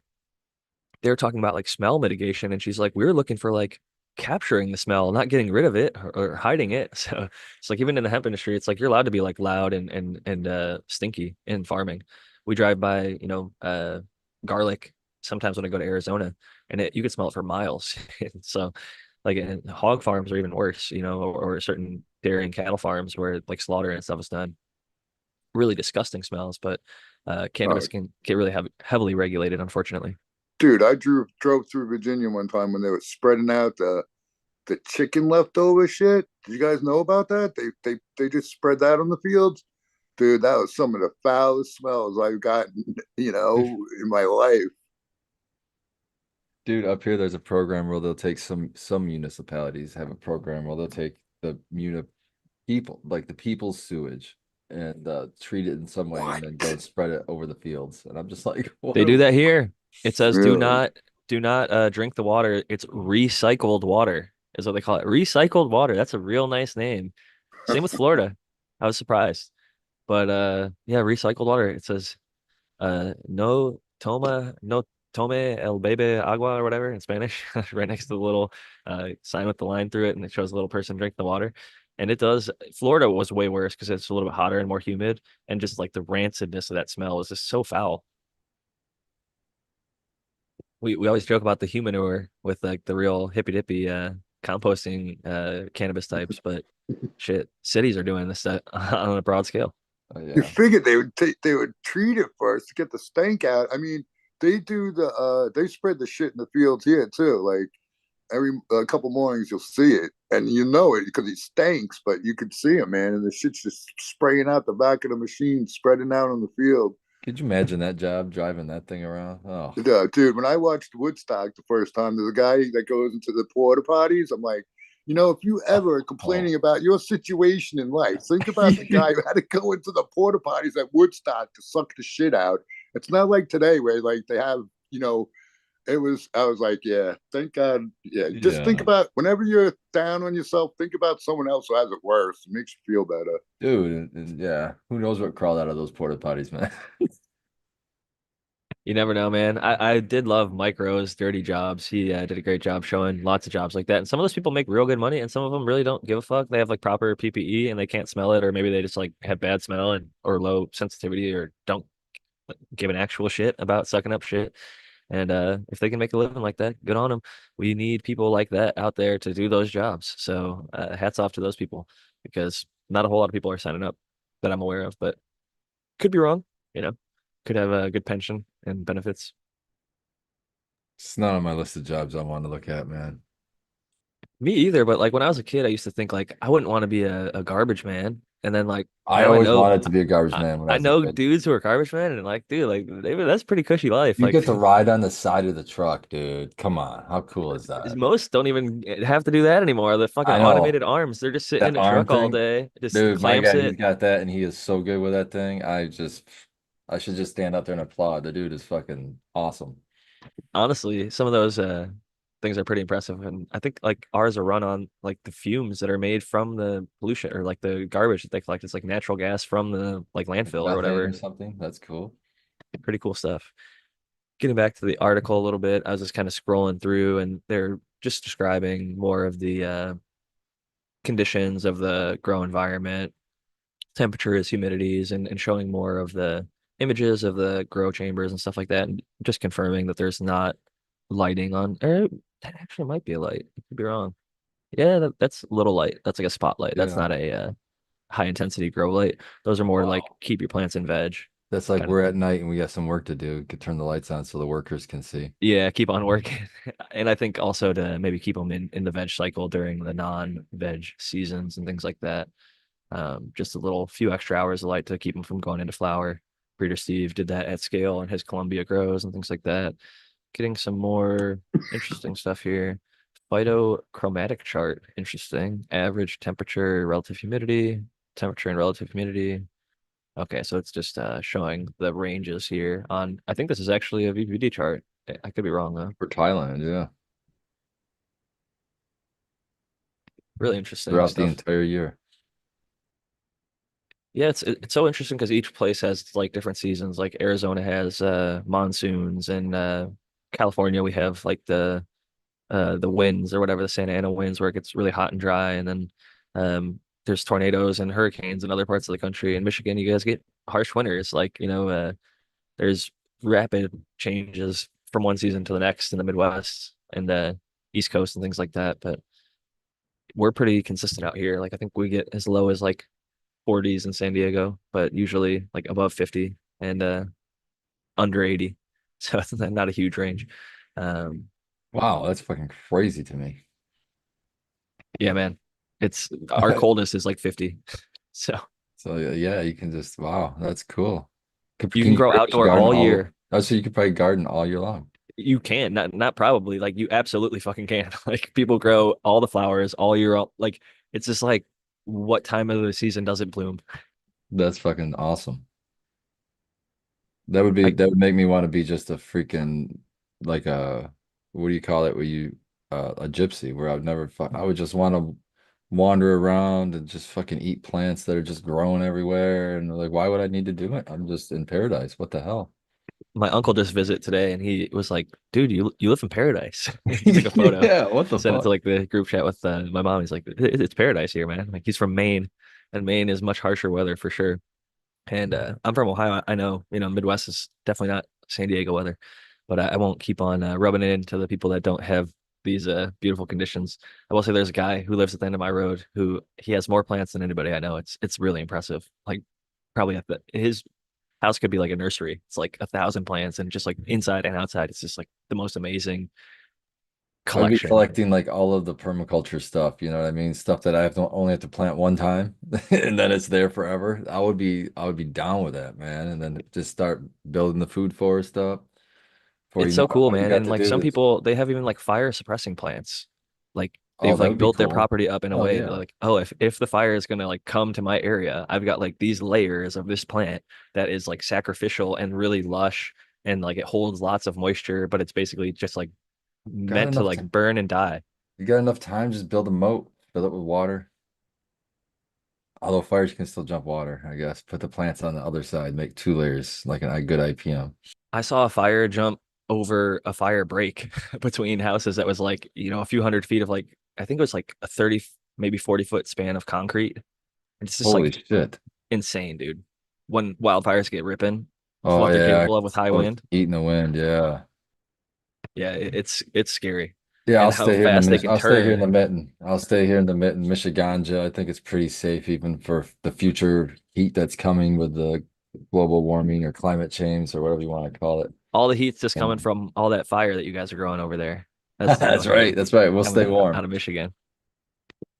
they were talking about like smell mitigation, and she's like, we were looking for like capturing the smell, not getting rid of it or hiding it. So it's like even in the hemp industry, it's like you're allowed to be like loud and stinky in farming. We drive by, garlic sometimes when I go to Arizona, and you can smell it for miles. So like and hog farms are even worse, or certain dairy and cattle farms where like slaughter and stuff is done. Really disgusting smells, but Uh, cannabis can get really heavily regulated, unfortunately. dude, I drove through Virginia one time when they were spreading out the chicken leftover shit. Did you guys know about that? They just spread that on the fields. Dude, that was some of the foulest smells I've gotten, in my life. Dude, up here there's a program where they'll take some municipalities have a program where they'll take the people like the people's sewage and treat it in some way and then go and What? spread it over the fields. And I'm just like, what They are do we that here. It says Really? do not drink the water. It's recycled water is what they call it. Recycled water. That's a real nice name. Same with Florida. I was surprised. But yeah, recycled water. It says no tome el bebe agua or whatever in Spanish, right next to the little sign with the line through it, and it shows a little person drink the water. And it does. Florida was way worse because it's a little bit hotter and more humid, and just like the rancidness of that smell is just so foul. We always joke about the humanure with like the real hippy dippy composting cannabis types, but shit, cities are doing this on a broad scale. You yeah. figured they would treat it first to get the stank out. I mean, they do they spread the shit in the fields here too. Like every a couple mornings you'll see it, and you know it because it stinks, but you could see it, man, and the shit's just spraying out the back of the machine, spreading out on the field. Could you imagine that job driving that thing around? Oh, Dude, when I watched Woodstock the first time, there's a guy that goes into the porta potties. I'm like, if you ever are oh. complaining about your situation in life, think about the guy who had to go into the porta potties at Woodstock to suck the shit out. It's not like today where like they have, I was like, yeah, thank God. Yeah, just think Yeah. about whenever you're down on yourself, think about someone else who has it worse. It makes you feel better. Dude, and yeah, who knows what crawled out of those porta potties, man? You never know, man. I did love Mike Rowe's Dirty Jobs. He did a great job showing lots of jobs like that. And some of those people make real good money, and some of them really don't give a fuck. They have like proper PPE and they can't smell it, or maybe they just like have bad smell and or low sensitivity or don't give an actual shit about sucking up shit. And if they can make a living like that, good on them. We need people like that out there to do those jobs. So hats off to those people because not a whole lot of people are signing up that I'm aware of, but could be wrong, you know, could have a good pension and benefits. It's not on my list of jobs I want to look at, man. Me either, but like when I was a kid, I used to think like I wouldn't want to be a garbage man. And then like I now always wanted to be a garbage man when I I was a know kid. dudes who are garbage men and like, dude, like that's pretty cushy life. You Like get to ride on the side of the truck, dude. Come on, how cool is that? most don't even have to do that anymore. The fucking I know automated arms, they're just sitting that in a arm truck all thing, day, just dude. My clamps guy, he's it. got that, and he is so good with that thing. I should just stand up there and applaud. The dude is fucking awesome. Honestly, some of those things are pretty impressive. And I think like ours are run on like the fumes that are made from the pollution or like the garbage that they collect. It's like natural gas from the like Like landfill or methane or whatever. something. That's cool. Pretty cool stuff. Getting back to the article a little bit, I was just kind of scrolling through and they're just describing more of the conditions of the grow environment, temperatures, humidities, and showing more of the images of the grow chambers and stuff like that, and just confirming that there's not lighting on. That actually might be a light. I could be wrong. Yeah, that's a little light. That's like a spotlight. That's Yeah. not a high intensity grow light. Those are more like Wow. keep your plants in veg That's like kind of we're at thing. night and we got some work to do. Could turn the lights on so the workers can see. Yeah, keep on working. And I think also to maybe keep them in the veg cycle during the non-veg seasons and things like that. Just a little few extra hours of light to keep them from going into flower. Breeder Steve did that at scale on his Columbia grows and things like that. Getting some more interesting stuff here. Phytochromatic chart, interesting. Average temperature, relative humidity, temperature and relative humidity. Okay, so it's just showing the ranges here on, I think this is actually a VPD chart. I could be wrong though. For Thailand, yeah. Really interesting Throughout the stuff. entire year. Yeah, it's so interesting because each place has like different seasons. Like Arizona has monsoons and California we have like the winds or whatever, the Santa Ana winds where it gets really hot and dry, and then there's tornadoes and hurricanes in other parts of the country. In Michigan, you guys get harsh winters. Like, there's rapid changes from one season to the next in the Midwest and the East Coast and things like that. But we're pretty consistent out here. Like I think we get as low as like 40s in San Diego, but usually like above 50 and under 80. So it's not a huge range. Um, Wow, that's fucking crazy to me. yeah, man. It's our coldest is like 50. So So yeah, you can just wow, that's cool. you Can can you grow pretty much outdoor garden all all? year. Oh, so you could probably garden all year long. You can, not probably, like you absolutely fucking can. Like people grow all the flowers all year. Like it's just like what time of the season does it bloom? That's fucking awesome. I That would make me want to be just a freaking like a what do you call it? Where you a gypsy where I would just want to wander around and just fucking eat plants that are just growing everywhere. And like, why would I need to do it? I'm just in paradise. What the hell? my uncle just visited today, and he was like, "Dude, you live in paradise." He took a photo, Yeah, what the sent it to fuck? like the group chat with my mom. He's like, It's paradise here, man." Like he's from Maine, and Maine is much harsher weather for sure. And I'm from Ohio. I know, Midwest is definitely not San Diego weather, but I won't keep on rubbing it into the people that don't have these beautiful conditions. I will say there's a guy who lives at the end of my road who he has more plants than anybody I know. It's really impressive. Like probably at his house could be like a nursery. It's like 1,000 plants and just like inside and outside. It's just like the most amazing I would be collection. collecting like all of the permaculture stuff, you know what I mean? Stuff that I have to only have to plant one time and then it's there forever. I would be down with that, man. And then just start building the food forest up. Before It's you know so it, cool, all you man. got And to like do some is, people, they have even like fire suppressing plants. Like oh, they've that like would be built their cool. property up in a Hell way that yeah. like, oh, if the fire is gonna like come to my area, I've got like these layers of this plant that is like sacrificial and really lush and like it holds lots of moisture, but it's basically just like Got meant to enough like time. burn and die. You got enough time, just build a moat, fill it with water. Although fires can still jump water, I guess. Put the plants on the other side, make two layers, like a good IPM. I saw a fire jump over a fire break between houses that was like, a few hundred feet of like, I think it was like a 30, maybe 40-foot span of concrete. It's just Holy like shit. insane, dude. When wildfires get ripping, it's Oh what they're yeah, capable of with high oh, wind. eating the wind, yeah. Yeah, it's scary. Yeah, And how fast they can I'll stay here in the turn. mitten. I'll stay here in the mitten, Michiganja. I think it's pretty safe even for the future heat that's coming with the global warming or climate change or whatever you want to call it. All the heat's just coming And from all that fire that you guys are growing over there. That's that's right. That's right. We'll stay coming warm. out of Michigan.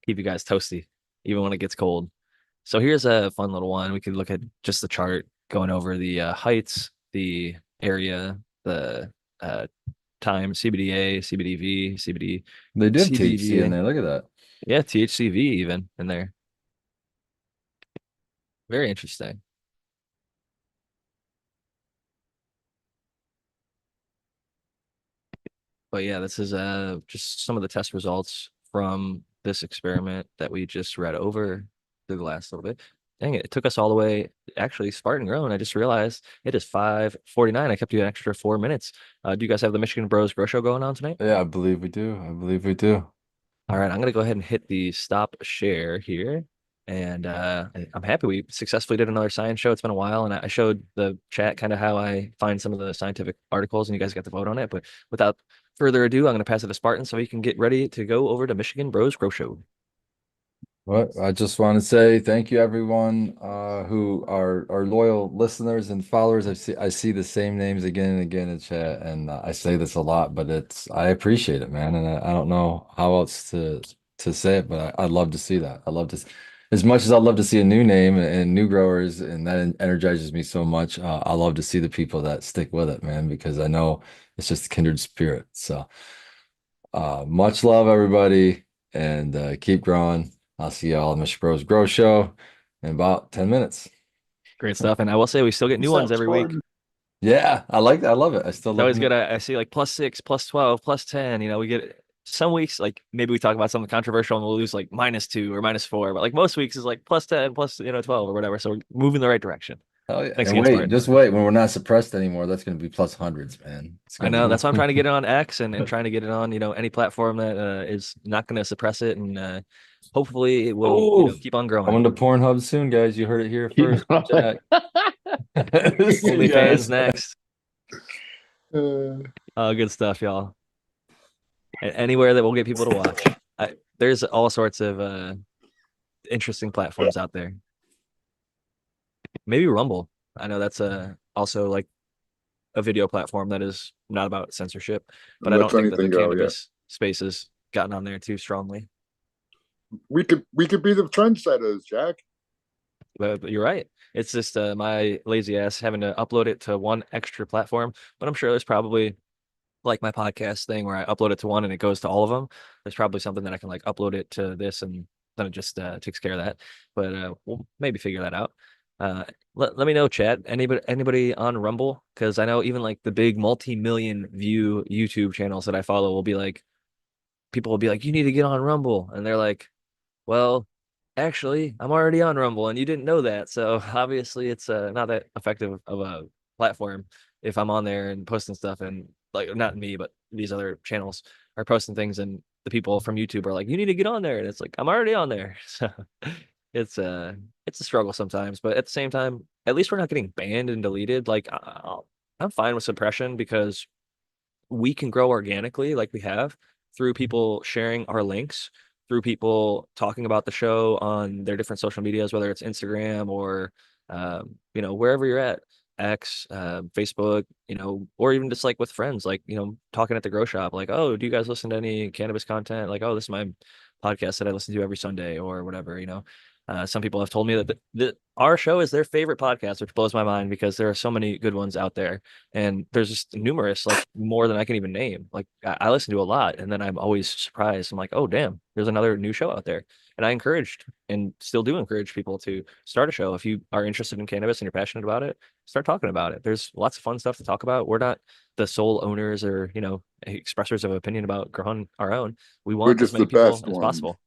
Keep you guys toasty, even when it gets cold. So here's a fun little one. We could look at just the chart going over the heights, the area, the uh, time, CBDA, CBDV, CBD, They do have THC in CBGA. there. Look at that. Yeah, THCV even in there. Very interesting. But yeah, this is just some of the test results from this experiment that we just read over through the last little bit. Dang it, it took us all the way. Actually, Spartan grown. I just realized it is 5:49. I kept you an extra 4 minutes. Do you guys have the Michigan Bros Grow Show going on tonight? Yeah, I believe we do. I believe we do. All right, I'm gonna go ahead and hit the stop share here. And I'm happy we successfully did another science show. It's been a while, and I showed the chat kind of how I find some of the scientific articles, and you guys got to vote on it. But without further ado, I'm going to pass it to Spartan so he can get ready to go over to Michigan Bros Grow Show. Well, I just want to say thank you everyone who are loyal listeners and followers. I see the same names again and again in chat, and I say this a lot, but I appreciate it, man. And I don't know how else to say it, but I'd love to see that. I love to, as much as I'd love to see a new name and new growers, and that energizes me so much. I love to see the people that stick with it, man, because I know it's just a kindred spirit. So, much love, everybody, and keep growing. I'll see y'all on Mr. Bros Grow Show in about 10 minutes. Great stuff. And I will say we still get new Peace ones out, every week. Spartan. Yeah, I love it. I still It's love always new. good. I see like +6, +12, +10. We get some weeks like maybe we talk about something controversial and we'll lose like -2 or -4. But like most weeks is like +10, plus 12 or whatever. So we're moving the right direction. Oh yeah. Thanks And again, wait, Spartan. just wait. When we're not suppressed anymore, that's gonna be plus hundreds, man. It's I gonna know be that's why I'm trying to get it on X and trying to get it on, any platform that is not going to suppress it. And hopefully it will, oh, keep on growing. coming to Pornhub soon, guys. You heard it here Keep first. going. Jack. See you OnlyFans guys. next. Uh, Good stuff, y'all. Anywhere that will get people to watch. There's all sorts of interesting platforms out there. Maybe Rumble. I know that's also like a video platform that is not about censorship, but I Let's don't think that the anything go. Yeah, cannabis space has gotten on there too strongly. we could be the trendsetters, Jack. But you're right. It's just my lazy ass having to upload it to one extra platform. But I'm sure there's probably like my podcast thing where I upload it to one and it goes to all of them. There's probably something that I can like upload it to this and then it just takes care of that. But we'll maybe figure that out. Uh, let me know, chat. Anybody on Rumble? Because I know even like the big multi-million view YouTube channels that I follow will be like, people will be like, you need to get on Rumble, and they're like, well, actually, I'm already on Rumble, and you didn't know that. So obviously, it's not that effective of a platform if I'm on there and posting stuff, and like not me, but these other channels are posting things, and the people from YouTube are like, you need to get on there, and it's like I'm already on there. So it's it's a struggle sometimes, but at the same time, at least we're not getting banned and deleted. Like I'm fine with suppression because we can grow organically like we have through people sharing our links, through people talking about the show on their different social medias, whether it's Instagram or wherever you're at, X, Facebook, or even just like with friends, like, talking at the grow shop, like, oh, do you guys listen to any cannabis content? Like, oh, this is my podcast that I listen to every Sunday or whatever. Some people have told me that our show is their favorite podcast, which blows my mind because there are so many good ones out there, and there's just numerous, like more than I can even name. Like I listen to a lot, and then I'm always surprised. I'm like, oh damn, there's another new show out there. And I encouraged and still do encourage people to start a show if you are interested in cannabis and you're passionate about it. Start talking about it. There's lots of fun stuff to talk about. We're not the sole owners or expressors of opinion about growing our own. We We're want as just many the people best as ones. possible.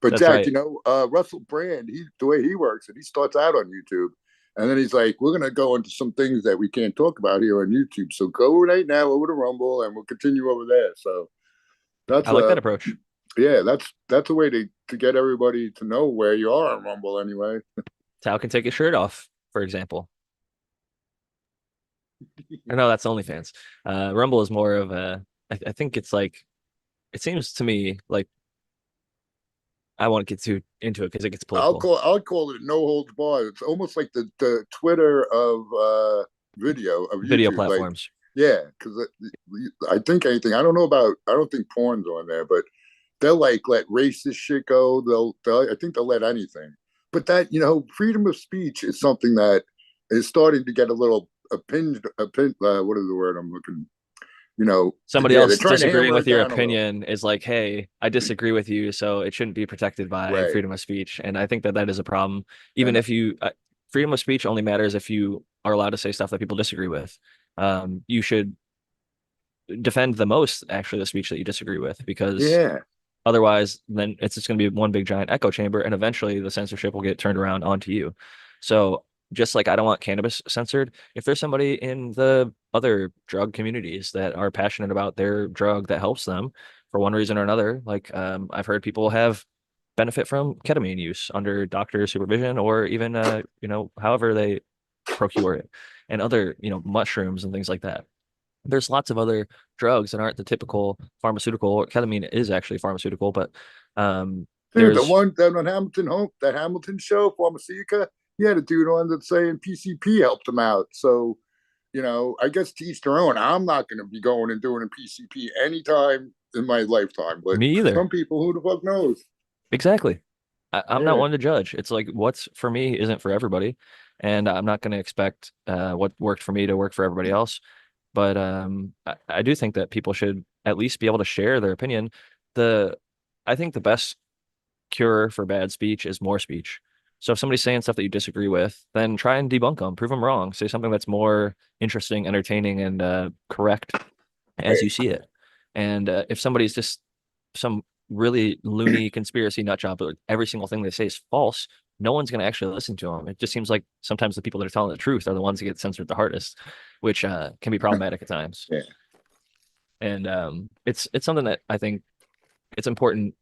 But That's Jack, right. Russell Brand, the way he works, and he starts out on YouTube, and then he's like, "We're gonna go into some things that we can't talk about here on YouTube. So go right now over to Rumble, and we'll continue over there." So that's I like that approach. yeah, that's a way to get everybody to know where you are on Rumble anyway. Tao can take his shirt off, for example. Or no, that's OnlyFans. Rumble is more of I think it's like, it seems to me like I won't get too into it because it gets political. I'll call it no holds barred. It's almost like the Twitter of video of Video YouTube. Like, platforms. yeah, because I think anything. I don't think porn's on there, but they'll like let racist shit go. I think they'll let anything. But that freedom of speech is something that is starting to get a little what is the word I'm looking? Somebody Yeah, they're else trying to disagreeing hammer with it your down a little. opinion is like, hey, I disagree with you, so it shouldn't be protected by Right. freedom of speech. And I think that that is a problem. Even And if freedom of speech only matters if you are allowed to say stuff that people disagree with. You should defend the most, actually, the speech that you disagree with, because yeah, otherwise, then it's just going to be one big giant echo chamber, and eventually the censorship will get turned around onto you. So just like I don't want cannabis censored, if there's somebody in the other drug communities that are passionate about their drug that helps them for one reason or another, like I've heard people have benefit from ketamine use under doctor supervision, or even however they procure it, and other mushrooms and things like that. There's lots of other drugs that aren't the typical pharmaceutical. Ketamine is actually pharmaceutical, but dude, the there's one that on that Hamilton show, Pharmacia, he had a dude on that saying PCP helped him out. So, I guess to each their own. I'm not going to be going and doing a PCP anytime in my lifetime, but me for either. some people, who the fuck knows? Exactly. I'm not Yeah, one to judge. It's like what's for me isn't for everybody, and I'm not going to expect what worked for me to work for everybody else. But I do think that people should at least be able to share their opinion. The I think the best cure for bad speech is more speech. So if somebody's saying stuff that you disagree with, then try and debunk them, prove them wrong, say something that's more interesting, entertaining, and correct as right. you see it. And if somebody's just some really loony conspiracy nut job, but every single thing they say is false, no one's going to actually listen to them. It just seems like sometimes the people that are telling the truth are the ones that get censored the hardest, which can be problematic at times. Yeah, And it's something that I think it's important.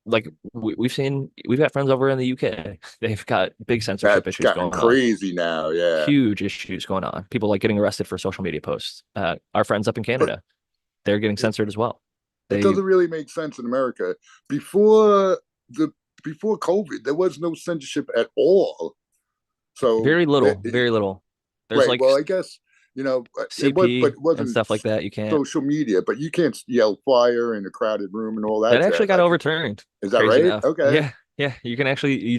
Like we've got friends over in the UK. They've got big censorship that's issues gotten going on, crazy now. Yeah, huge issues going on. People like getting arrested for social media posts. Our friends up in but Canada, they're getting censored as well. it They doesn't really make sense in America. Before the before COVID, there was no censorship at all. So very little, very little. There's right. like Well, I guess it was, but CP it and wasn't stuff like that. You can't. social media. But you can't yell fire in a crowded room and all That that actually jazz. got overturned. Is that Crazy right? enough. Okay, Yeah, yeah. You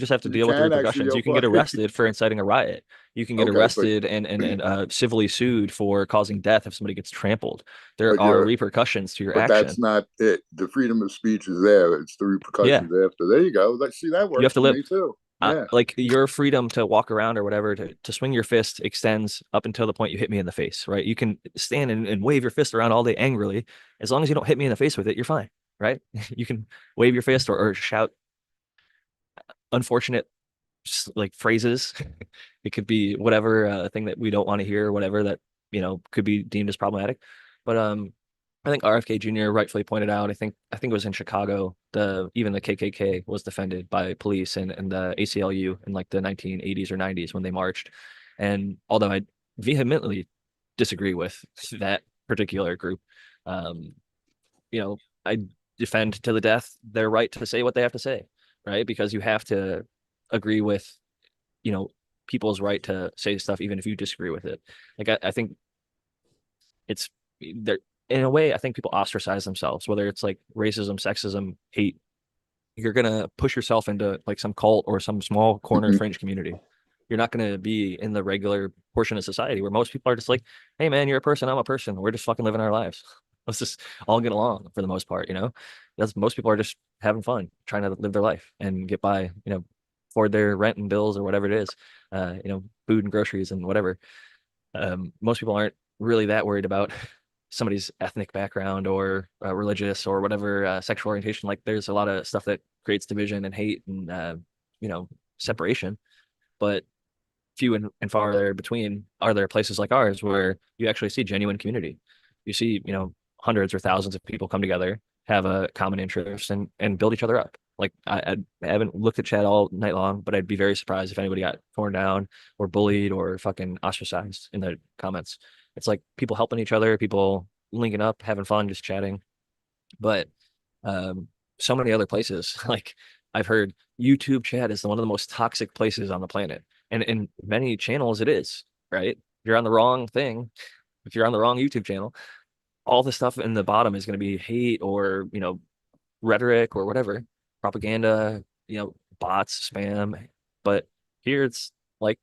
just have to you deal with the can actually repercussions. yell You can get fire. arrested for inciting a riot. You can get Okay, arrested and civilly sued for causing death if somebody gets trampled. There but are you're repercussions to your but that's action. not it. The freedom of speech is there. It's the Yeah, repercussions after. There you go. See, that you have works to for live. me too. Yeah. like your freedom to walk around or whatever to swing your fist extends up until the point you hit me in the face, right? You can stand and wave your fist around all day angrily. As long as you don't hit me in the face with it, you're fine, right? You can wave your fist or shout unfortunate like phrases. It could be whatever thing that we don't want to hear, or whatever that could be deemed as problematic. But I think RFK Jr. rightfully pointed out. I think it was in Chicago. Even the KKK was defended by police and the ACLU in like the 1980s or 90s when they marched. And although I vehemently disagree with that particular group, um, I defend to the death their right to say what they have to say, right? Because you have to agree with you know people's right to say stuff even if you disagree with it. Like I think it's there in a way. I think people ostracize themselves, whether it's like racism, sexism, hate. You're gonna push yourself into like some cult or some small corner Mhm. fringe community. You're not gonna be in the regular portion of society where most people are just like, hey man, you're a person, I'm a person, we're just fucking living our lives. Let's just all get along for the most part. That's most people are just having fun trying to live their life and get by, afford their rent and bills or whatever it is, food and groceries and whatever. Most people aren't really that worried about somebody's ethnic background or religious or whatever sexual orientation. Like there's a lot of stuff that creates division and hate and you know separation, but few and far there between are there places like ours where you actually see genuine community. You see, hundreds or thousands of people come together, have a common interest, and build each other up. Like I haven't looked at chat all night long, but I'd be very surprised if anybody got torn down or bullied or fucking ostracized in the comments. It's like people helping each other, people linking up, having fun, just chatting. But um, so many other places. Like I've heard YouTube chat is one of the most toxic places on the planet. And in many channels it is, right? If you're on the wrong thing, if you're on the wrong YouTube channel, all the stuff in the bottom is going to be hate or, rhetoric or whatever, propaganda, bots, spam. But here it's like,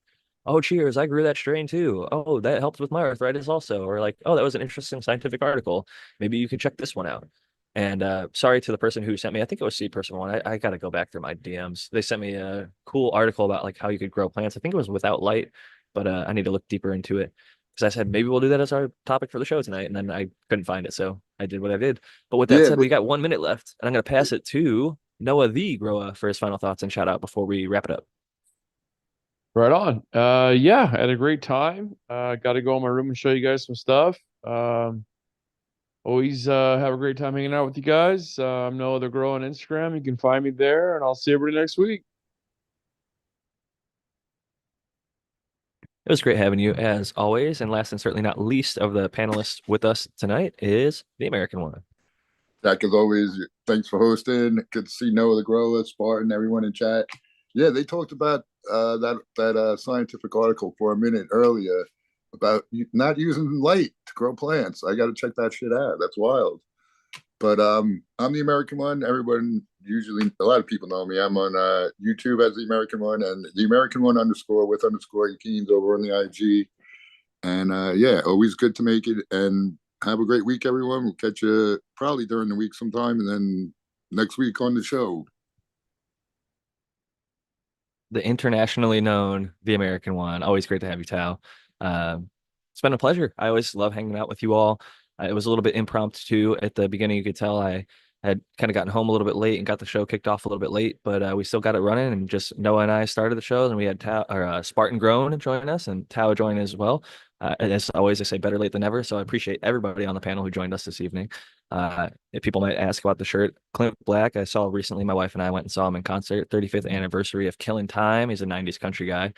oh, cheers, I grew that strain too. Oh, that helped with my arthritis also. Or like, oh, that was an interesting scientific article. Maybe you could check this one out. And sorry to the person who sent me, I think it was Seed Person One. I got to go back through my DMs. They sent me a cool article about like how you could grow plants. I think it was without light, but I need to look deeper into it because I said maybe we'll do that as our topic for the show tonight, and then I couldn't find it, so I did what I did. But with that Yeah, said, we got 1 minute left, and I'm going to pass it to Noah the Grower for his final thoughts and shout out before we wrap it up. Right on. Yeah, had a great time. Got to go in my room and show you guys some stuff. Always have a great time hanging out with you guys. I'm Noah the Grow on Instagram. You can find me there, and I'll see everybody next week. It was great having you as always. And last and certainly not least of the panelists with us tonight is the American one. Jack, as always, thanks for hosting. Good to see Noah the Grower, Spartan, everyone in chat. Yeah, they talked about that scientific article for a minute earlier about not using light to grow plants. I got to check that shit out. That's wild. But I'm the American one. Everyone usually, a lot of people know me. I'm on YouTube as the American one, and the American one underscore with underscore Keens over on the IG. And yeah, always good to make it. And have a great week, everyone. We'll catch you probably during the week sometime, and then next week on the show. The internationally known, the American one. Always great to have you, Tal. It's been a pleasure. I always love hanging out with you all. It was a little bit impromptu at the beginning. You could tell I had kind of gotten home a little bit late and got the show kicked off a little bit late, but we still got it running. And just Noah and I started the show, and we had Tao, or Spartan Grown join us, and Tao join as well. And as always, I say better late than never. So I appreciate everybody on the panel who joined us this evening. If people might ask about the shirt, Clint Black, I saw recently. My wife and I went and saw him in concert, 35th anniversary of Killing Time. He's a 90s country guy.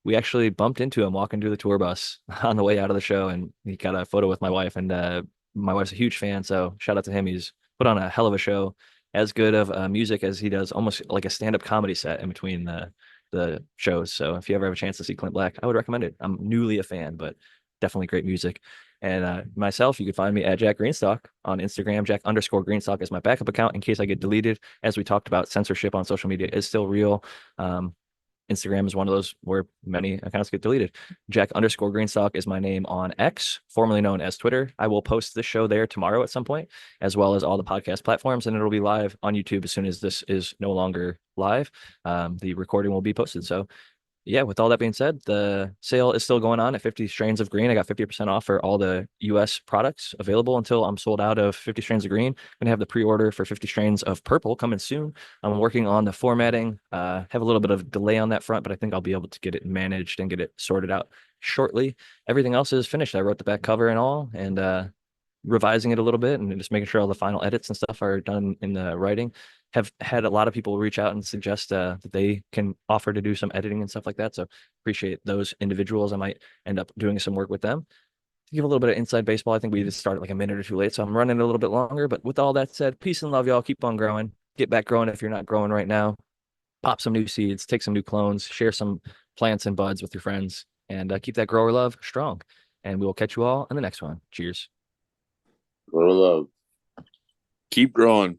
We actually bumped into him walking through the tour bus on the way out of the show, and he got a photo with my wife. And my wife's a huge fan, so shout out to him. He's put on a hell of a show, as good of music as he does, almost like a stand-up comedy set in between the shows. So if you ever have a chance to see Clint Black, I would recommend it. I'm newly a fan, but definitely great music. And myself, you can find me at Jack Greenstock on Instagram. Jack_Greenstock is my backup account in case I get deleted. As we talked about, censorship on social media is still real. Instagram is one of those where many accounts get deleted. Jack_Greenstock is my name on X, formerly known as Twitter. I will post this show there tomorrow at some point, as well as all the podcast platforms, and it'll be live on YouTube as soon as this is no longer live. The recording will be posted. So yeah, with all that being said, the sale is still going on at 50 Strains of Green. I got 50% off for all the US products available until I'm sold out of 50 Strains of Green. I'm gonna have the pre-order for 50 Strains of Purple coming soon. I'm working on the formatting. Have a little bit of delay on that front, but I think I'll be able to get it managed and get it sorted out shortly. Everything else is finished. I wrote the back cover and all, and revising it a little bit and just making sure all the final edits and stuff are done in the writing. Have had a lot of people reach out and suggest that they can offer to do some editing and stuff like that. So appreciate those individuals. I might end up doing some work with them. To give a little bit of inside baseball, I think we just started like a minute or two late, so I'm running a little bit longer. But with all that said, peace and love, y'all. Keep on growing. Get back growing if you're not growing right now. Pop some new seeds, take some new clones, share some plants and buds with your friends, and keep that grower love strong. And we will catch you all in the next one. Cheers. Grow love. Keep growing.